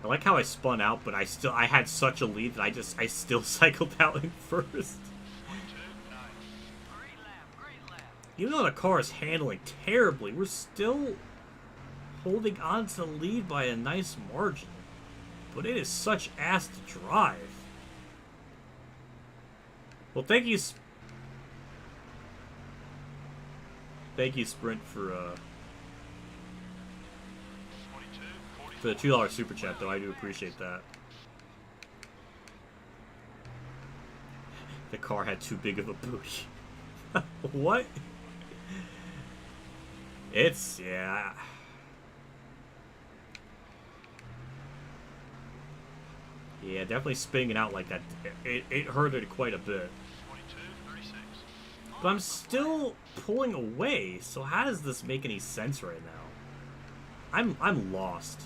I like how I spun out, but I had such a lead that I still cycled out in first. 22, nice. Great lap. Even though the car is handling terribly, we're still holding on to the lead by a nice margin. But it is such ass to drive. Well, thank you, Sprint, for the $2 super chat, though. I do appreciate that. The car had too big of a booty. What? It's, yeah. Yeah, definitely spinning it out like that. It hurted quite a bit. 22, 36. But I'm still pulling away, so how does this make any sense right now? I'm lost.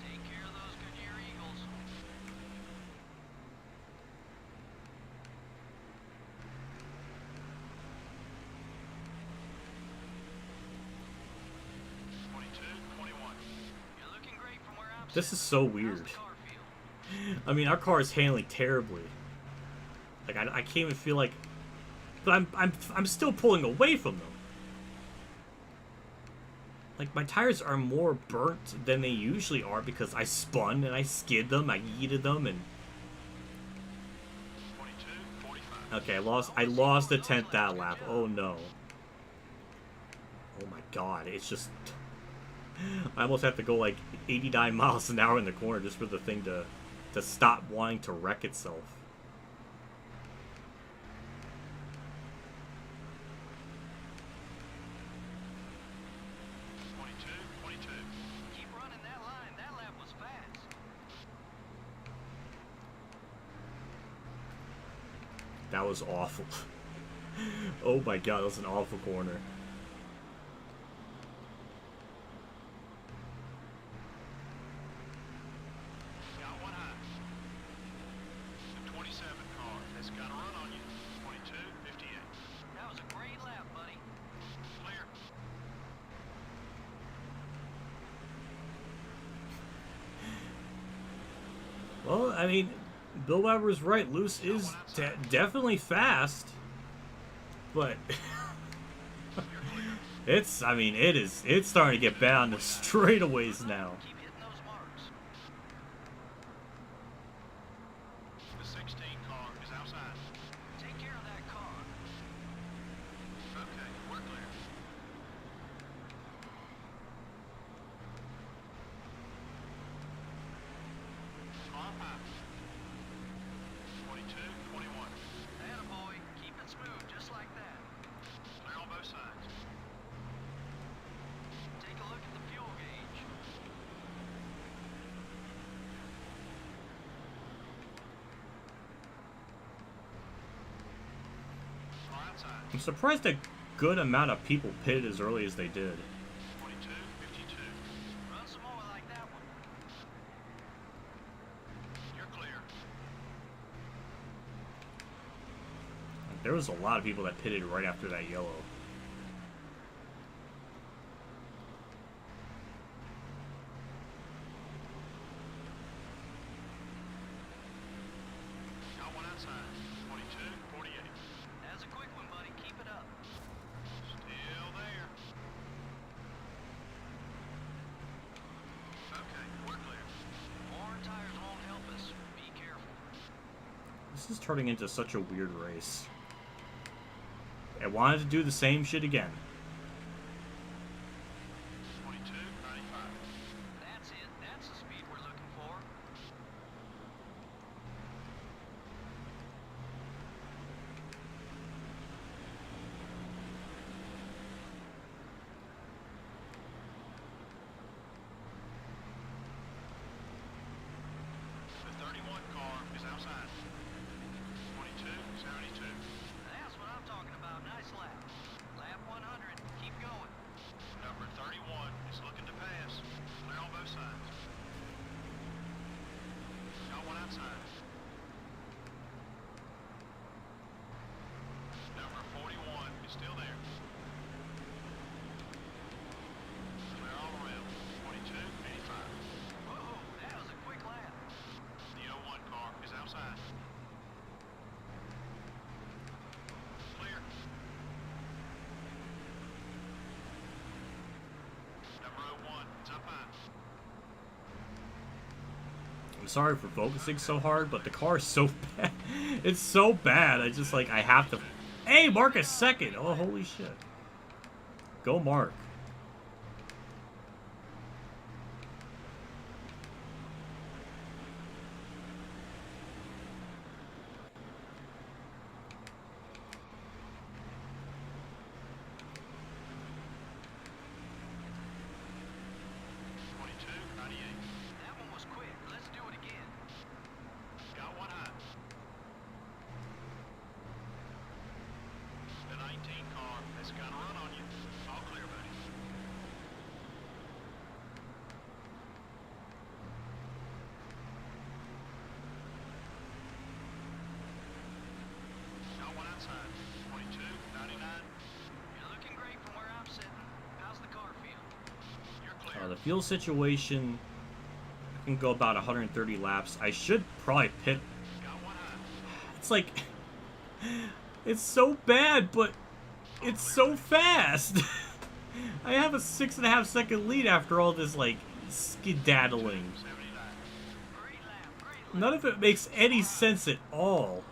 Take care of those Goodyear Eagles. You're looking great from where I'm This is so sitting. weird. How's the car feel? I mean, our car is handling terribly. Like I can't even feel like, but I'm still pulling away from them. Like my tires are more burnt than they usually are because I spun and I skid them, I yeeted them, and 22, 45. okay, I lost the 10th that lap. Oh no. Oh my god, it's just I almost have to go like 89 miles an hour in the corner just for the thing to stop wanting to wreck itself. 22. Keep running that line. That lap was fast. That was awful. Oh my god, that was an awful corner. Got one high. The 27 car has got a run on you. 22, 58. That was a great lap, buddy. Clear. Well, I mean, Bill Weber's right. Luce is definitely fast, but it's starting to get bad on the straightaways now. Keep hitting those marks. The 16 car is outside. Take care of that car. Okay, we're clear. Car high. 22, 21. Attaboy. Keep it smooth, just like that. Clear on both sides. Take a look at the fuel gauge. Car outside. I'm surprised a good amount of people pitted as early as they did. 22, 52. Run some more like that one. You're clear. There was a lot of people that pitted right after that yellow. Got one outside. 22, 48. That's a quick one, buddy. Keep it up. Still there. Okay, we're clear. More tires won't help us. Be careful. This is turning into such a weird race. I wanted to do the same shit again. 22, 95. That's it. That's the speed we're looking for. The 31 car is outside. 22, 72. That's what I'm talking about. Nice lap. Lap 100. Keep going. Number 31 is looking to pass. Clear on both sides. Got one outside. Number 41 is still there. Clear all around. 22, 85. Whoa, 31. It's up high. I'm sorry for focusing so hard, but the car is so bad. It's so bad. I just, like, I have to... Hey, Mark is second. Oh, holy shit. Go, Mark. The fuel situation, I can go about 130 laps. I should probably pit. It's like, it's so bad, but it's so fast. I have a 6.5 second lead after all this, like, skedaddling. None of it makes any sense at all.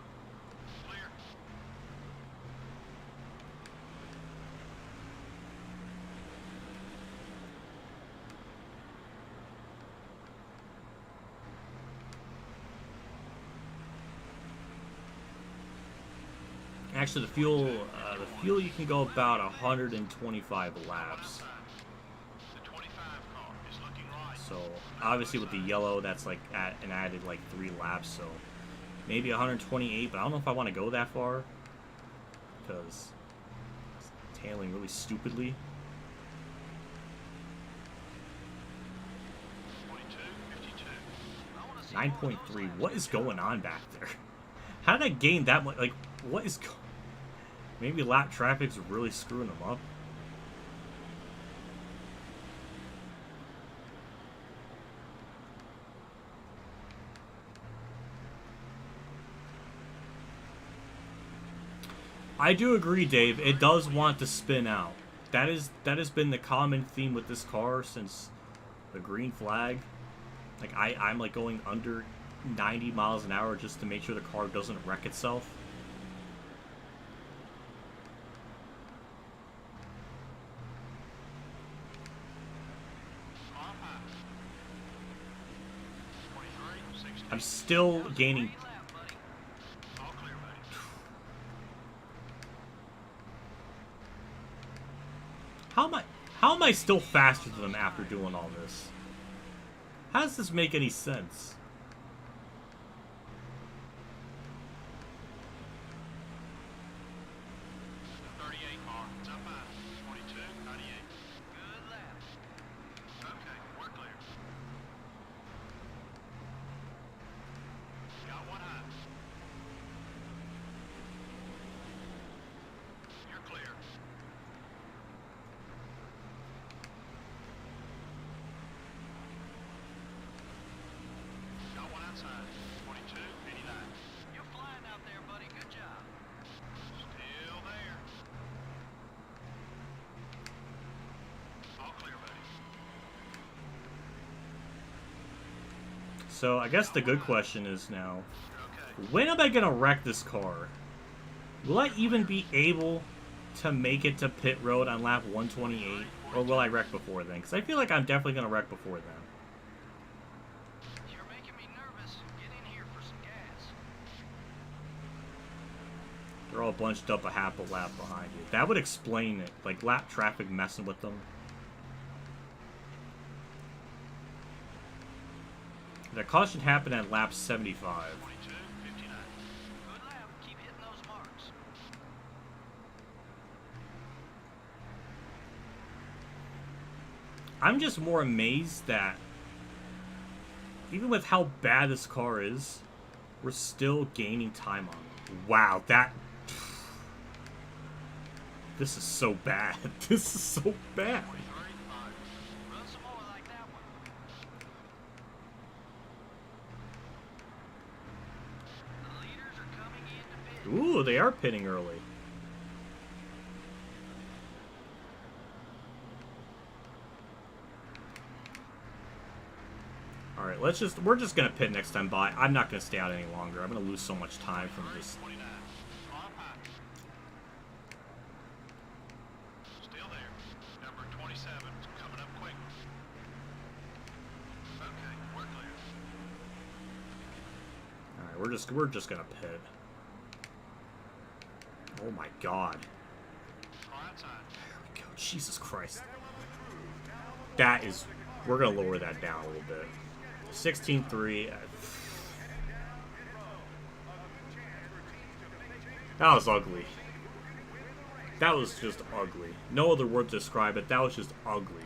Actually, the fuel you can go about 125 laps. So obviously with the yellow, that's like an added like 3 laps. So maybe 128, but I don't know if I want to go that far because it's tailing really stupidly. 9.3. What is going on back there? How did I gain that much? Like, what is going? Maybe lap traffic's really screwing them up. I do agree, Dave. It does want to spin out. That has been the common theme with this car since the green flag. Like I'm like going under 90 miles an hour just to make sure the car doesn't wreck itself. I'm still gaining. How am I still faster than them after doing all this? How does this make any sense? So I guess the good question is now, when am I going to wreck this car? Will I even be able to make it to pit road on lap 128? Or will I wreck before then? Because I feel like I'm definitely going to wreck before then. You're making me nervous. Get in here for some gas. They're all bunched up a half a lap behind you. That would explain it. Like lap traffic messing with them. The caution happened at lap 75. 22, 59. Good lap. Keep hitting those marks. I'm just more amazed that even with how bad this car is, we're still gaining time on it. Wow, that... This is so bad. This is so bad. Run some more like that one. The leaders are coming in to pit. Ooh, they are pitting early. Alright, we're just gonna pit next time by. I'm not gonna stay out any longer. I'm gonna lose so much time from just... Still there. Number 27 coming up quick. Okay, we're clear. Alright, we're just gonna pit. Oh my god. There we go. Jesus Christ. That is... We're gonna lower that down a little bit. 16-3. That was ugly. That was just ugly. No other word to describe it. That was just ugly.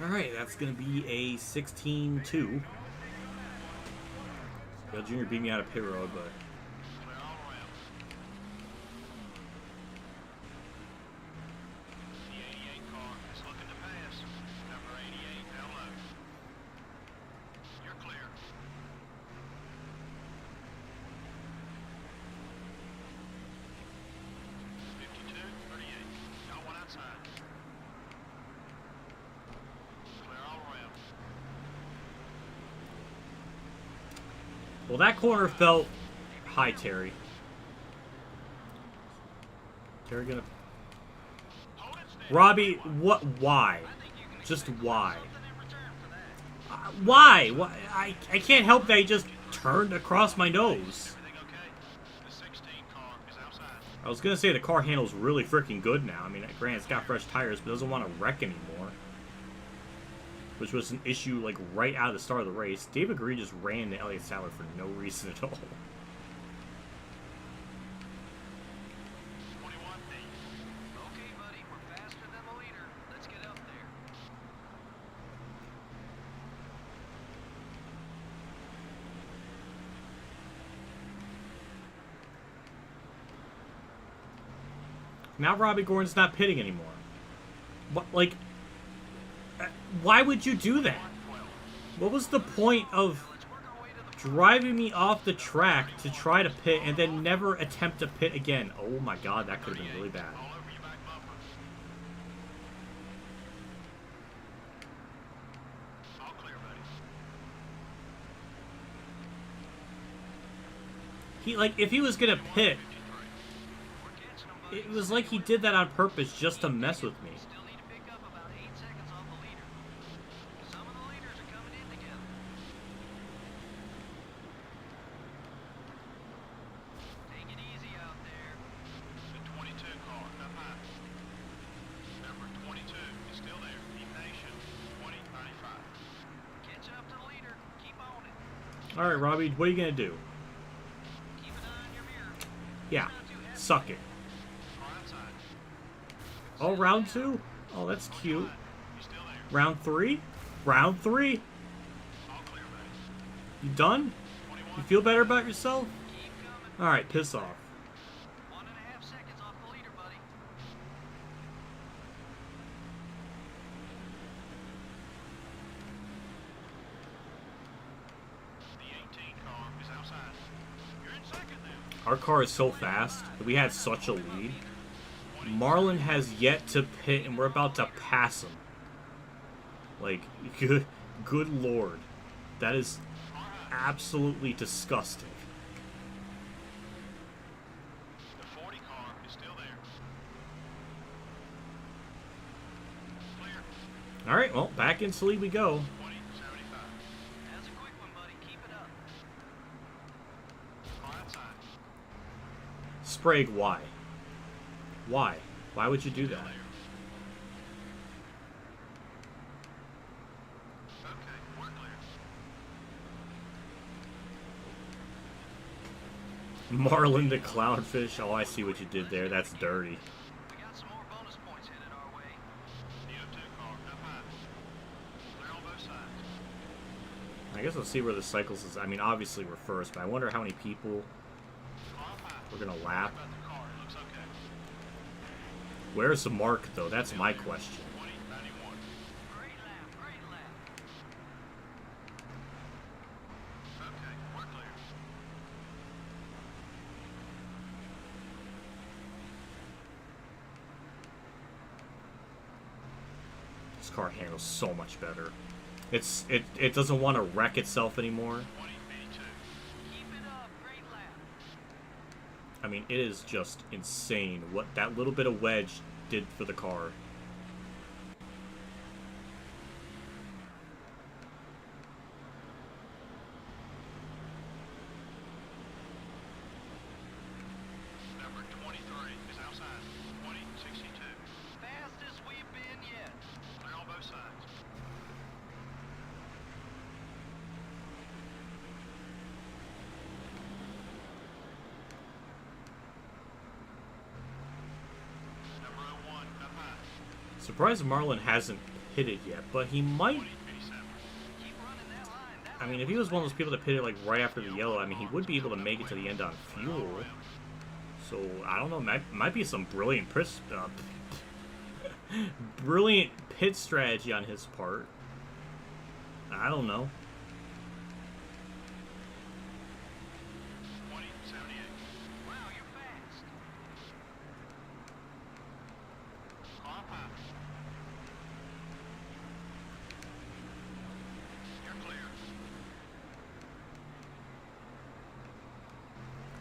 Alright, that's going to be a 16-2. Dale Jr. beat me out of pit road, but... The 88 car is looking to pass. Number 88, hello. You're clear. 52-38. Got one outside. Well, that corner felt... Hi, Terry. Terry gonna... Robbie, what? Why? Just why? Why? Why? I can't help that he just turned across my nose. I was gonna say the car handles really freaking good now. I mean, granted, it's got fresh tires, but doesn't want to wreck anymore. Which was an issue, like, right out of the start of the race. David Green just ran into Elliott Sadler for no reason at all. 21 feet. Okay, buddy, we're faster than the leader. Let's get up there. Now Robbie Gordon's not pitting anymore. What, like... Why would you do that? What was the point of driving me off the track to try to pit and then never attempt to pit again? Oh my god, that could have been really bad. He, like, if he was gonna pit, it was like he did that on purpose just to mess with me. Alright, Robbie, what are you going to do? Yeah, suck it. Oh, round 2? Oh, that's cute. Round 3? Round 3? You done? You feel better about yourself? Alright, piss off. 1.5 seconds off the leader, buddy. Our car is so fast that we had such a lead. Marlon has yet to pit, and we're about to pass him. Like, good lord. That is absolutely disgusting. The 40 car is still there. Clear. Alright, well, back into the lead we go. 20, 75. That's a quick one, buddy. Keep it up. Car outside. Sprague, why? Why? Why would you do that? Okay, we're clear. Marlin the clownfish. Oh, I see what you did there. That's dirty. We got some more bonus points headed our way. CO2 car up high. Clear on both sides. I guess we'll see where the cycles is. I mean, obviously we're first, but I wonder how many people Car up high. we're going to lap. About the car, it looks okay. Where's the mark, though? That's my question. 20, 95. car handles so much better. It doesn't want to wreck itself anymore. I mean, it is just insane what that little bit of wedge did for the car. Number 23 is outside. 2062. Fastest we've been yet. Clear on both sides. Number 01 up high. Surprised Marlon hasn't pitted yet, but he might. 2087. Keep running that line. I mean, if he was one of those people that pitted like right after the yellow, I mean, he would be able to make it to the end on fuel. So I don't know, might be some brilliant brilliant pit strategy on his part. I don't know. 2078. Wow, you're fast. Car high. You're clear.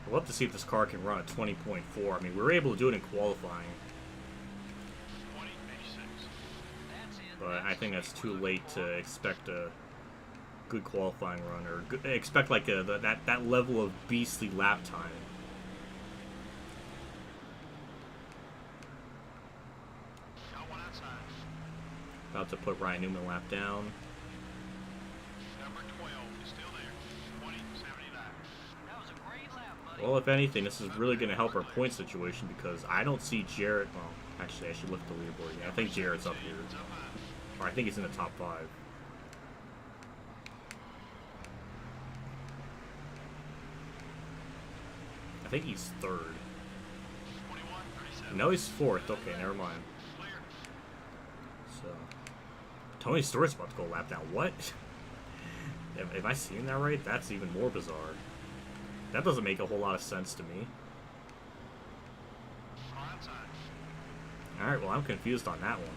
I'd love to see if this car can run a 20.4. I mean, we were able to do it in qualifying, 2086. That's it. but I think that's too late to expect a good qualifying run or expect like that level of beastly lap time. Got one outside. About to put Ryan Newman lap down. Number 12 is still there. 2079. That was a great lap, buddy. Well, if anything, this is really going to help our point situation because I don't see Jarrett. Well, actually, I should look at the leaderboard. Yeah, I think Jarrett's up here. It's up high. Or I think he's in the top 5. I think he's 3rd. 2137. No, he's 4th. Okay, never mind. Clear. So, Tony Stewart's about to go lap down. What? Am I seeing that right? That's even more bizarre. That doesn't make a whole lot of sense to me. Car outside. Alright, well, I'm confused on that one.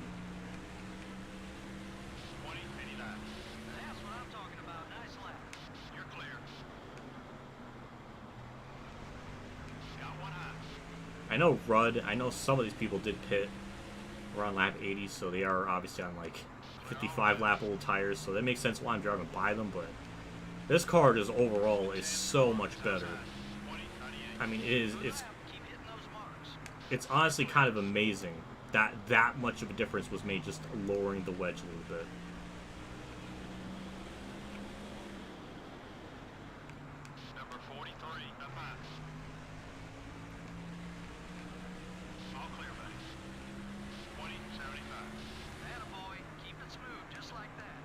2089. That's what I'm talking about. Nice lap. You're clear. Got one high. I know Rudd, I know some of these people did pit around lap 80, so they are obviously on like 55 lap old tires, so that makes sense why I'm driving by them, but this car just overall is so much better. 2098. I mean, Keep hitting those marks. it's honestly kind of amazing that that much of a difference was made just lowering the wedge a little bit. Number 43 up high. All clear, buddy. 2075. Attaboy. Keep it smooth, just like that.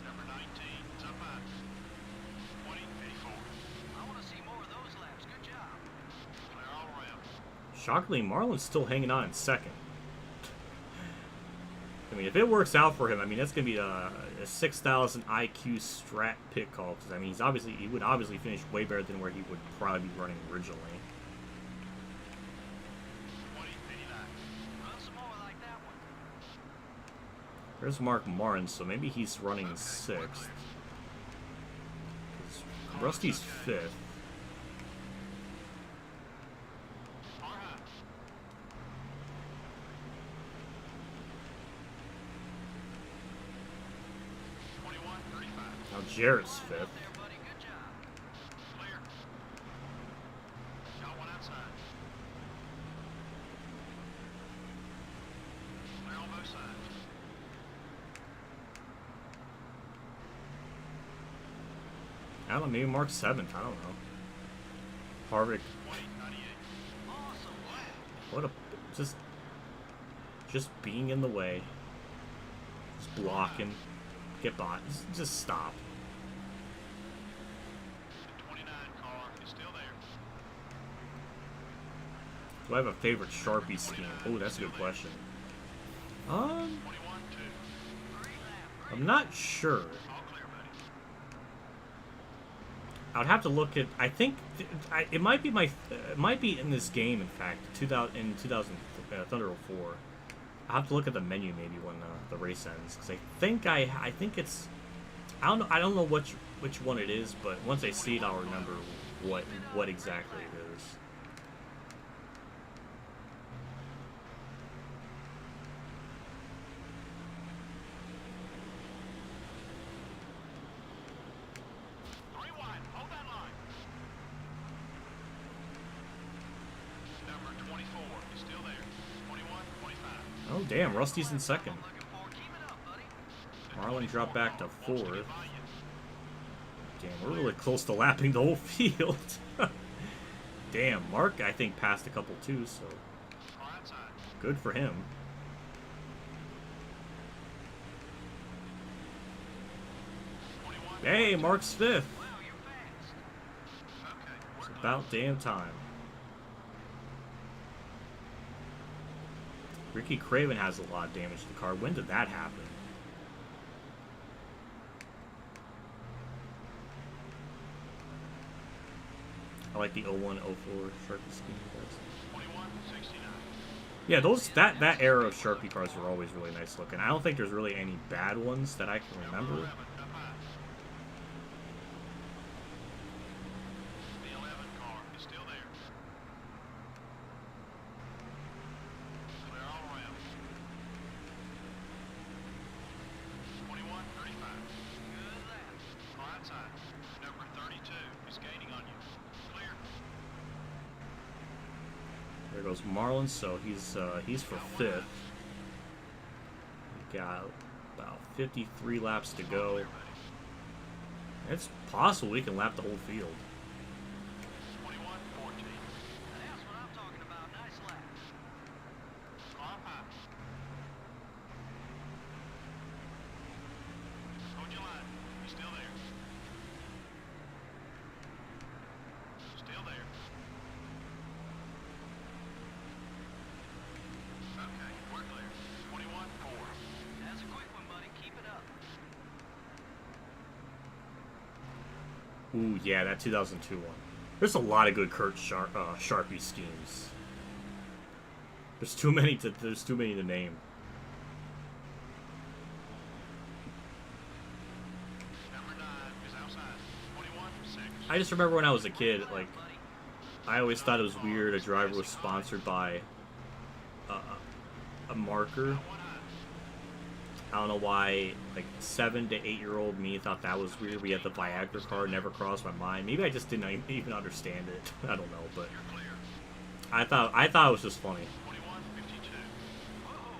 Number 19 is up high. 2084. I want to see more of those laps. Good job. Clear all around. Shockingly, Marlon's still hanging on in 2nd. I mean, if it works out for him, I mean, that's going to be a 6,000 IQ strat pit call, because, I mean, he would obviously finish way better than where he would probably be running originally. 2089. Run some more like that one. There's Mark Martin, so maybe he's running 6th. Rusty's 5th. Car high. 2135. Now Jarrett's 5th. There, buddy. Good job. Clear. Got one outside. Clear on both sides. I don't know, maybe Mark's 7th. I don't know. Harvick, 2098. Awesome lap. what a just being in the way, just blocking, get bought, just stop. The 29 car is still there. Do I have a favorite Sharpie scheme? Oh, that's a good question. 21-2. Great lap, I'm not sure. I would have to look at. I think it might be it might be in this game. In fact, 2000 Thunder 04. I'll have to look at the menu maybe when the race ends, because I think it's. I don't know which one it is, but once I see it, I'll remember what exactly it is. Oh, damn, Rusty's in second. Marlon dropped back to fourth. Damn, we're really close to lapping the whole field. Damn, Mark, I think, passed a couple too, so good for him. Hey, Mark's fifth. It's about damn time. Ricky Craven has a lot of damage to the car. When did that happen? I like the 01-04 Sharpie scheme. Yeah, that era of Sharpie cars were always really nice looking. I don't think there's really any bad ones that I can remember. There goes Marlon, so he's for fifth. We got about 53 laps to go. It's possible we can lap the whole field. Ooh, yeah, that 2002 one. There's a lot of good Sharpie schemes. There's too many to name. I just remember when I was a kid, like, I always thought it was weird a driver was sponsored by a marker. I don't know why, like, 7 to 8 year old me thought that was weird. We had the Viagra card, never crossed my mind. Maybe I just didn't even understand it. I don't know, but I thought it was just funny.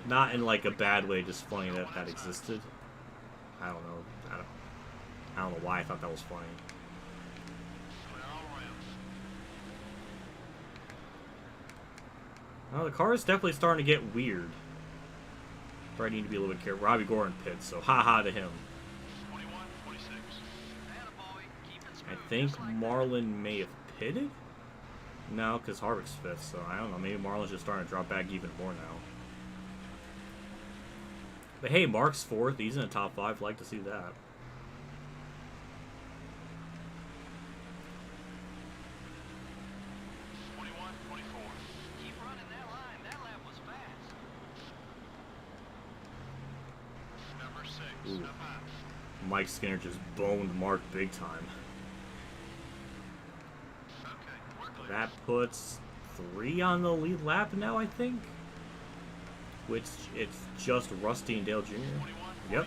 Not in like a bad way, just funny that existed. I don't know. I don't know why I thought that was funny. Oh, the car is definitely starting to get weird. I need to be a little bit careful. Robbie Gordon pits, so haha to him. I think Marlon may have pitted? No, because Harvick's fifth, so I don't know. Maybe Marlon's just starting to drop back even more now. But hey, Mark's fourth. He's in the top 5. I'd like to see that. Ooh. Mike Skinner just boned Mark big time. That puts 3 on the lead lap now, I think. Which it's just Rusty and Dale Jr. Yep.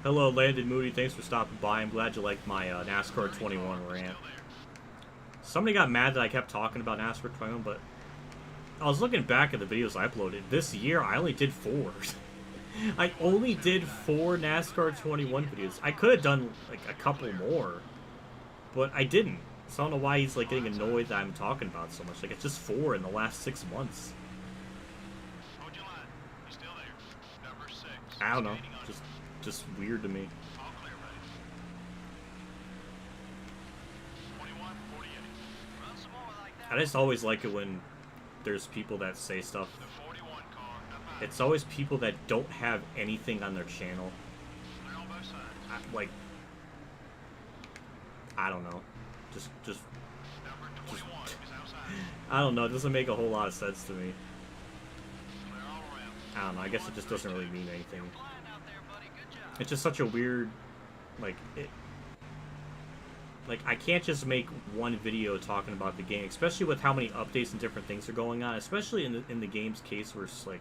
Hello, Landon Moody. Thanks for stopping by. I'm glad you liked my NASCAR 21 rant. Somebody got mad that I kept talking about NASCAR 21, but I was looking back at the videos I uploaded. This year, I only did 4. I only did 4 NASCAR 21 videos. I could have done like a couple more, but I didn't. So I don't know why he's like getting annoyed that I'm talking about so much. Like, it's just 4 in the last 6 months. I don't know. Just weird to me. I just always like it when there's people that say stuff. The 41 car up high. It's always people that don't have anything on their channel. Clear on both sides. Like, I don't know. Just, Number 21 is outside. I don't know. It doesn't make a whole lot of sense to me. Clear all around. I don't know. I guess it just doesn't really mean anything. Flying out there, buddy. Good job. It's just such a weird, like, like, I can't just make one video talking about the game, especially with how many updates and different things are going on, especially in the game's case where it's like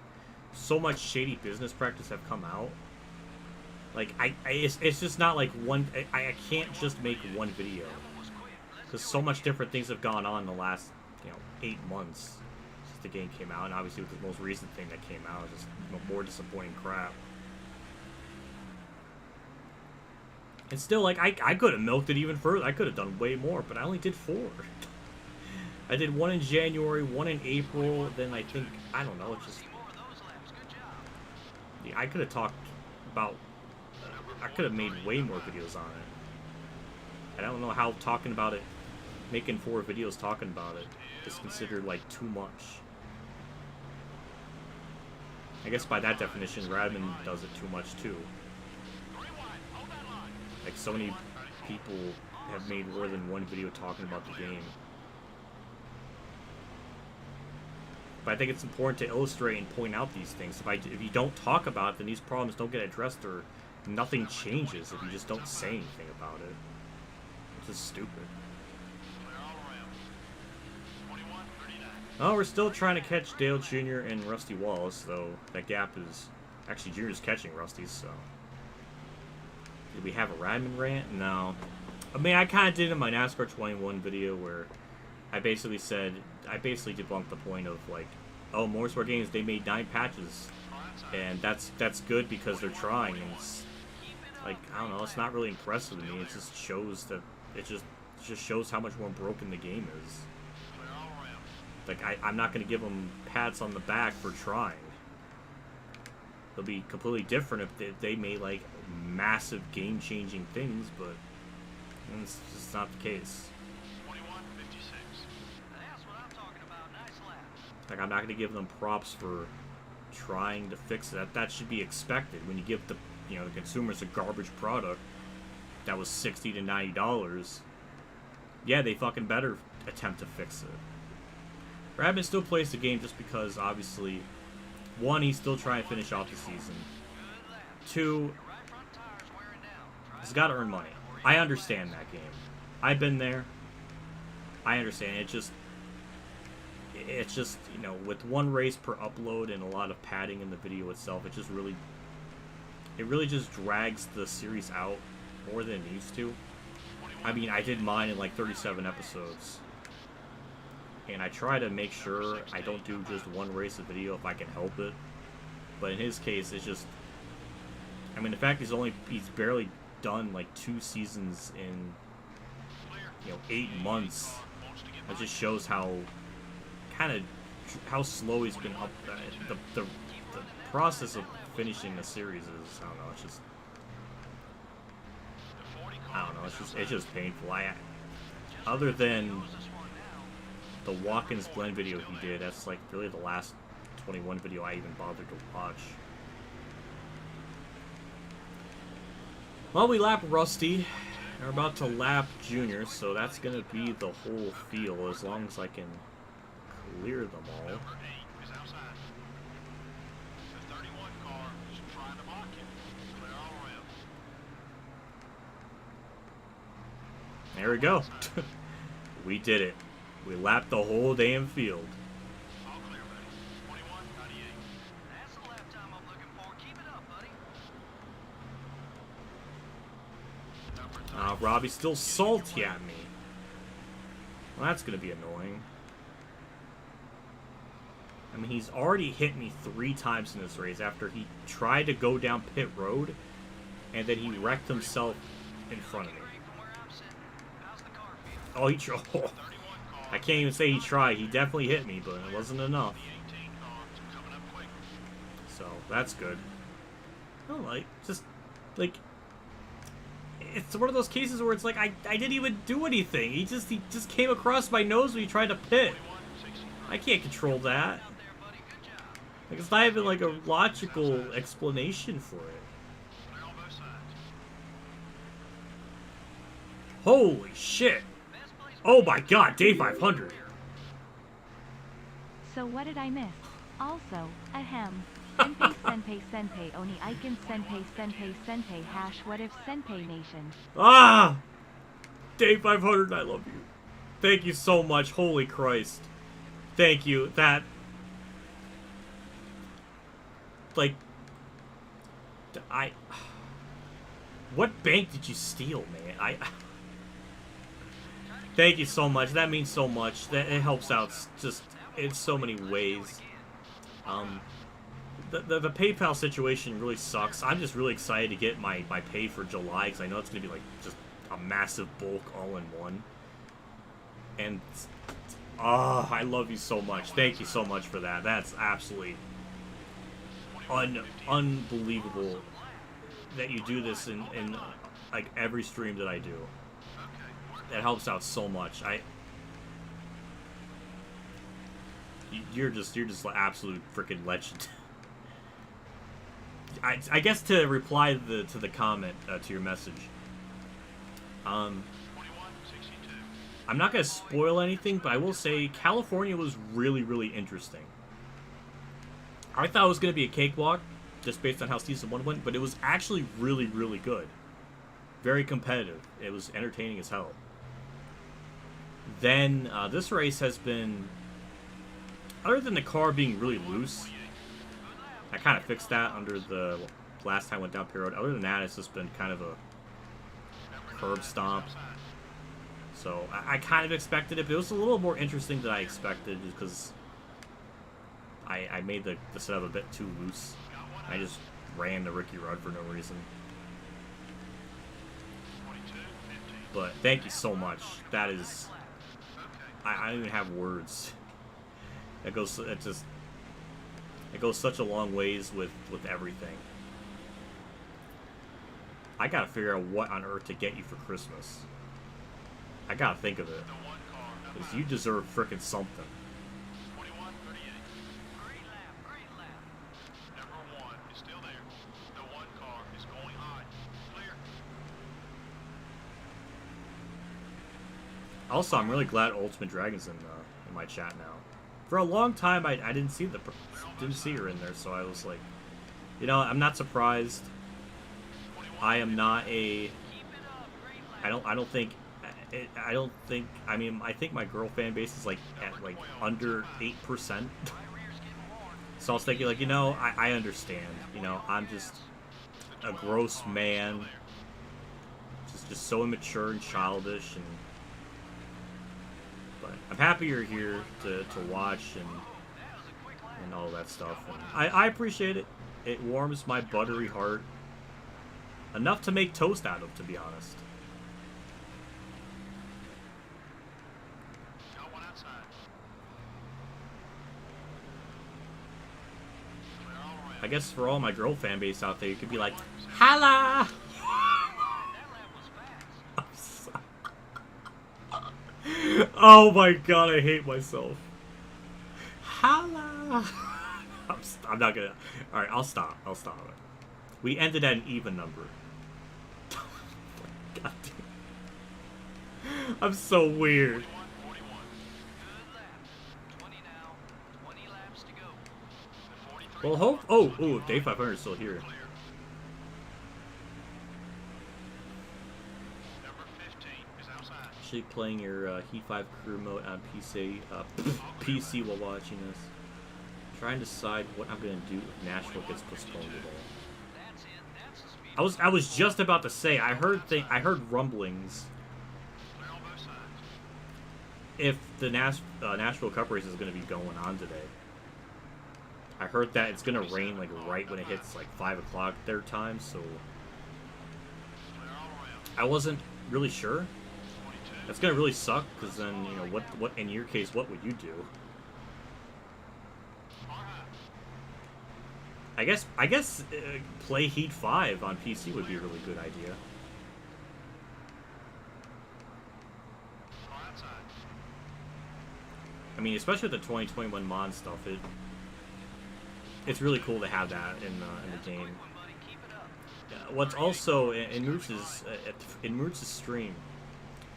so much shady business practice have come out. Like, it's just not like one. I can't just make one video because so much different things have gone on in the last 8 months since the game came out, and obviously with the most recent thing that came out, just more disappointing crap. And still, like, I could have milked it even further. I could have done way more, but I only did 4. I did 1 in January, 1 in April, then I think, I don't know, it's just... Yeah, I could have talked about... I could have made way more videos on it. I don't know how talking about it, making 4 videos talking about it, is considered, like, too much. I guess by that definition, Radman does it too much, too. Like, so many people have made more than one video talking about the game. But I think it's important to illustrate and point out these things. If you don't talk about it, then these problems don't get addressed, or nothing changes if you just don't say anything about it. It's just stupid. Oh, we're still trying to catch Dale Jr. and Rusty Wallace, though that gap is... Actually, Jr.'s catching Rusty's, so... Did we have a Radman rant? No. I mean, I kind of did in my NASCAR 21 video where I basically said... I basically debunked the point of, like, oh, Motorsport Games, they made 9 patches. And that's good because they're trying. And it's, like, I don't know, it's not really impressive to me. It just shows that... It just shows how much more broken the game is. Like, I'm not going to give them pats on the back for trying. They'll be completely different if they made, like, massive game-changing things, but it's just not the case. 21:56. That's what I'm talking about. Nice lap. Like, I'm not going to give them props for trying to fix it. That should be expected when you give the the consumers a garbage product that was $60 to $90. Yeah, they fucking better attempt to fix it. Radman still plays the game just because, obviously, 1, he's still trying to finish off the season. 2, he's got to earn money. I understand that game. I've been there. I understand. It's just, with 1 race per upload and a lot of padding in the video itself, it really just drags the series out more than it needs to. I mean, I did mine in like 37 episodes. And I try to make sure I don't do just 1 race a video if I can help it. But in his case, it's just... I mean, the fact he's barely done like 2 seasons in, 8 months. It just shows how slow he's been up. The process of finishing a series is, I don't know, it's just... I don't know, it's just painful. Other than the Watkins blend video he did, that's like really the last 21 video I even bothered to watch. Well, we lap Rusty. We're about to lap Junior, so that's gonna be the whole field as long as I can clear them all. Number 8 is outside. The 31 car is trying to block him. Clear all around. There we go. We did it. We lapped the whole damn field. All clear, buddy. 21:98. That's the lap time I'm looking for. Keep it up, buddy. Number 30. Robbie's still salty at me. Well, that's gonna be annoying. I mean, he's already hit me 3 times in this race after he tried to go down pit road, and then he wrecked himself in front of me. Oh, oh, I can't even say he tried. He definitely hit me, but it wasn't enough. So, that's good. I don't like, it's one of those cases where it's like I didn't even do anything. He just came across my nose when he tried to pit. I can't control that. Like, it's not even like a logical explanation for it. Holy shit! Oh my god, day 500. So what did I miss? Also, ahem. Senpei senpei senpei oni icon senpei senpei senpei hash what if senpei nation. Ah! Day 500, I love you. Thank you so much, holy Christ. Thank you, that... Like... What bank did you steal, man? Thank you so much, that means so much. That it helps out just in so many ways. The PayPal situation really sucks. I'm just really excited to get my pay for July, because I know it's going to be like just a massive bulk all in one. And I love you so much. Thank you so much for that. That's absolutely unbelievable that you do this in like every stream that I do. That helps out so much. You're just an absolute freaking legend. I guess to reply to the comment to your message. I'm not gonna spoil anything, but I will say California was really, really interesting. I thought it was gonna be a cakewalk, just based on how season 1 went, but it was actually really, really good. Very competitive. It was entertaining as hell. Then this race has been, other than the car being really loose, I kind of fixed that under the last time I went down pit road. Other than that, it's just been kind of a curb stomp. So I kind of expected it, but it was a little more interesting than I expected, just because I made the setup a bit too loose. I just ran the Ricky Rudd for no reason. But thank you so much. That is, I don't even have words. It goes such a long ways with everything. I gotta figure out what on earth to get you for Christmas. I gotta think of it. Because you deserve frickin' something. Also, I'm really glad Ultimate Dragon's in my chat now. For a long time, I didn't see her in there, so I was like, you know, I'm not surprised. I am not a. I think my girl fan base is like at like under 8%. So I was thinking, like, you know, I understand. You know, I'm just a gross man, just so immature and childish, and. But I'm happy you're here to watch and all that stuff. And I appreciate it. It warms my buttery heart. Enough to make toast out of, to be honest. I guess for all my girl fan base out there, you could be like, holla! Oh my god, I hate myself. Holla! I'm not gonna. Alright, I'll stop. We ended at an even number. God damn. I'm so weird. Well, hope. Oh, day 500 is still here. Actually playing your Heat 5 career mode on PC while watching this. Trying to decide what I'm gonna do if Nashville gets postponed at all. I was just about to say I heard rumblings. If the Nashville Cup race is gonna be going on today. I heard that it's gonna rain like right when it hits like 5 o'clock their time, so I wasn't really sure. That's gonna really suck, because then, you know, what in your case, what would you do? I guess play Heat 5 on PC would be a really good idea. I mean, especially with the 2021 mod stuff, it's really cool to have that in the game. What's also in Mooch's stream,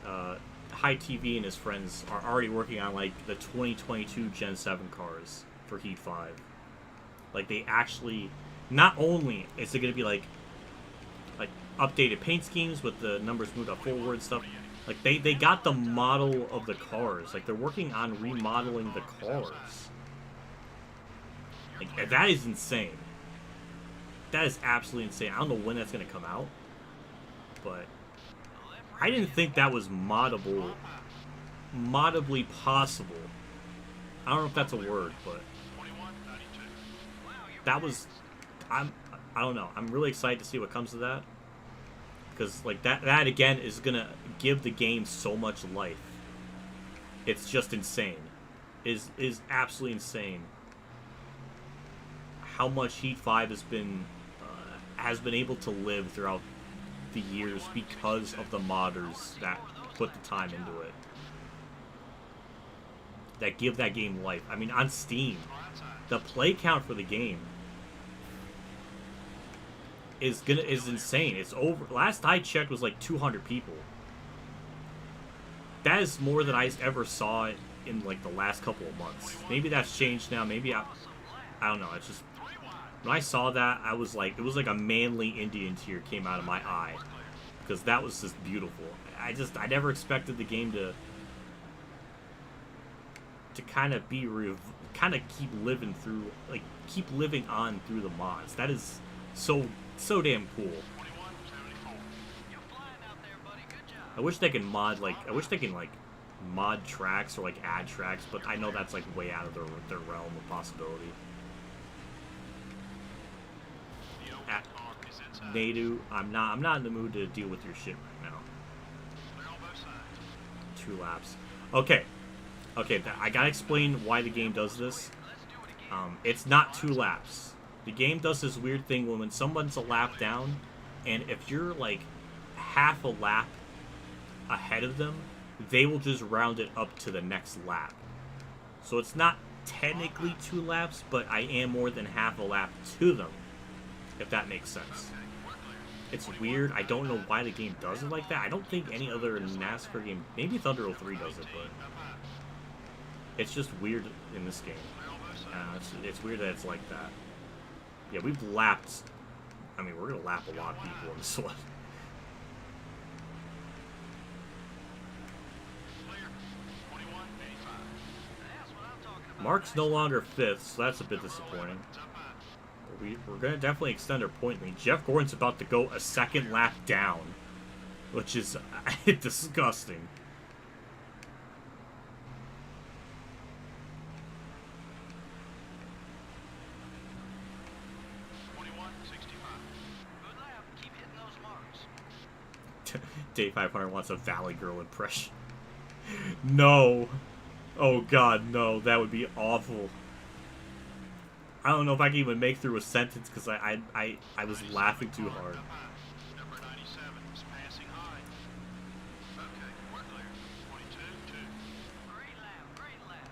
High TV and his friends are already working on like the 2022 Gen 7 cars for Heat 5. Like they actually, not only is it going to be like updated paint schemes with the numbers moved up forward and stuff, like they got the model of the cars. Like they're working on remodeling the cars. Like that is insane. That is absolutely insane. I don't know when that's going to come out, but I didn't think that was moddably possible. I don't know if that's a word, but that was, I don't know. I'm really excited to see what comes of that, because like that again is gonna give the game so much life. It's just insane. Is absolutely insane how much Heat 5 has been able to live throughout the years because of the modders that put the time into it, that give that game life. I mean, on Steam, the play count for the game is insane. It's over. Last I checked was like 200 people. That is more than I ever saw in like the last couple of months. Maybe that's changed now. Maybe I don't know. It's just, when I saw that, I was like, it was like a manly Indian tear came out of my eye, because that was just beautiful. I never expected the game to kind of keep living through, like keep living on through the mods. That is so damn cool. I wish they can mod mod tracks or like add tracks, but I know that's like way out of their realm of possibility. At Nadu, I'm not in the mood to deal with your shit right now. 2 laps. Okay, I gotta explain why the game does this. It's not 2 laps. The game does this weird thing when someone's a lap down, and if you're like half a lap ahead of them, they will just round it up to the next lap. So it's not technically 2 laps, but I am more than half a lap to them, if that makes sense. It's weird. I don't know why the game does it like that. I don't think any other NASCAR game, maybe Thunder 03 does it, but it's just weird in this game. It's weird that it's like that. Yeah, we've lapped. I mean, we're gonna lap a lot of people in this one. Mark's no longer 5th, so that's a bit disappointing. We're going to definitely extend our point lead. Jeff Gordon's about to go a 2nd lap down, which is disgusting. Day 500 wants a Valley Girl impression. No. Oh god, no. That would be awful. I don't know if I can even make through a sentence because I was laughing too hard. Number 97 is passing high. Okay, we're clear. 22-2. Great lap.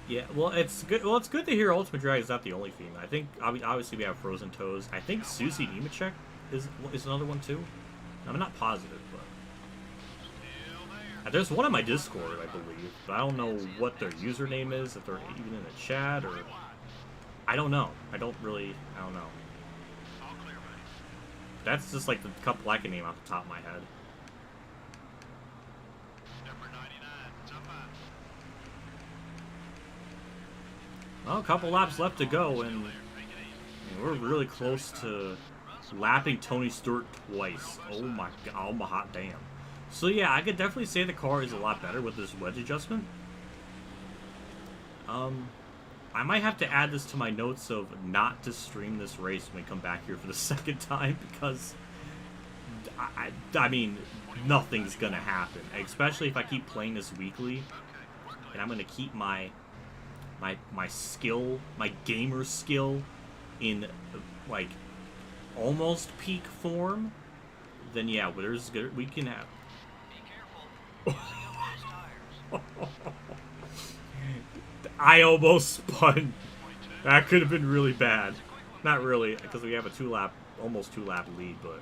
Yeah, well, it's good. Well, it's good to hear Ultimate Drag is not the only theme. I think obviously we have Frozen Toes. I think Susie Nemechek is another one too. I'm not positive, but there's one on my Discord, I believe, but I don't know what their username is, if they're even in the chat, or I don't know. I don't know. That's just like the couple I can name off the top of my head. Number 99, jump on. Well, a couple laps left to go, and we're really close to lapping Tony Stewart twice. Oh my hot damn. So yeah, I could definitely say the car is a lot better with this wedge adjustment. I might have to add this to my notes of not to stream this race when we come back here for the 2nd time, because I mean, nothing's gonna happen, especially if I keep playing this weekly, and I'm gonna keep my skill, my gamer skill, in like almost peak form, then yeah, there's good. We can have. Be careful. Using up those tires. I almost spun. That could have been really bad. Not really, because we have a almost two lap lead, but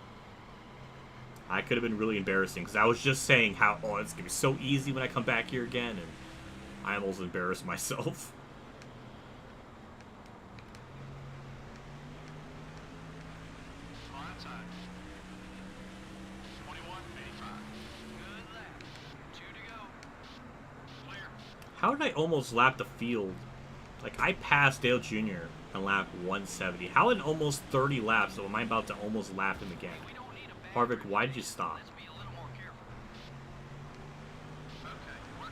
I could have been really embarrassing because I was just saying how it's gonna be so easy when I come back here again, and I almost embarrassed myself. Onside. 21.85. Good lap. 2 to go. Clear. How did I almost lap the field? Like, I passed Dale Jr. on lap 170. How in almost 30 laps so am I about to almost lap him again? We don't need a bad Harvick, why did you stop? Let's be a little more careful. Okay, we're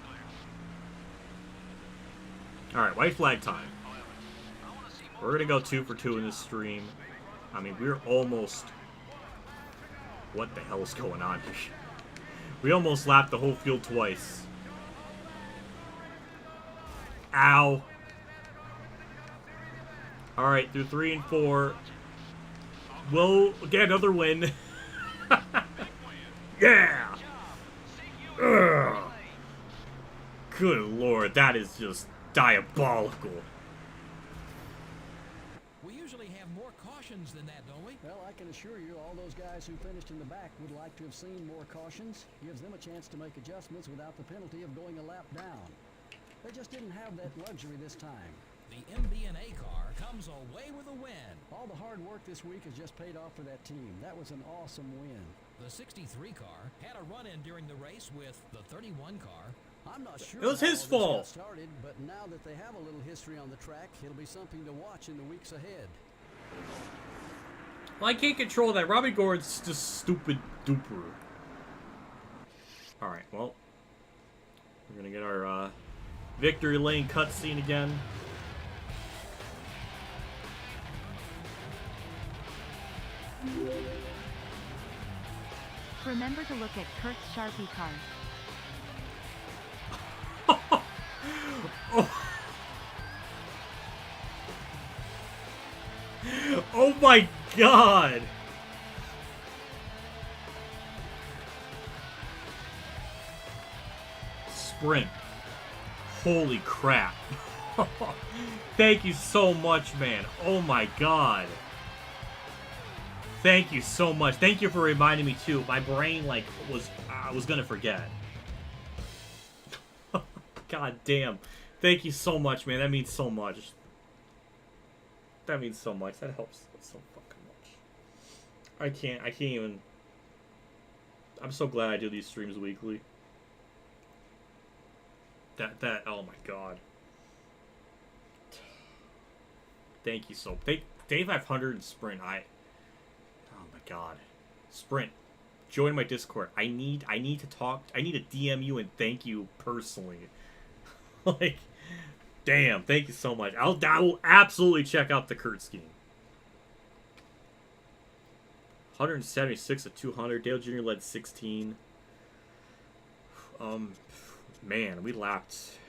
clear. Alright, white flag time. 11. I want to see more. We're gonna go 2 for 2 in this stream. I mean, we're almost... What the hell is going on here? We almost lapped the whole field twice. Ow. Alright, through 3 and 4. We'll get another win. Yeah! Ugh. Good lord, that is just diabolical. We usually have more cautions than that, don't we? Well, I can assure you all those guys who finished in the back would like to have seen more cautions. Gives them a chance to make adjustments without the penalty of going a lap down. They just didn't have that luxury this time. The MBNA car comes away with a win. All the hard work this week has just paid off for that team. That was an awesome win. The 63 car had a run-in during the race with the 31 car. I'm not sure It was how his all this fault. got started, but now that they have a little history on the track, it'll be something to watch in the weeks ahead. Well, I can't control that. Robbie Gordon's just stupid duper. Alright, well. We're gonna get our victory lane cutscene again. Remember to look at Kurt's Sharpie card. Oh my god! Sprint. Holy crap. Thank you so much, man. Oh my god. Thank you so much. Thank you for reminding me too. My brain I was gonna forget. God damn. Thank you so much, man. That means so much. That means so much. That helps so fucking much. I can't even. I'm so glad I do these streams weekly. Oh my god. Thank you so. Day 500 and Sprint. Oh my god. Sprint. Join my Discord. I need to talk. I need to DM you and thank you personally. Like, damn. Thank you so much. I will absolutely check out the Kurt scheme. 176 at 200. Dale Jr. led 16. Man, we lapped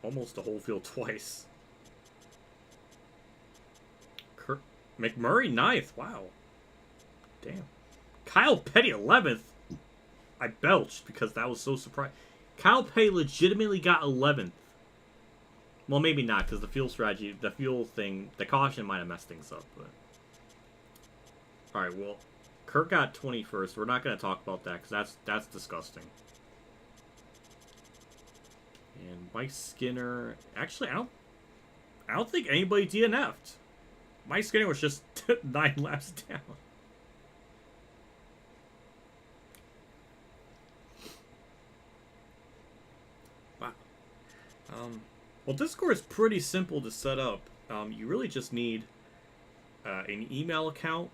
almost the whole field twice. McMurray 9th. Wow. Damn. Kyle Petty 11th. I belched because that was so surprising. Kyle Petty legitimately got 11th. Well, maybe not because the fuel strategy, the fuel thing, the caution might have messed things up. But alright, well, Kurt got 21st. We're not going to talk about that because that's disgusting. And Mike Skinner... Actually, I don't think anybody DNF'd. Mike Skinner was just 9 laps down. Wow. Well, Discord is pretty simple to set up. You really just need an email account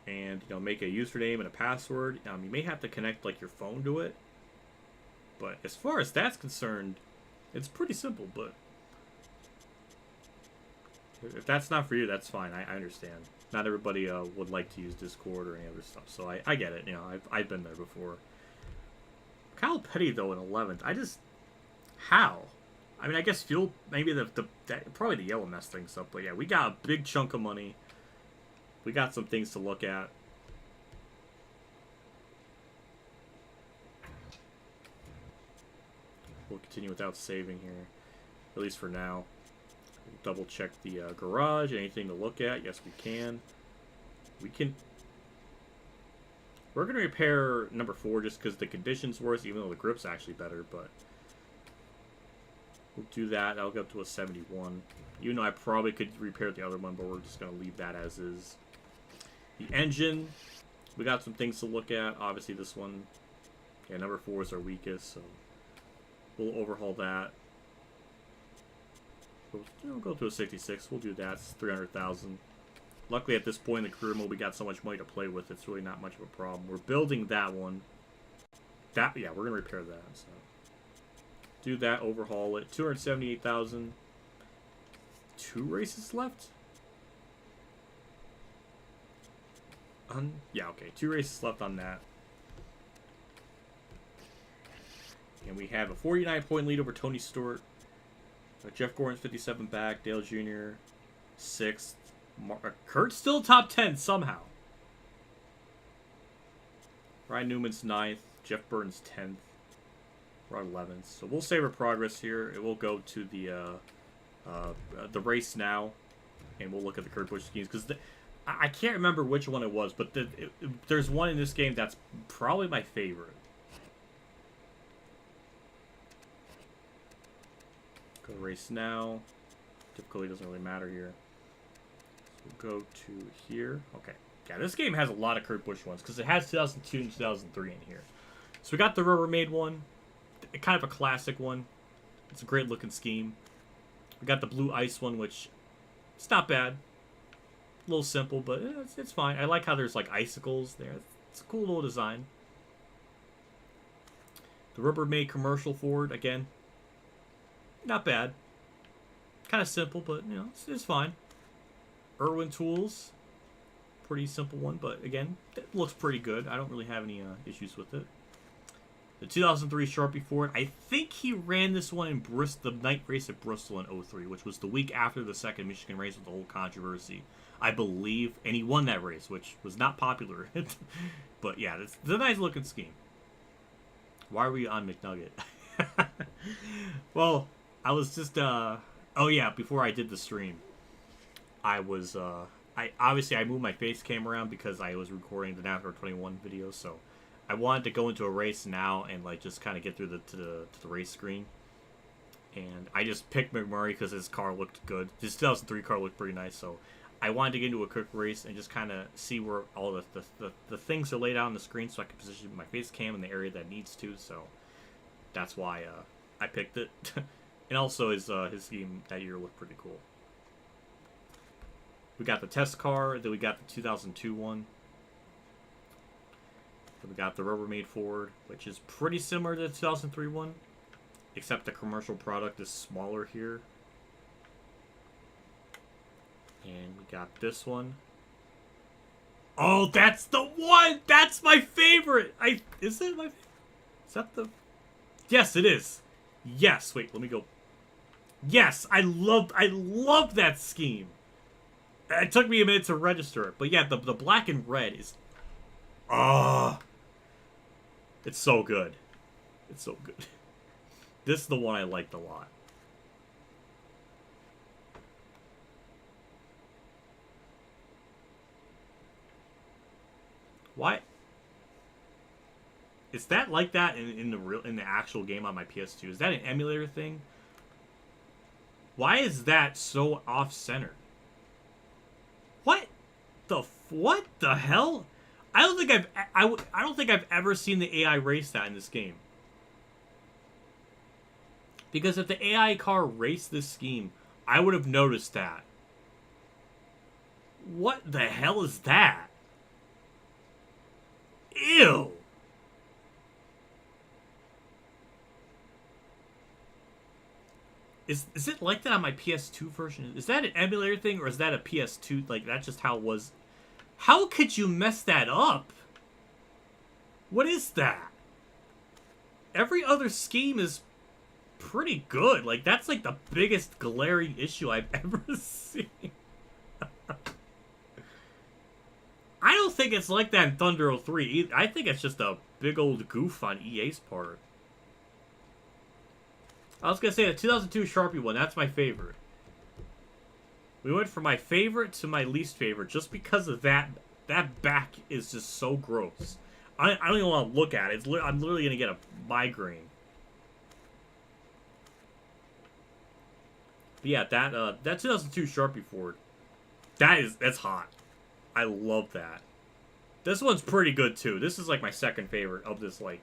and make a username and a password. You may have to connect like your phone to it. But as far as that's concerned, it's pretty simple, but if that's not for you, that's fine. I understand. Not everybody would like to use Discord or any other stuff, so I get it. I've been there before. Kyle Petty, though, in 11th. How? I mean, I guess fuel, maybe probably the yellow messed things up, but yeah, we got a big chunk of money. we got some things to look at. We'll continue without saving here, at least for now. We'll double check the garage. Anything to look at? Yes, we can. We can. We're going to repair number 4 just because the condition's worse, even though the grip's actually better, but we'll do that. That'll go up to a 71. Even though I probably could repair the other one, but we're just going to leave that as is. The engine, we got some things to look at. Obviously, this one, yeah, number 4 is our weakest, so we'll overhaul that. We'll go to a 66. We'll do that. It's 300,000. Luckily, at this point in the career mode, we got so much money to play with. It's really not much of a problem. We're building that one. Yeah, we're gonna repair that. So do that. Overhaul it. 278,000. 2 races left. Yeah, okay. 2 races left on that. And we have a 49-point lead over Tony Stewart. Jeff Gordon's 57 back. Dale Jr. 6th. Kurt's still top 10 somehow. Ryan Newman's 9th. Jeff Burton's 10th. We're on 11th. So we'll save our progress here. It will go to the race now. And we'll look at the Kurt Busch schemes. Because I can't remember which one it was. But there's one in this game that's probably my favorite. Go to race now. Difficulty doesn't really matter here. We'll go to here. Okay. Yeah, this game has a lot of Kurt Busch ones because it has 2002 and 2003 in here. So we got the Rubbermaid one. Kind of a classic one. It's a great looking scheme. We got the Blue Ice one, which it's not bad. A little simple, but it's fine. I like how there's like icicles there. It's a cool little design. The Rubbermaid commercial Ford, again. Not bad. Kind of simple, but you know, it's fine. Irwin Tools, pretty simple one, but again, it looks pretty good. I don't really have any issues with it. The 2003 Sharpie Ford, I think he ran this one in Bristol, the night race at Bristol in 03, which was the week after the second Michigan race with the whole controversy, I believe, and he won that race, which was not popular. But yeah, it's a nice looking scheme. Why are we on McNugget? Well, I was just, oh yeah, before I did the stream, I was, obviously I moved my face cam around because I was recording the NASCAR 21 video, so I wanted to go into a race now and like just kind of get through to the race screen. And I just picked McMurray because his car looked good. His 2003 car looked pretty nice, so I wanted to get into a quick race and just kind of see where all the things are laid out on the screen so I can position my face cam in the area that needs to, so that's why I picked it. And also his scheme that year looked pretty cool. We got the test car, then we got the 2002 one. Then we got the Rubbermaid Ford, which is pretty similar to the 2003 one, except the commercial product is smaller here. And we got this one. Oh, that's the one! That's my favorite! Is it my favorite? Is that the... Yes, it is. Yes, wait, let me go. Yes, I love that scheme. It took me a minute to register it, but yeah, the black and red is, it's so good. It's so good. This is the one I liked a lot. Why? Is that like that in the actual game on my PS2? Is that an emulator thing? Why is that so off-center? What the hell? I don't think I've ever seen the AI race that in this game. Because if the AI car raced this scheme, I would have noticed that. What the hell is that? Ew. Is it like that on my PS2 version? Is that an emulator thing, or is that a PS2? Like, that's just how it was. How could you mess that up? What is that? Every other scheme is pretty good. Like, that's like the biggest glaring issue I've ever seen. don't think it's like that in Thunder 03. I think it's just a big old goof on EA's part. I was going to say the 2002 Sharpie one. That's my favorite. We went from my favorite to my least favorite just because of that. That back is just so gross. I don't even want to look at it. I'm literally going to get a migraine. But yeah, that 2002 Sharpie Ford, that's hot. I love that. This one's pretty good too. This is like my second favorite of this like.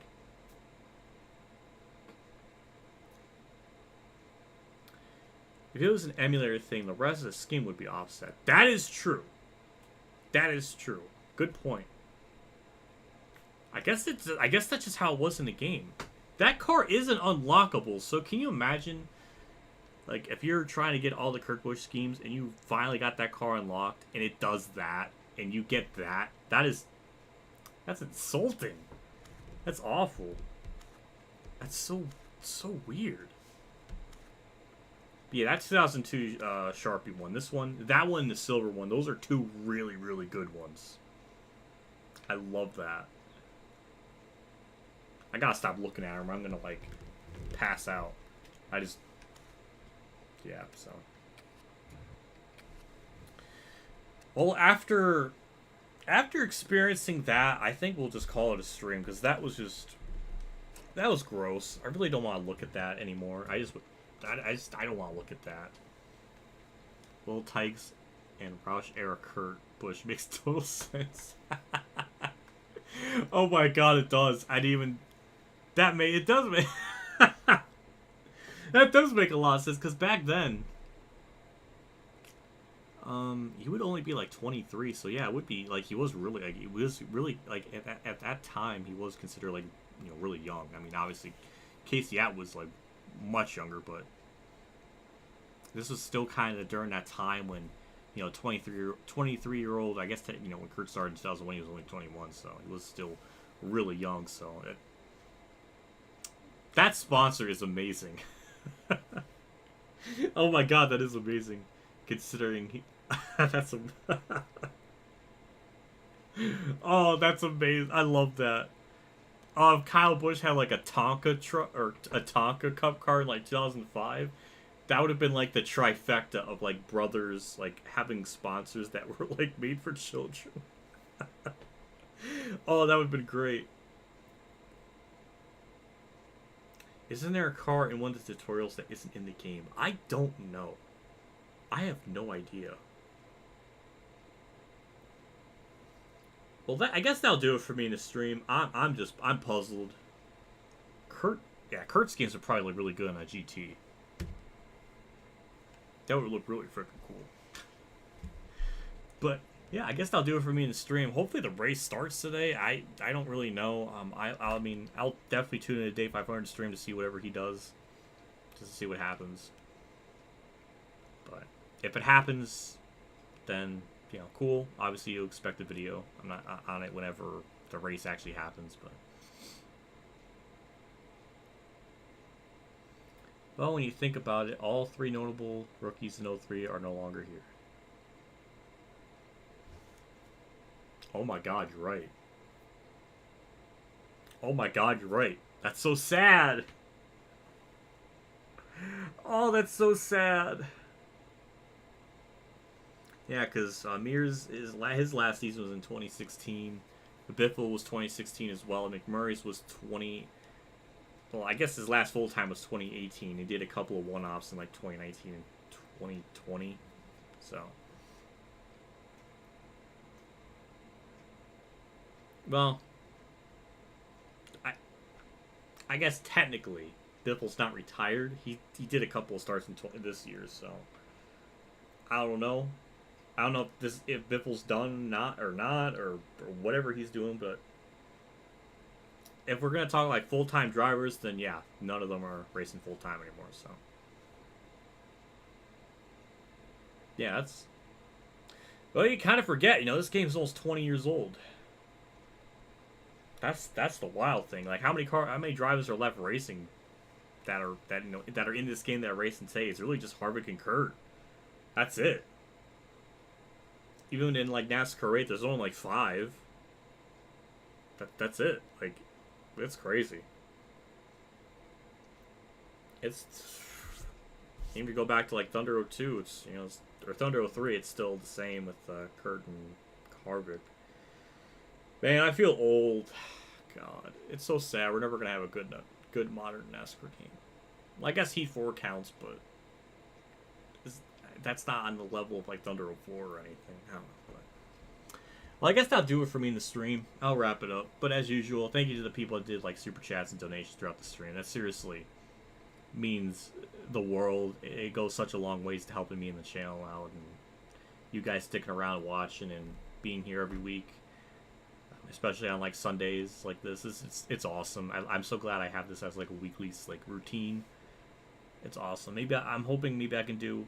If it was an emulator thing, the rest of the scheme would be offset. That is true. That is true. Good point. I guess that's just how it was in the game. That car isn't unlockable, so can you imagine, like, if you're trying to get all the Kurt Busch schemes and you finally got that car unlocked and it does that and you get that? That's insulting. That's awful. That's so weird. But yeah, that 2002 Sharpie one. This one, that one, and the silver one. Those are two really, really good ones. I love that. I gotta stop looking at them or I'm gonna, like, pass out. Yeah, so. Well, after experiencing that, I think we'll just call it a stream, because that was gross. I really don't want to look at that anymore. I don't want to look at that. Will Tykes and Roush era Kurt Busch makes total sense. Oh my god, it does. It does make that does make a lot of sense, because back then he would only be like 23, so yeah, it would be like he was really like at that time he was considered like, you know, really young. I mean, obviously Casey At was like much younger, but this was still kind of during that time when, you know, 23-year-old, I guess, you know, when Kurt started in 2001, he was only 21, so he was still really young. So that sponsor is amazing. Oh my god, that is amazing, considering that's oh, that's amazing. I love that. If Kyle Busch had like a Tonka truck or a Tonka Cup car in like 2005, that would have been like the trifecta of like brothers like having sponsors that were like made for children. Oh, that would have been great. Isn't there a car in one of the tutorials that isn't in the game? I don't know. I have no idea. Well, I guess that'll do it for me in the stream. I'm puzzled. Kurt's games would probably look really good on a GT. That would look really freaking cool. But yeah, I guess that'll do it for me in the stream. Hopefully the race starts today. I don't really know. I mean, I'll definitely tune in to Day 500 stream to see whatever he does, just to see what happens. But if it happens, then, you know, cool. Obviously, you'll expect the video. I'm not on it whenever the race actually happens, but. Well, when you think about it, all three notable rookies in 03 are no longer here. Oh my god, you're right. Oh my god, you're right. That's so sad. Oh, that's so sad. Yeah, because Mir's his last season was in 2016. Biffle was 2016 as well. McMurray's was 20. Well, I guess his last full time was 2018. He did a couple of one-offs in like 2019 and 2020. So, well, I guess technically Biffle's not retired. He did a couple of starts in this year, so I don't know. I don't know if Biffle's done or whatever he's doing, but if we're gonna talk like full-time drivers, then yeah, none of them are racing full-time anymore. So yeah, that's. Well, you kind of forget, you know, this game's almost 20 years old. That's the wild thing. Like, how many drivers are left racing that are in this game that are racing today? It's really just Harvick and Kurt. That's it. even in like NASCAR 8, there's only like 5. That's it. Like, it's crazy. It's even if you go back to like Thunder 02, it's or Thunder 03, it's still the same with Kurt and Harvick. Man, I feel old. God, it's so sad. We're never gonna have a good modern NASCAR team. Well, I guess Heat 4 counts, but that's not on the level of like Thunder 04 or anything. I don't know. But, well, I guess that'll do it for me in the stream. I'll wrap it up. But as usual, thank you to the people that did like super chats and donations throughout the stream. That seriously means the world. It goes such a long ways to helping me in the channel out, and you guys sticking around watching and being here every week, especially on like Sundays like this. It's awesome. I'm so glad I have this as like a weekly like routine. It's awesome. Maybe I'm hoping maybe I can do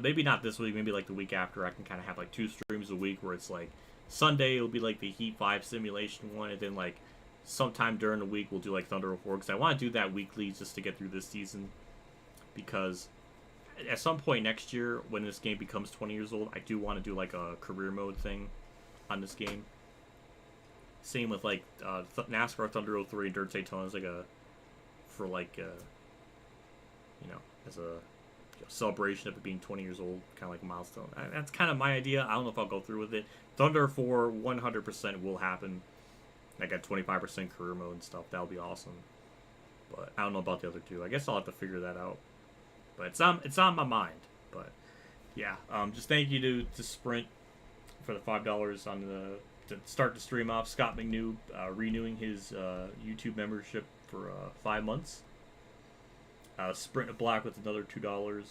maybe not this week, maybe like the week after. I can kind of have like 2 streams a week where it's like Sunday it'll be like the Heat 5 simulation one, and then like sometime during the week we'll do like Thunder 04, because I want to do that weekly just to get through this season, because at some point next year when this game becomes 20 years old, I do want to do like a career mode thing on this game. Same with like NASCAR Thunder 03 and Dirt Daytona, like for like as a celebration of it being 20 years old, kind of like a milestone. That's kind of my idea. I don't know if I'll go through with it. Thunder 4 100% will happen. Like at 25% career mode and stuff. That'll be awesome. But I don't know about the other 2. I guess I'll have to figure that out. But it's on my mind. But yeah, just thank you to Sprint for the $5 on to start the stream off. Scott McNew renewing his YouTube membership for 5 months. Sprint Black with another $2.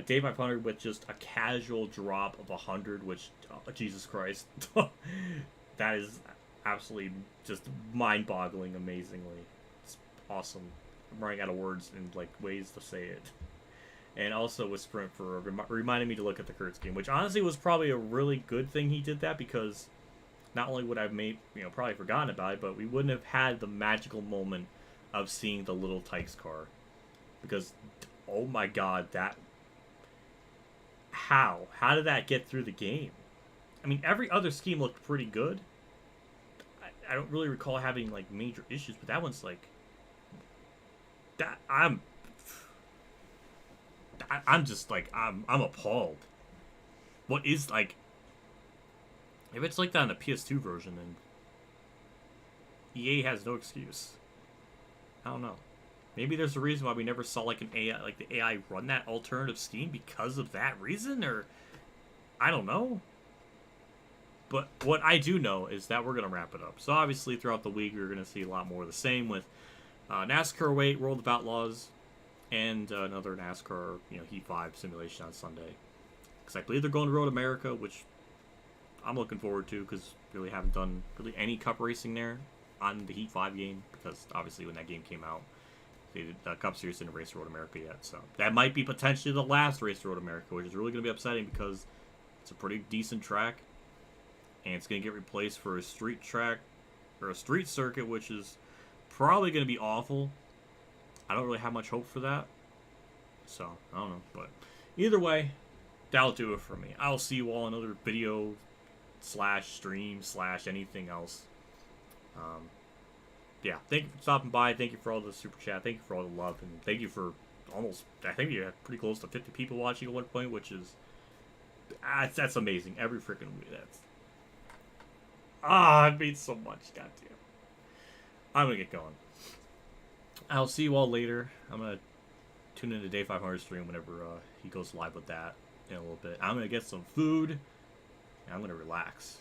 Dave 500 with just a casual drop of 100, which Jesus Christ, that is absolutely just mind-boggling, amazingly. It's awesome. I'm running out of words and like ways to say it. And also with Sprint for reminding me to look at the Kurtz game, which honestly was probably a really good thing he did that, because not only would I have probably forgotten about it, but we wouldn't have had the magical moment of seeing the little Tykes car. Because, oh my god, how did that get through the game? I mean, every other scheme looked pretty good. I don't really recall having like major issues, but that one's like that. I'm just like I'm appalled. What is like? If it's like that on the PS2 version, then EA has no excuse. I don't know. Maybe there's a reason why we never saw like an AI, like the AI run that alternative scheme because of that reason, or I don't know. But what I do know is that we're going to wrap it up. So obviously throughout the week we're going to see a lot more of the same with NASCAR 8, World of Outlaws, and another NASCAR Heat 5 simulation on Sunday. Because I believe they're going to Road America, which I'm looking forward to, because really haven't done really any cup racing there on the Heat 5 game, because obviously when that game came out, the Cup Series didn't race Road America yet, so that might be potentially the last race Road America, which is really going to be upsetting because it's a pretty decent track, and it's going to get replaced for a street track or a street circuit, which is probably going to be awful. I don't really have much hope for that, so I don't know. But either way, that'll do it for me. I'll see you all in another video / stream / anything else. Yeah, thank you for stopping by. Thank you for all the super chat. Thank you for all the love, and thank you for I think you had pretty close to 50 people watching at one point, which is that's amazing. Every freaking week. It means so much. Goddamn. I'm gonna get going. I'll see you all later. I'm gonna tune into Day 500 stream whenever he goes live with that in a little bit. I'm gonna get some food, and I'm gonna relax.